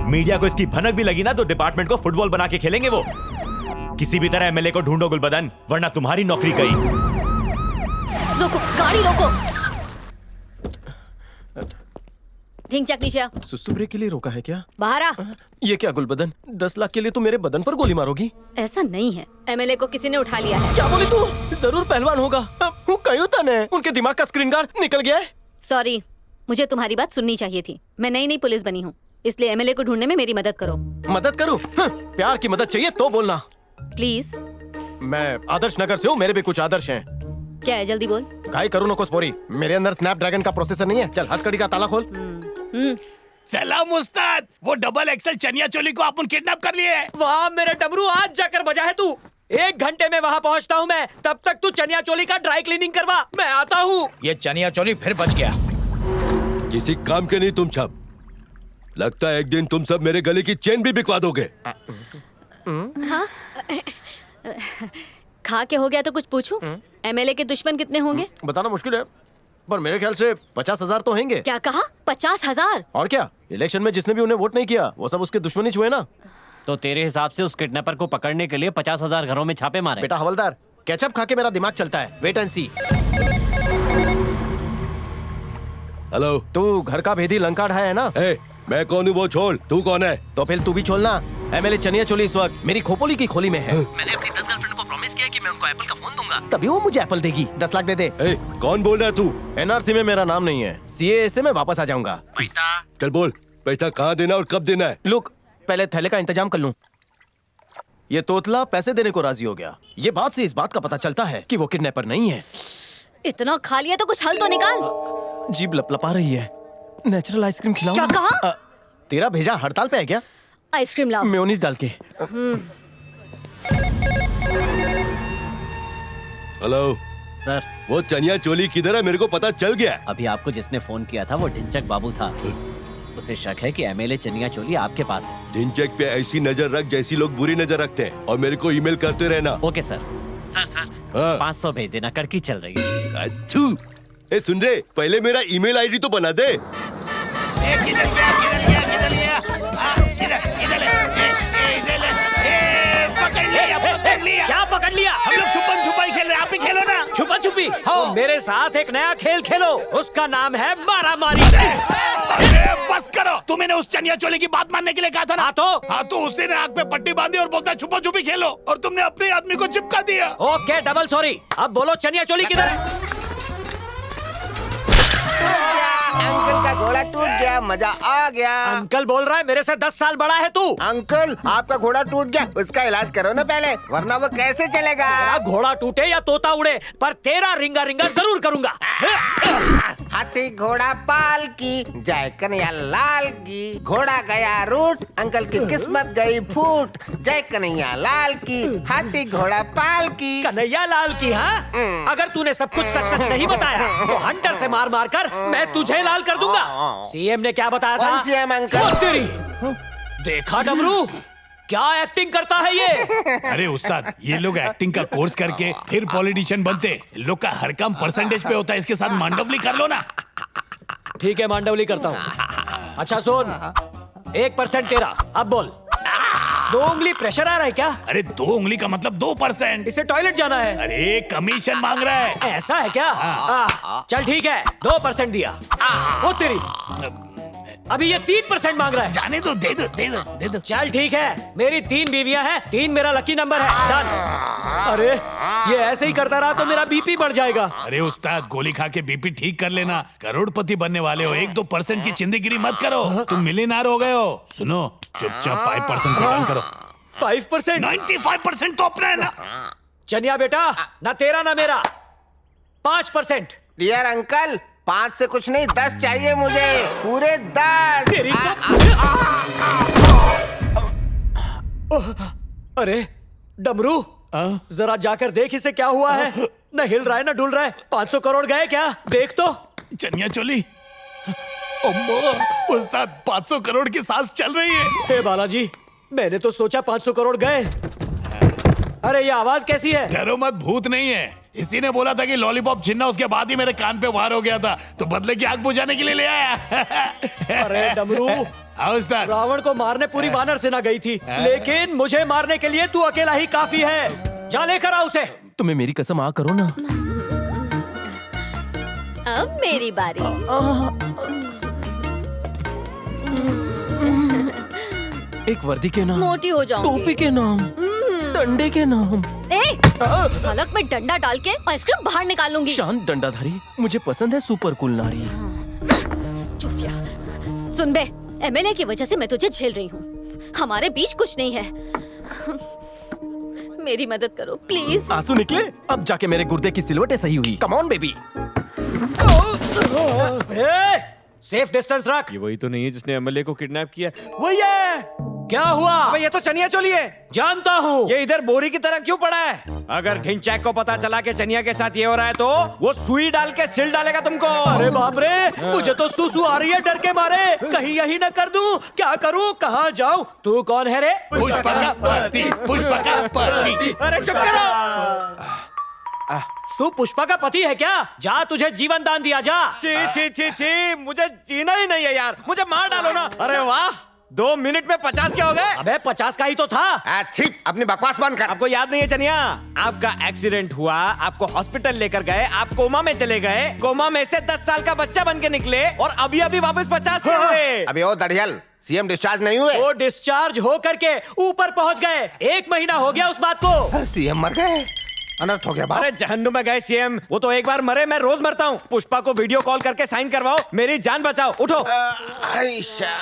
मीडिया को इसकी भनक भी लगी ना तो डिपार्टमेंट को फुटबॉल बना के खेलेंगे वो। किसी भी तरह एमएलए को ढूंढो गुलबदन, वरना तुम्हारी नौकरी गई। रोको, गाड़ी रोको। ढिंचक नीचे। सुसु ब्रेक के लिए रोका है क्या? बाहर आ। ये क्या गुलबदन, 10 लाख के लिए तू मेरे बदन पर गोली मारोगी? ऐसा नहीं है, एमएलए को किसी ने उठा लिया है। क्या बोली तू? जरूर पहलवान होगा। वो कहीं तन है, उनके दिमाग का स्क्रीन गार्ड निकल गया है। सॉरी, मुझे तुम्हारी बात सुननी चाहिए थी। मैं नई पुलिस बनी हूँ, इसलिए एमएलए को ढूंढने में मेरी मदद करो। मदद करूँ? प्यार की मदद चाहिए तो बोलना प्लीज। मैं आदर्श नगर से हूँ, मेरे भी कुछ आदर्श हैं। क्या है, जल्दी बोल। गाय करूँ नको स्पोरी, मेरे अंदर स्नैपड्रैगन का प्रोसेसर नहीं है। चल हथकड़ी का ताला खोल। सलाम उस्ताद, वो डबल एक्सल चनिया चोली को अपन किडनैप कर लिए। वाह मेरे डमरू, आज जाकर बजा है तू। 1 घंटे में वहाँ पहुँचता हूँ मैं, तब तक तू चनिया चोली का ड्राई क्लीनिंग करवा, मैं आता हूँ। ये चनिया चोली फिर बच गया। किसी काम के नहीं तुम सब। लगता है एक दिन तुम सब मेरे गले की चेन भी बिकवा दोगे। हाँ? खा के हो गया तो कुछ पूछूं? एमएलए के दुश्मन कितने होंगे? बताना मुश्किल है, पर मेरे ख्याल से 50,000 तो होंगे। क्या कहा? 50,000? और क्या, इलेक्शन में जिसने भी उन्हें वोट नहीं किया वो सब उसके दुश्मन ही हुए ना। तो तेरे हिसाब से उस किडनैपर को पकड़ने के लिए 50,000 घरों में छापे मारे? बेटा हवलदार, केचप खा के मेरा दिमाग चलता है। Wait and C. हेलो, तू घर का भेदी लंका ढाया है ना? मैं कौन हूँ वो छोड़, तू कौन है? तो फिर तू भी छोड़ना। एमएलए चनिया चोली इस वक्त मेरी खोपोली की खोली में है। मैंने अपनी 10 गर्लफ्रेंड को प्रॉमिस किया कि मैं उनको एप्पल का फोन दूंगा, तभी वो मुझे एप्पल देगी। 10 लाख दे दे। कौन बोल रहा है तू? एनआरसी में मेरा नाम नहीं है, सीए से मैं वापस आ जाऊंगा। चल बोल, पैसा कहाँ देना और कब देना है? लुक, पहले थैले का इंतजाम कर लूं। ये तोतला पैसे देने को राजी हो गया। ये बात से इस बात का पता चलता है कि वो किडनैपर नहीं है। इतना खा लिया तो कुछ हल तो निकाल। जीभ लपलपा रही है। नेचुरल आइसक्रीम खिलाऊं? क्या कहा? तेरा भेजा हड़ताल पे है क्या? आइसक्रीम लाओ। मेयोनीज डाल के। हेलो सर, वो चनिया चोली किधर है? मेरे को पता चल गया। अभी आपको जिसने फोन किया था वो ढिंचक बाबू था। उसे शक है कि एमएलए चनिया चोली आपके पास है। ढिंचक पे ऐसी नजर रख जैसी लोग बुरी नजर रखते हैं, और मेरे को ईमेल करते रहना। Okay sir. सर 500 भेज देना, कड़की चल रही है। अच्छू, ए सुन रे, पहले मेरा ईमेल आईडी तो बना दे। क्या पकड़ लिया? हम लोग छुपन छुपाई खेल रहे हैं, आप भी खेलो ना। छुपा छुपी? तो मेरे साथ एक नया खेल खेलो, उसका नाम है मारा मारी। बस करो, तुम्हें उस चनिया चोली की बात मानने के लिए कहा था ना। हाँ तो उसी ने आग पे पट्टी बांधी और बोलता छुपा छुपी खेलो, और तुमने अपने आदमी को चिपका दिया। Okay, double sorry. अब बोलो चनिया चोली किधर है? अंकल का घोड़ा टूट गया, मजा आ गया। अंकल बोल रहा है, मेरे से 10 साल बड़ा है तू। अंकल, आपका घोड़ा टूट गया, उसका इलाज करो ना पहले, वरना वो कैसे चलेगा? घोड़ा टूटे या तोता उड़े, पर तेरा रिंगा रिंगा जरूर करूंगा। हाथी घोड़ा पाल की, जय कन्हैया लाल की। घोड़ा गया रूट, अंकल की किस्मत गई फूट। जय कन्हैया लाल की, हाथी घोड़ा पाल की। कन्हैया लाल की? हाँ, अगर तूने सब कुछ सच सच नहीं बताया तो हंटर से मार मार कर मैं तुझे लाल कर दूंगा। सीएम ने क्या बताया था? कौन सीएम अंकल? तेरी देखा डमरू, क्या एक्टिंग करता है ये? अरे उस्ताद, ये लोग एक्टिंग का कोर्स करके फिर पॉलिटिशियन बनते। लोग का हर काम परसेंटेज पे होता है, इसके साथ मांडवली कर लो ना। ठीक है, मांडवली करता हूँ। अच्छा सुन, 1% तेरा। अब बोल, 2 उंगली प्रेशर आ रहा है क्या? अरे 2 उंगली का मतलब 2%। इसे टॉयलेट जाना है। अरे कमीशन मांग रहा है। ऐसा है क्या? चल ठीक है, 2% दिया। वो तेरी, अभी ये 3% मांग रहा है। जाने दो, दे दो दे दो दे दो। चल ठीक है, मेरी 3 बीवियां हैं, 3 मेरा लकी नंबर है। डन। अरे ये ऐसे ही करता रहा तो मेरा बीपी बढ़ जाएगा। अरे उस्ताद, गोली खा के बीपी ठीक कर लेना। करोड़पति बनने वाले हो, 1-2% की चिंदगिरी मत करो, तुम मिलियनर हो गए हो। सुनो, चुपचाप 5% प्रदान करो। 5%? 95% तो अपना है ना। चनिया बेटा, ना तेरा ना मेरा, 5%। डियर अंकल, 5 से कुछ नहीं, 10 चाहिए मुझे, पूरे 10। तेरी अरे डमरू, जरा जाकर देख इसे क्या हुआ है। न हिल रहा है न डुल रहा है। 500 करोड़ गए क्या? देख तो। चनिया चोली, उस्ताद 500 करोड़ की सांस चल रही है। हे बालाजी, मैंने तो सोचा 500 करोड़ गए। अरे ये आवाज कैसी है? डरो मत, भूत नहीं है। इसी ने बोला था कि लॉलीपॉप छीनना, उसके बाद ही मेरे कान पे वार हो गया था, तो बदले की आग बुझाने के लिए ले आया। अरे डमरू, रावण को मारने पूरी वानर सेना गई थी, लेकिन मुझे मारने के लिए तू अकेला ही काफी है। जा लेकर आ उसे। तुम्हें मेरी कसम आ करो ना। अब मेरी बारी। एक वर्दी के नाम, मोटी हो जाऊंगी। टोपी के नाम, डंडे के नाम। हलक में डंडा डाल के आइसक्रीम बाहर निकाल लूंगी। शांत डंडाधारी, मुझे पसंद है सुपर कूल नारी। सुन बे, एमएलए की वजह से मैं तुझे झेल रही हूँ, हमारे बीच कुछ नहीं है। मेरी मदद करो प्लीज। आंसू निकले? अब जाके मेरे गुर्दे की सिलवटें सही हुई। Come on baby. Safe distance रख। ये वही तो नहीं है जिसने एमएलए को किडनैप किया? वही है। क्या हुआ? ये तो चनिया चोली है। जानता हूँ। ये इधर बोरी की तरह क्यों पड़ा है? अगर ढिंचैक को पता चला कि चनिया के साथ ये हो रहा है तो वो सुई डाल के सिल डालेगा तुमको। अरे बाप रे, मुझे तो सुसु आ रही है डर के मारे। कहीं यही न कर दूं। क्या करूं, कहाँ जाऊं? तू कौन है रे? पुष्पा का पति, पुष्पा का पति। अरे चुप करो। तू पुष्पा का पति है क्या? जा, तुझे जीवन दान दिया, जा। छी छी छी छी, मुझे जीना ही नहीं है यार, मुझे मार डालो ना। अरे वाह, 2 मिनट में 50 क्या हो गए? अबे 50 का ही तो था। अच्छी, अपनी बकवास बंद कर। आपको याद नहीं है चनिया? आपका एक्सीडेंट हुआ, आपको हॉस्पिटल लेकर गए, आप कोमा में चले गए, कोमा में से 10 साल का बच्चा बन के निकले और अभी अभी वापस 50 के हुए। अभी ओ दड़ियल, सीएम डिस्चार्ज नहीं हुए? वो डिस्चार्ज हो करके ऊपर पहुंच गए। 1 महीना हो गया उस बात को। सीएम मर गए? अनर्थ हो गया बाप। अरे जहन्नुम में गए सीएम। वो तो एक बार मरे, मैं रोज मरता हूँ। पुष्पा को वीडियो कॉल करके साइन करवाओ, मेरी जान बचाओ। उठो। आयशा,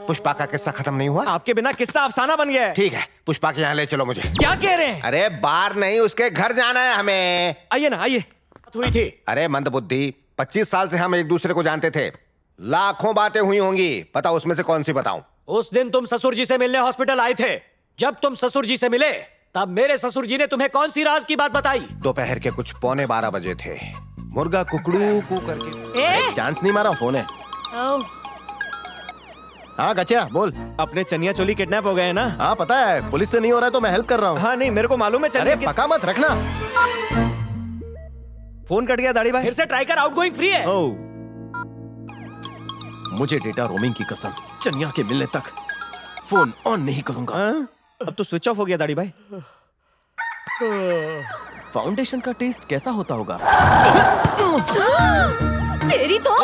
पुष्पा का किस्सा खत्म नहीं हुआ? आपके बिना किस्सा अफसाना बन गया है। ठीक है, पुष्पा के यहाँ ले चलो मुझे। क्या कह रहे हैं? अरे बाहर नहीं, उसके घर जाना है हमें। आइए ना, आइए। हुई थी। अरे मंदबुद्धि, 25 साल से हम एक दूसरे को जानते थे। लाखों बातें हुई होंगी, पता उसमें से कौन सी बताऊं? उस दिन तुम ससुर जी से मिलने हॉस्पिटल आए थे। जब तुम ससुर जी से मिले तब मेरे ससुर जी ने तुम्हें कौन सी राज की बात बताई? दोपहर के कुछ 11:15 बजे थे। मुर्गा कुकड़ू कू करके। ए? चांस नहीं मारा, फोन है। ओह, हाँ गच्चा बोल। अपने चनिया चोली किडनैप हो गए हैं ना? हाँ पता है, पुलिस से नहीं हो रहा है तो मैं हेल्प कर रहा हूँ। हाँ नहीं, मेरे को मालूम है। अरे पका मत रखना। फोन कट गया दाढ़ी भाई। फिर से ट्राई कर, आउटगोइंग फ्री है। मुझे डेटा रोमिंग की कसम, चनिया के मिलने तक फोन ऑन नहीं करूंगा। अब तो स्विच ऑफ हो गया दाढ़ी भाई। फाउंडेशन का टेस्ट कैसा होता होगा? तेरी तो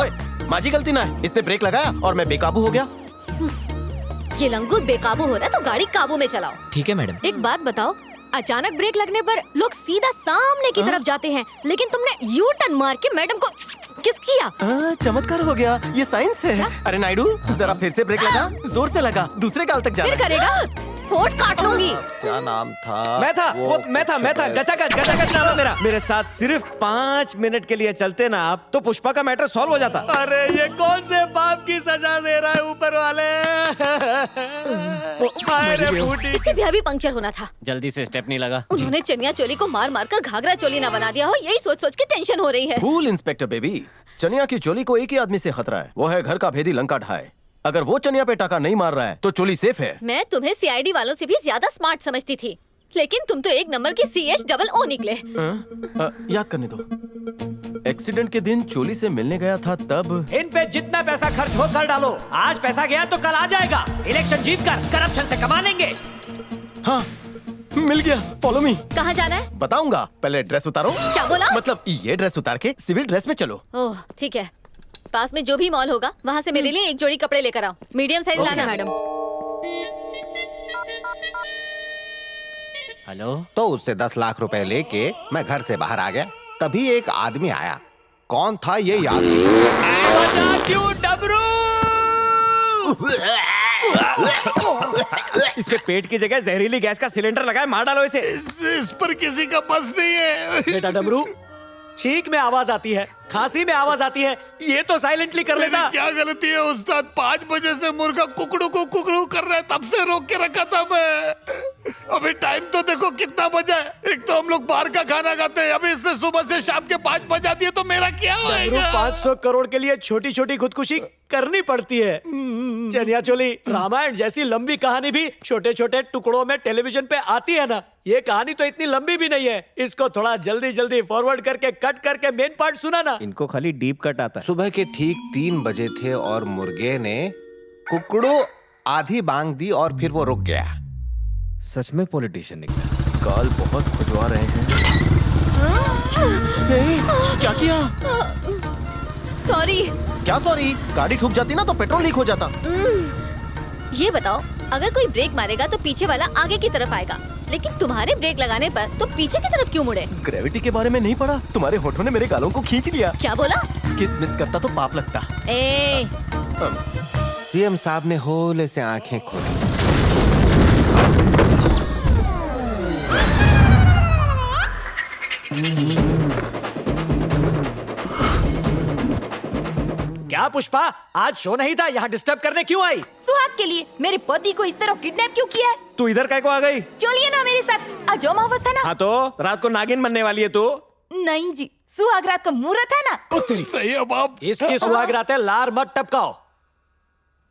माँ जी गलती ना है, इसने ब्रेक लगाया और मैं बेकाबू हो गया। ये लंगूर बेकाबू हो रहा है तो गाड़ी काबू में चलाओ। ठीक है मैडम। एक बात बताओ, अचानक ब्रेक लगने पर लोग सीधा सामने की तरफ जाते हैं, लेकिन तुमने यू टर्न मार के मैडम को किस किया? चमत्कार हो गया, ये साइंस है। अरे नायडू, जरा फिर से ब्रेक लगा, जोर से लगा, दूसरे गाल तक जाना। फिर करेगा? होठ काट लूंगी। क्या नाम था? मैं था, वो मैं था गचागच नाम है मेरा। मेरे साथ सिर्फ 5 मिनट के लिए चलते ना आप, तो पुष्पा का मैटर सॉल्व हो जाता। अरे ये कौन से पाप की सजा दे रहा है ऊपर वाले? इसे भी अभी पंक्चर होना था। जल्दी से स्टेप नहीं लगा। उन्होंने चनिया चोली को मार मार कर घाघरा चोली ना बना दिया हो, यही सोच सोच के टेंशन हो रही है। कूल इंस्पेक्टर बेबी, चनिया की चोली को एक ही आदमी से खतरा है, वो है घर का भेदी लंका ढाए। अगर वो चनिया पे टाका नहीं मार रहा है तो चोली सेफ है। मैं तुम्हें सीआईडी वालों से भी ज्यादा स्मार्ट समझती थी, लेकिन तुम तो एक नंबर के CH निकले। याद करने दो, एक्सीडेंट के दिन चोली से मिलने गया था तब। इन पे जितना पैसा खर्च हो कर डालो। आज पैसा गया तो कल आ जाएगा। इलेक्शन जीत कर करप्शन से कमा लेंगे। हाँ मिल गया, फॉलो मी। कहाँ जाना है? बताऊंगा, पहले ड्रेस उतारो। क्या बोला? मतलब ये ड्रेस उतार के सिविल ड्रेस में चलो। ओह ठीक है, पास में जो भी मॉल होगा वहाँ से मेरे लिए एक जोड़ी कपड़े लेकर आओ। मीडियम साइज लाना मैडम। हेलो। तो उससे 10 लाख रुपए लेके मैं घर से बाहर आ गया, तभी एक आदमी आया। कौन था ये याद क्यों डबरू? इसके पेट की जगह जहरीली गैस का सिलेंडर लगाए, मार डालो इसे। इस पर किसी का बस नहीं है। बेटा डबरू, छींक में आवाज आती है, खांसी में आवाज आती है, ये तो साइलेंटली कर लेता। क्या गलती है उस्ताद? 5 बजे से मुर्गा कुकड़ू कर रहा है, तब से रोक के रखा था मैं। अभी टाइम तो देखो कितना बजा है। एक तो हम लोग बाहर का खाना खाते हैं, अभी इससे सुबह से शाम के 5 बजा दिए तो मेरा क्या होगा? 500 करोड़ के लिए छोटी छोटी खुदकुशी करनी पड़ती है। चनिया चोली रामायण जैसी लंबी कहानी भी छोटे छोटे टुकड़ों में टेलीविजन पे आती है ना। ये कहानी तो इतनी लंबी भी नहीं है, इसको थोड़ा जल्दी जल्दी फॉरवर्ड करके कट करके मेन पार्ट सुना ना। इनको खाली डीप कट आता है। सुबह के ठीक 3 बजे थे और मुर्गे ने कुकड़ू आधी बांग दी और फिर वो रुक गया। सच में पॉलिटिशियन निकला। गाल बहुत खुजवा रहे हैं। क्या किया? सॉरी। क्या सॉरी? गाड़ी ठुक जाती ना तो पेट्रोल लीक हो जाता। ये बताओ, अगर कोई ब्रेक मारेगा तो पीछे वाला आगे की तरफ आएगा, लेकिन तुम्हारे ब्रेक लगाने पर तो पीछे की तरफ क्यों मुड़े? ग्रेविटी के बारे में नहीं पढ़ा? तुम्हारे होठों ने मेरे गालों को खींच लिया। क्या बोला? किस मिस करता तो पाप लगता। सीएम साहब ने होले से आंखें खोली। क्या पुष्पा, आज शो नहीं था, यहाँ डिस्टर्ब करने क्यों आई? सुहाग के लिए। मेरे पति को इस तरह किडनैप क्यों किया है? तू इधर काय को आ गई? चलिए ना मेरे साथ, आज अमावस है ना। हाँ तो रात को नागिन बनने वाली है तू? नहीं जी, सुहाग रात का मुहूर्त है ना। सही है बाप। इसकी सुहागरात है, लार मत टपकाओ।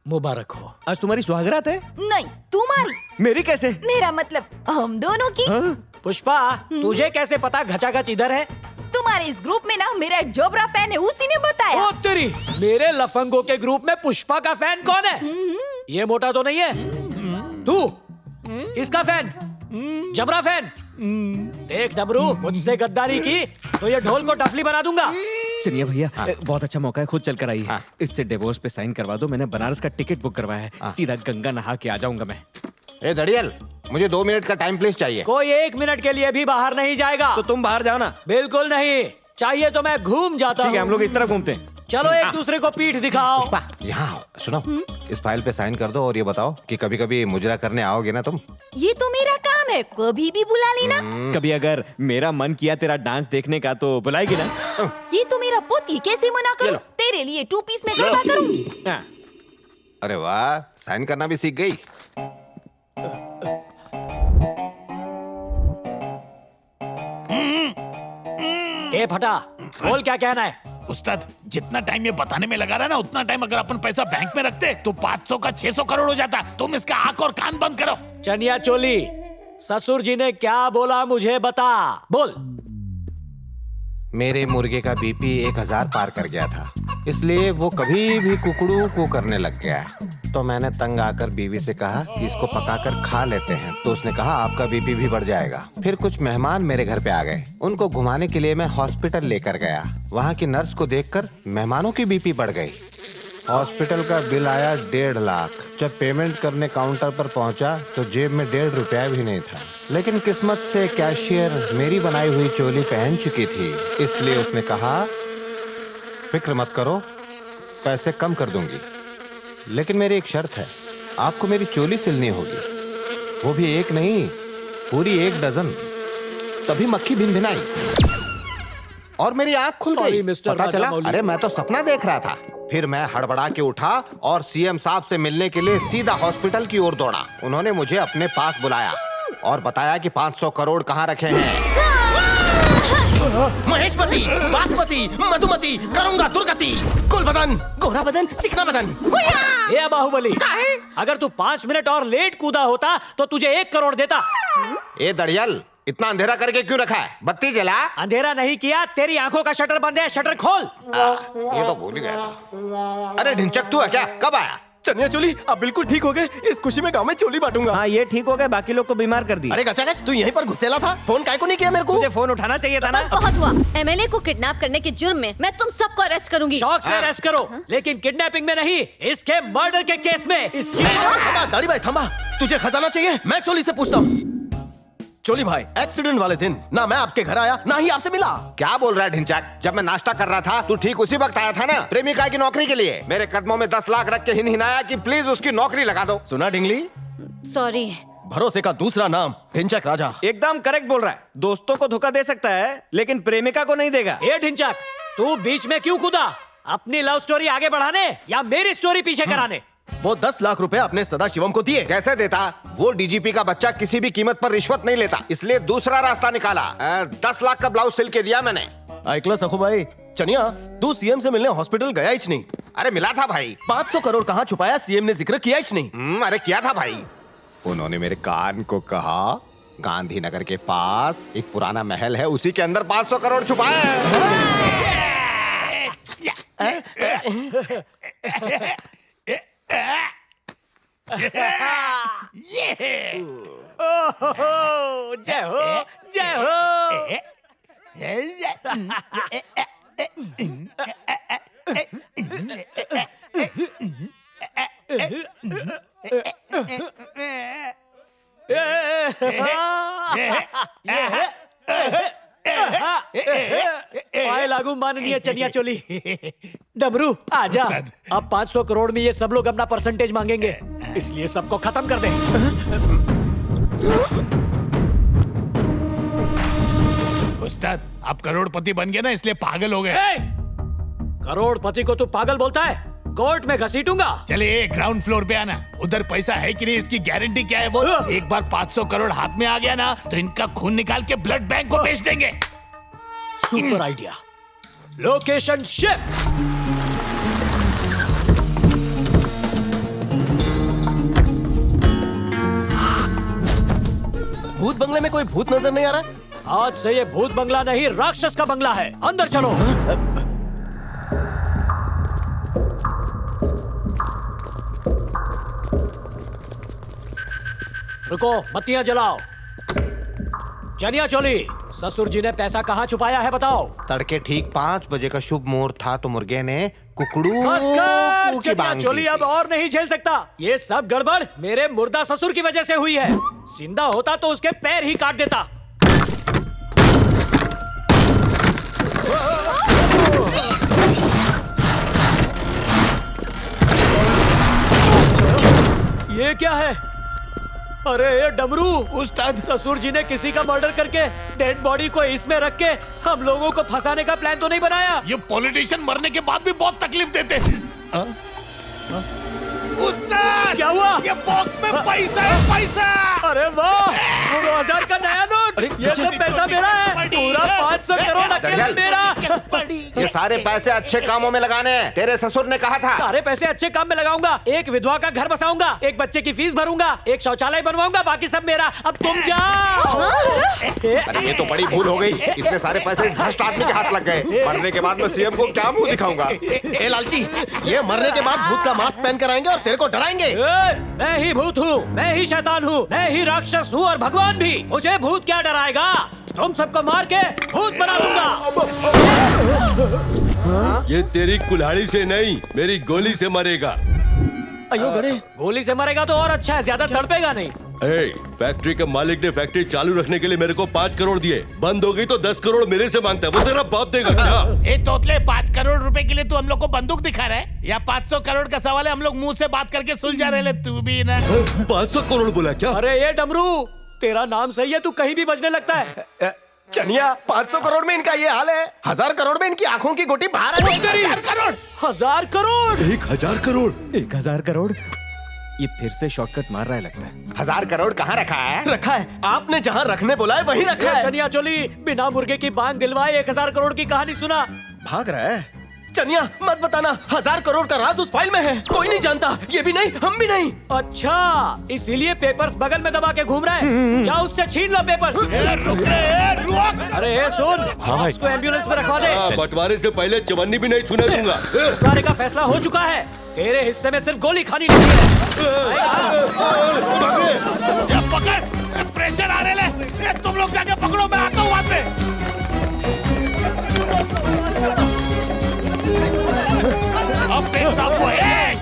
मुबारक हो। आज तुम्हारी सुहागरात है? नहीं, तुम्हारी। मेरी कैसे? मेरा मतलब हम दोनों की। पुष्पा, तुझे कैसे पता घचाघच इधर है? तुम्हारे इस ग्रुप में ना मेरा एक जोबरा फैन है, उसी ने बताया। ओ तेरी, मेरे लफंगों के ग्रुप में पुष्पा का फैन कौन है? ये मोटा तो नहीं है? तू इसका फैन, जबरा फैन। देख डबरू, मुझसे गद्दारी की तो ये ढोल को टफली बना दूंगा। चलिए भैया, बहुत अच्छा मौका है, खुद चल कर आइए। इससे डिवोर्स पे साइन करवा दो, मैंने बनारस का टिकट बुक करवाया है, सीधा गंगा नहा के आ जाऊंगा मैं। ए दड़ियल, मुझे 2 मिनट का टाइम प्लीज चाहिए। कोई 1 मिनट के लिए भी बाहर नहीं जाएगा। तो तुम बाहर जाओ ना। बिल्कुल नहीं, चाहिए तो मैं घूम जाता हूँ। ठीक है, हम लोग इस तरह घूमते हैं। चलो एक दूसरे को पीठ दिखाओ। यहाँ सुनो, इस फाइल पे साइन कर दो और ये बताओ कि कभी कभी मुजरा करने आओगे ना तुम? ये तो मेरा काम है, कभी भी बुला लेना। कभी अगर मेरा मन किया तेरा डांस देखने का तो बुलाएगी ना। ये तो मेरा पोती, कैसे मना करूं? तेरे लिए 2 पीस में गरबा करूंगी। अरे वाह, साइन करना भी सीख गई। ए फटा, बोल क्या कहना है? उस्ताद, जितना टाइम ये बताने में लगा रहा है ना, उतना टाइम अगर अपन पैसा बैंक में रखते तो 500 का 600 करोड़ हो जाता। तुम इसका आंख और कान बंद करो। चनिया चोली, ससुर जी ने क्या बोला मुझे बता, बोल। मेरे मुर्गे का बीपी 1000 पार कर गया था, इसलिए वो कभी भी कुकड़ू को करने लग गया। तो मैंने तंग आकर बीवी से कहा कि इसको पकाकर खा लेते हैं, तो उसने कहा आपका बीपी भी बढ़ जाएगा। फिर कुछ मेहमान मेरे घर पे आ गए, उनको घुमाने के लिए मैं हॉस्पिटल लेकर गया। वहाँ की नर्स को देखकर मेहमानों की बीपी बढ़ गई। हॉस्पिटल का बिल आया 1.5 लाख। जब पेमेंट करने काउंटर पर पहुंचा तो जेब में 1.5 रुपया भी नहीं था, लेकिन किस्मत से कैशियर मेरी बनाई हुई चोली पहन चुकी थी, इसलिए उसने कहा फिक्र मत करो, पैसे कम कर दूंगी, लेकिन मेरी एक शर्त है, आपको मेरी चोली सिलनी होगी, वो भी एक नहीं, पूरी 1 डजन। तभी मक्खी भिनभिनाई और मेरी आंख खुल गई। पता चला, अरे मैं तो सपना देख रहा था। फिर मैं हड़बड़ा के उठा और सीएम साहब से मिलने के लिए सीधा हॉस्पिटल की ओर दौड़ा। उन्होंने मुझे अपने पास बुलाया और बताया कि 500 करोड़ कहाँ रखे हैं। महेशपति, बासमती, मधुमती, करूंगा दुर्गति, कुल बदन, गोरा बदन, चिकना बदन। ये बाहुबली, अगर तू 5 मिनट और लेट कूदा होता तो तुझे 1 करोड़ देता। ए दड़ियल, इतना अंधेरा करके क्यों रखा है? बत्ती जला। अंधेरा नहीं किया, तेरी आंखों का शटर बंद है, शटर खोल। ये तो भूल ही गया था। अरे ढिंचक, तू है क्या? कब आया? चनिया चोली, अब बिल्कुल ठीक हो गए। इस खुशी में गांव में चोली बांटूंगा। हाँ, ये ठीक हो गए, बाकी लोग को बीमार कर दिया। अरे गचागच, तू यहीं पर घुसेला था, फोन काहे को नहीं किया मेरे को? तुझे फोन उठाना चाहिए था ना। बस बहुत हुआ, एमएलए को किडनैप करने के जुर्म में मैं तुम सबको अरेस्ट करूंगी। शौक से अरेस्ट करो, लेकिन किडनैपिंग में नहीं, इसके मर्डर के केस में। दाढ़ी भाई थमा, तुझे खजाना चाहिए? मैं चोली से पूछता हूँ। चोली भाई, एक्सीडेंट वाले दिन ना मैं आपके घर आया ना ही आपसे मिला। क्या बोल रहा है ढिंचक? जब मैं नाश्ता कर रहा था तू ठीक उसी वक्त आया था ना, प्रेमिका की नौकरी के लिए। मेरे कदमों में 10 लाख रख के हिनहिनाया कि प्लीज उसकी नौकरी लगा दो। सुना डिंगली? सॉरी। भरोसे का दूसरा नाम ढिंचक राजा। एकदम करेक्ट बोल रहा है। दोस्तों को धोखा दे सकता है, लेकिन प्रेमिका को नहीं देगा। ये ढिंचक, तू बीच में क्यों कूदा? अपनी लव स्टोरी आगे बढ़ाने या मेरी स्टोरी पीछे कराने? वो 10 लाख रुपए अपने सदाशिवम को दिए। कैसे देता? वो डीजीपी का बच्चा किसी भी कीमत पर रिश्वत नहीं लेता, इसलिए दूसरा रास्ता निकाला। 10 लाख का ब्लाउज सिल के दिया मैंने। ऐकला सखू भाई, चनिया तू सीएम से मिलने हॉस्पिटल गया ही नहीं। अरे मिला था भाई। 500 करोड़ कहाँ छुपाया? सीएम ने जिक्र किया ही नहीं। अरे किया था भाई। उन्होंने मेरे कान को कहा गांधीनगर के पास एक पुराना महल है, उसी के अंदर 500 करोड़ छुपाए हैं। जय हो, जय हो। पाए लागू माननीय चनिया चोली। डमरू आजा, अब 500 करोड़ में ये सब लोग अपना परसेंटेज मांगेंगे, इसलिए सबको खत्म कर दे। उस्ताद, आप करोड़पति बन गए ना, इसलिए पागल हो गए। करोड़पति को तू पागल बोलता है? कोर्ट में घसीटूंगा। चलिए ग्राउंड फ्लोर पे आना, उधर पैसा है कि नहीं इसकी गारंटी क्या है बोल। एक बार 500 करोड़ हाथ में आ गया ना तो इनका खून निकाल के ब्लड बैंक को बेच देंगे। Super idea. Location shift. भूत बंगले में कोई भूत नजर नहीं आ रहा। आज से ये भूत बंगला नहीं, राक्षस का बंगला है। अंदर चलो। रुको, बत्तियां जलाओ। चनिया चोली, ससुर जी ने पैसा कहाँ छुपाया है बताओ। तड़के ठीक 5 बजे का शुभ मुहूर्त था तो मुर्गे ने कुकड़ू बस कर, की चनिया बांग चोली की अब और नहीं झेल सकता। ये सब गड़बड़ मेरे मुर्दा ससुर की वजह से हुई है। जिंदा होता तो उसके पैर ही काट देता। ये क्या है? अरे ये डमरू, उस्ताद ससुर जी ने किसी का मर्डर करके डेड बॉडी को इसमें रख के हम लोगों को फंसाने का प्लान तो नहीं बनाया? ये पॉलिटिशियन मरने के बाद भी बहुत तकलीफ देते। उस्ताद क्या हुआ? ये बॉक्स में पैसा है, पैसा। अरे वाह, 2000 का नया नोट। ये सब पैसा मेरा है, पूरा 500 करोड़ अकेले मेरा। ये सारे पैसे अच्छे कामों में लगाने हैं, तेरे ससुर ने कहा था। सारे पैसे अच्छे काम में लगाऊंगा। एक विधवा का घर बसाऊंगा, एक बच्चे की फीस भरूंगा, एक शौचालय बनवाऊंगा, बाकी सब मेरा। अब तुम जाओ। अरे ये तो बड़ी भूल हो गई। इतने सारे पैसे इस भ्रष्ट आदमी के हाथ लग गए। मरने के बाद मैं सीएम को क्या मुंह दिखाऊंगा? ए लालची, ये मरने के बाद भूत का मास्क पहन कर आएंगे और तेरे को डराएंगे। मैं ही भूत हूँ, मैं ही शैतान हूँ, मैं ही राक्षस हूँ और भगवान भी। मुझे भूत क्या डराएगा? तुम सबको मार के भूत बना दूंगा। ये तेरी कुल्हाड़ी से नहीं, मेरी गोली से मरेगा। अयो गणे, गोली से मरेगा तो और अच्छा है, ज्यादा तड़पेगा नहीं। फैक्ट्री के मालिक ने फैक्ट्री चालू रखने के लिए मेरे को 5 करोड़ दिए। बंद हो गई तो 10 करोड़ मेरे से मांगता है। वो तेरा बाप देगा क्या? ए तोतले, 5 करोड़ रुपए के लिए तू हम लोग को बंदूक दिखा रहा है या 500 करोड़ का सवाल है? हम लोग मुंह से बात करके सुलझा रहे। तू भी ना 500 करोड़ बोला क्या? अरे ये डमरू, तेरा नाम सही है, तू कहीं भी बजने लगता है। चनिया, 500 करोड़ में इनका ये हाल है, 1000 करोड़ में इनकी आंखों की गोटी बाहर आ जाएगी। 1000 करोड़, 1000 करोड़, 1000 करोड़, 1000 करोड़। ये फिर से शॉर्टकट मार रहा है लगता है। 1000 करोड़ कहाँ रखा है? रखा है, आपने जहाँ रखने बोला है वहीं रखा है। चनिया चोली बिना मुर्गे की बांग दिलवाए 1000 करोड़ की कहानी सुना। भाग रहा है। चनिया मत बताना, 1000 करोड़ का राज उस फाइल में है, कोई नहीं जानता, ये भी नहीं, हम भी नहीं। अच्छा, इसीलिए पेपर्स बगल में दबा के घूम रहे हैं। जाओ उससे छीन लो पेपर्स। अरे सुन, उसको एम्बुलेंस में रखवा दे। बंटवारे से पहले चवन्नी भी नहीं छूने दूंगा। बंटवारे का फैसला हो चुका है, तेरे हिस्से में सिर्फ गोली खानी नहीं है। पकड़, प्रेशर आ रहे ले। तुम लोग जाके पकड़ो, मैं आता हूँ वहाँ पे। अब साफ हुआ।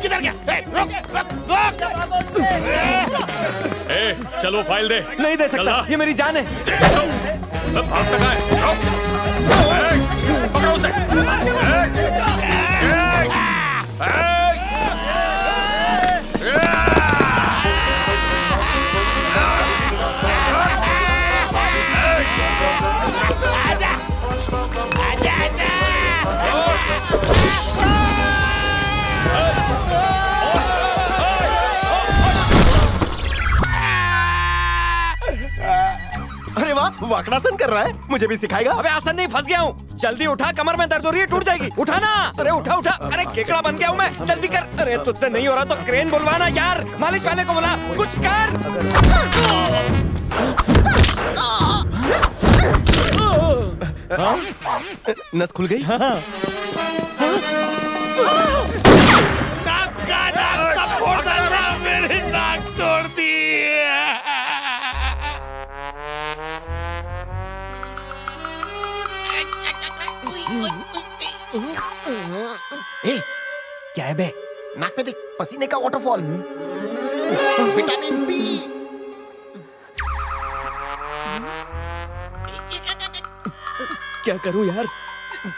किधर गया? चलो फाइल दे। नहीं दे सकता, ये मेरी जान है। पकड़ो उसे। अरे वाह, वाकड़ासन कर रहा है, मुझे भी सिखाएगा। अबे आसन नहीं, फंस गया हूँ। जल्दी उठा, कमर में दर्द हो रही है, टूट जाएगी। उठा ना। अरे उठा उठा। अरे केकड़ा बन गया हूँ मैं, जल्दी कर। अरे तुझसे नहीं हो रहा तो क्रेन बुलवाना यार, मालिश वाले को बुला, कुछ कर। नस खुल गई। नाक का नाक सब फोड़ डाला, मेरी नाक तोड़ दी। ए, क्या है बे? नाक में देख, पसीने का वाटरफॉल। Vitamin B. क्या करूं यार?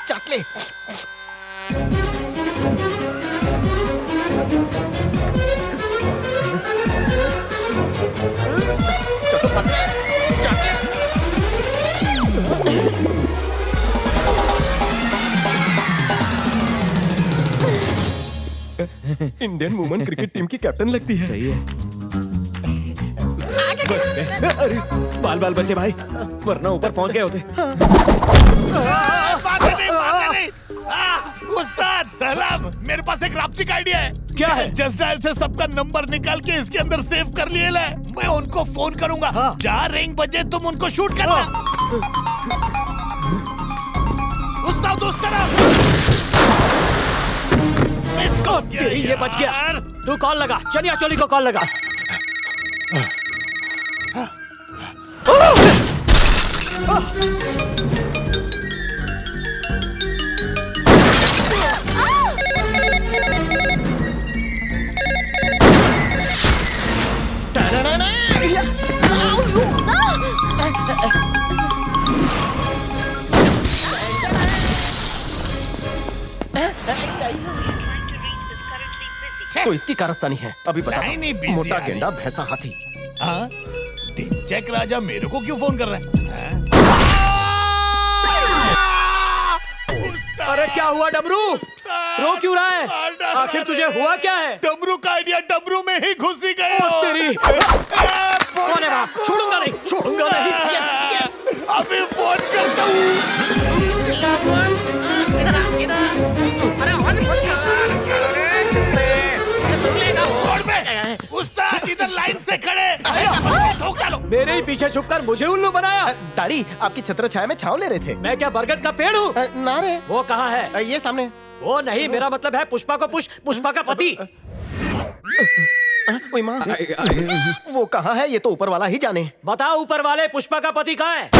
चाट ले। चलो पत्ते, चाट ले। इंडियन वुमेन क्रिकेट टीम की कैप्टन लगती है। सही है। अरे बाल बाल बचे भाई, वरना ऊपर पहुंच गए होते। उस्ताद सलाम, मेरे पास एक रापचिक आइडिया है। क्या है? जस्ट डायल से सबका नंबर निकाल के इसके अंदर सेव कर लिए ले। मैं उनको फोन करूंगा। जहाँ रिंग बजे तुम उनको शूट करना। उस्ताद उस तरफ। तेरी ये बच गया। तू कॉल लगा, चनिया चोली को कॉल लगा। तो इसकी कारस्तानी है। अभी बता नहीं, नहीं, दो। busy मोटा आ रही। गेंडा भैंसा हाथी। हाँ? टिंचक राजा मेरे को क्यों फोन कर रहा है? अरे क्या हुआ डमरू? रो क्यों रहा है? आखिर तुझे हुआ क्या है? डमरू का आइडिया डमरू में ही घुसी गई हो। तेरी कौन है वहाँ? छोड़ूंगा नहीं, छोड़ूंगा नहीं। Yes, yes. अभी फोन करता हूँ। उस्ताद इधर लाइन से खड़े। ठोक डालो। मेरे ही पीछे छुपकर मुझे उल्लू बनाया। दाढ़ी आपकी छत्र छाया में छांव ले रहे थे। मैं क्या बरगद का पेड़ हूँ? ना रे। वो कहाँ है? ये सामने। वो नहीं, मेरा मतलब है पुष्पा को पुष्पा का पति। ओए माँ, वो कहाँ है? ये तो ऊपर वाला ही जाने। बताओ ऊपर वाले, पुष्पा का पति कहाँ है?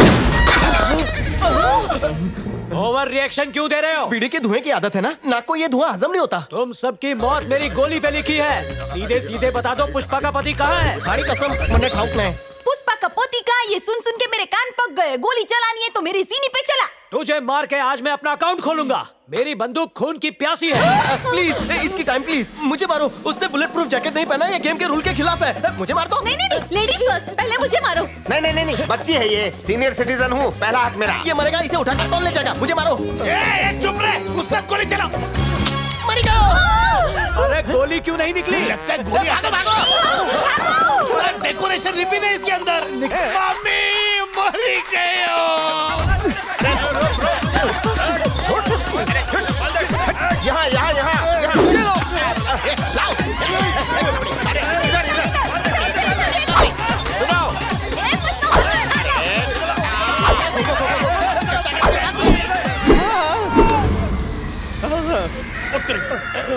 ओवर रिएक्शन क्यों दे रहे हो? बीड़ी के धुएं की आदत है ना, नाक को ये धुआं हजम नहीं होता। तुम सबकी मौत मेरी गोली पे लिखी है। सीधे सीधे बता दो पुष्पा का पति कहाँ है? हमारी कसम, मुन्ने ठाउक नहीं। पुष्पा का पोती का ये सुन सुन के मेरे कान पक गए। गोली चलानी है तो मेरी सीने पे चला। तुझे मार के आज मैं अपना अकाउंट खोलूंगा। मेरी बंदूक खून की प्यासी है। प्लीज इसकी टाइम प्लीज, मुझे मारो। उसने बुलेट प्रूफ जैकेट नहीं पहना, ये गेम के रूल के खिलाफ है। मुझे मार दो। नहीं नहीं नहीं, लेडीज फर्स्ट, पहले मुझे मारो। नहीं नहीं नहीं नहीं, बच्ची है ये, सीनियर सिटीजन हूँ, पहला हाथ मेरा। ये मरेगा, इसे उठाकर कौन ले जाएगा? मुझे मारो। चुप रहे, उसने गोली चलाओ। मर गया। अरे गोली क्यों नहीं निकली? लगता है गोली डेकोरेशन रिपीट है इसके अंदर। मम्मी मरी गई हो। यहाँ यहाँ यहाँ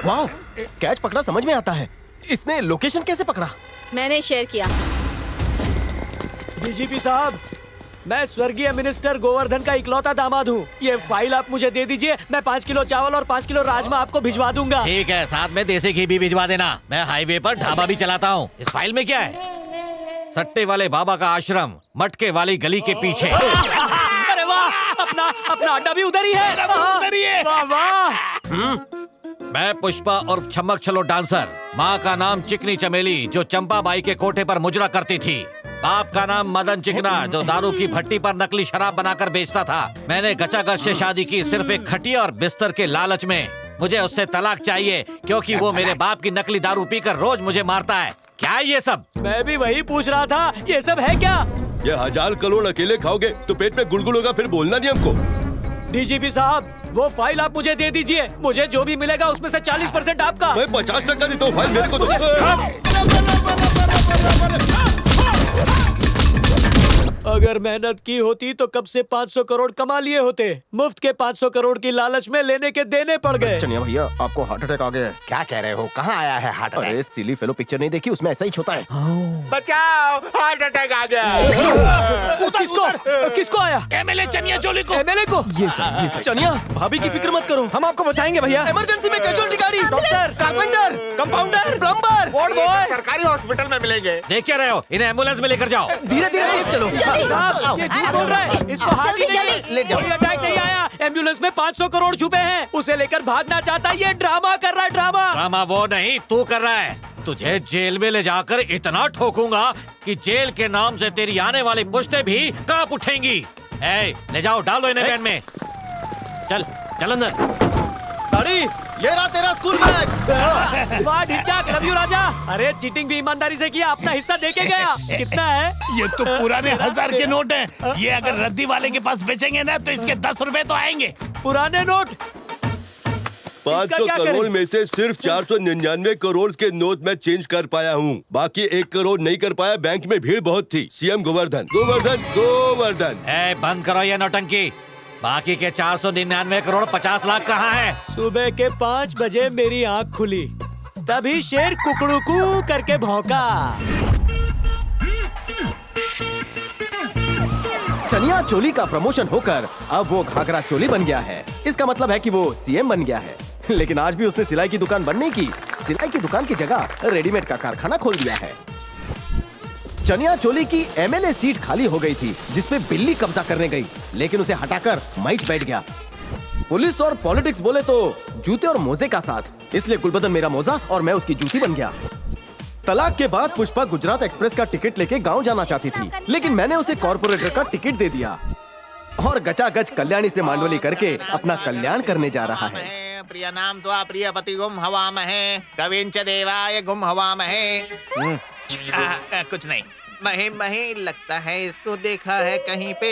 वाह, कैच पकड़ा समझ में आता है। इसने लोकेशन कैसे पकड़ा? मैंने शेयर किया। डीजीपी साहब, मैं स्वर्गीय मिनिस्टर गोवर्धन का इकलौता दामाद हूँ। ये फाइल आप मुझे दे दीजिए, मैं 5 किलो चावल और 5 किलो राजमा आपको भिजवा दूंगा। ठीक है, साथ में देसी घी भी भिजवा देना। मैं हाईवे पर ढाबा भी चलाता हूँ। इस फाइल में क्या है? सट्टे वाले बाबा का आश्रम मटके वाली गली के पीछे। अरे वाह, अपना अड्डा भी उधर ही है। उधर ही है। वाह वाह। मैं पुष्पा और छमक छलो डांसर। माँ का नाम चिकनी चमेली, जो चंपा बाई के कोठे पर मुजरा करती थी। बाप का नाम मदन चिकना, जो दारू की भट्टी पर नकली शराब बनाकर बेचता था। मैंने गचागच से शादी की सिर्फ एक खटिया और बिस्तर के लालच में। मुझे उससे तलाक चाहिए क्योंकि वो मेरे बाप की नकली दारू पीकर रोज मुझे मारता है। क्या है ये सब? मैं भी वही पूछ रहा था, ये सब है क्या? ये 1000 करोड़ अकेले खाओगे तो पेट में गुड़गुड़ होगा, फिर बोलना नहीं हमको। डीजीपी साहब, वो फाइल आप मुझे दे दीजिए। मुझे जो भी मिलेगा उसमें से 40% आपका। मैं 50% देता हूँ, फाइल मेरे को दो। अगर मेहनत की होती तो कब से 500 करोड़ कमा लिए होते। मुफ्त के 500 करोड़ की लालच में लेने के देने पड़ गए। चनिया भैया, आपको हार्ट अटैक आ गया है। क्या कह रहे हो? कहाँ आया है हार्ट अरे अटैक? सिली फेलो पिक्चर नहीं देखी? उसमें ऐसा ही होता है। बचाओ, हार्ट अटैक आ गया। किसको आया? एमएलए चनिया चोली को। एमएलए को? ये चनिया, भाभी की फिक्र मत करो, हम आपको बचाएंगे भैया। इमरजेंसी में कैजुअल्टी गाड़ी, doctor, carpenter, compounder, plumber, ward boy. सरकारी हॉस्पिटल में मिलेंगे। देख क्या रहे हो? इन्हें एम्बुलेंस में लेकर जाओ। धीरे धीरे तेज चलो। साहब, ये झूठ बोल रहा है। इसको हाथ ही नहीं है। ले जाओ। कोई अटैक नहीं आया। एम्बुलेंस में 500 करोड़ छुपे हैं। उसे लेकर भागना चाहता है। ये ड्रामा कर रहा है, ड्रामा। ड्रामा वो नहीं, तू कर रहा है। तुझे जेल में ले जाकर इतना ठोकूंगा कि जेल के नाम से तेरी आने वाली पुश्तें भी कांप उठेंगी। ए, ले जाओ, डाल दो इन्हें वैन में। चल चल अंदर। दाढ़ी, ये रहा तेरा स्कूल बैग। वाह ढिंचाक, लव यू राजा। अरे चीटिंग भी ईमानदारी से किया, अपना हिस्सा देके गया। कितना है? ये तो पुराने 1000 के नोट हैं। ये अगर रद्दी वाले के पास बेचेंगे ना तो इसके 10 रुपए तो आएंगे। पुराने नोट 500 करोड़ में से सिर्फ 499 करोड़ के नोट मैं चेंज कर पाया हूँ। बाकी 1 करोड़ नहीं कर पाया। बैंक में भीड़ बहुत थी। सीएम गोवर्धन गोवर्धन गोवर्धन। ए, बंद करो ये नौटंकी। बाकी के 499 करोड़ 50 लाख कहाँ है? सुबह के 5 बजे मेरी आँख खुली, तभी शेर कुकड़ुकू करके भौंका। चनिया चोली का प्रमोशन होकर अब वो घाघरा चोली बन गया है। इसका मतलब है कि वो सीएम बन गया है। लेकिन आज भी उसने सिलाई की दुकान बंद नहीं की। सिलाई की दुकान की जगह रेडीमेड का कारखाना खोल दिया है। चनिया चोली की एमएलए सीट खाली हो गई थी, जिसपे बिल्ली कब्जा करने गई, लेकिन उसे हटाकर माइक बैठ गया। पुलिस और पॉलिटिक्स बोले तो जूते और मोजे का साथ इसलिए गुलबदन मेरा मौजा और मैं उसकी जूती बन गया। तलाक के बाद पुष्पा गुजरात एक्सप्रेस का टिकट लेके गांव जाना चाहती थी, लेकिन मैंने उसे कॉर्पोरेटर का टिकट दे दिया और गचागच कल्याणी से मांडोली करके अपना कल्याण करने जा रहा है। प्रिय नाम तो प्रिय पति गुम हवा महे कविंच देवाय गुम हवा महे। कुछ नहीं, महे महे लगता है इसको देखा है कहीं पे,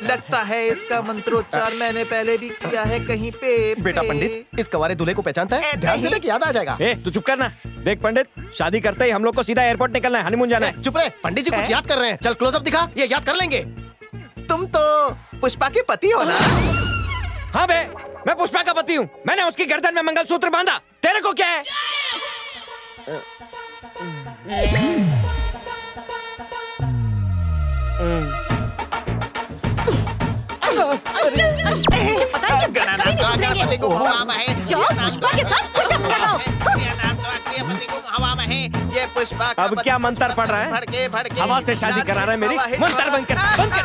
लगता है इसका मंत्रोच्चार मैंने पहले भी किया है कहीं पे। बेटा पंडित इस कवारे दूल्हे को पहचानता है? ध्यान से देख, याद आ जाएगा। तू चुप करना। देख पंडित, शादी करते ही हम लोग को सीधा एयरपोर्ट निकलना है, हनीमून जाना है। चुप रहे, पंडित जी कुछ याद कर रहे हैं। चल क्लोजअप दिखा, ये याद कर लेंगे। तुम तो पुष्पा के पति हो ना? हाँ बे, मैं पुष्पा का पति हूँ। मैंने उसकी गर्दन में मंगलसूत्र बांधा। तेरे को क्या है? पुष्पा के साथ पुशअप लगाओ। ये पुष्पा अब क्या मंत्र पढ़ रहा है? हवा से शादी करा रहा है मेरी। मंत्र बंद कर, बंद कर।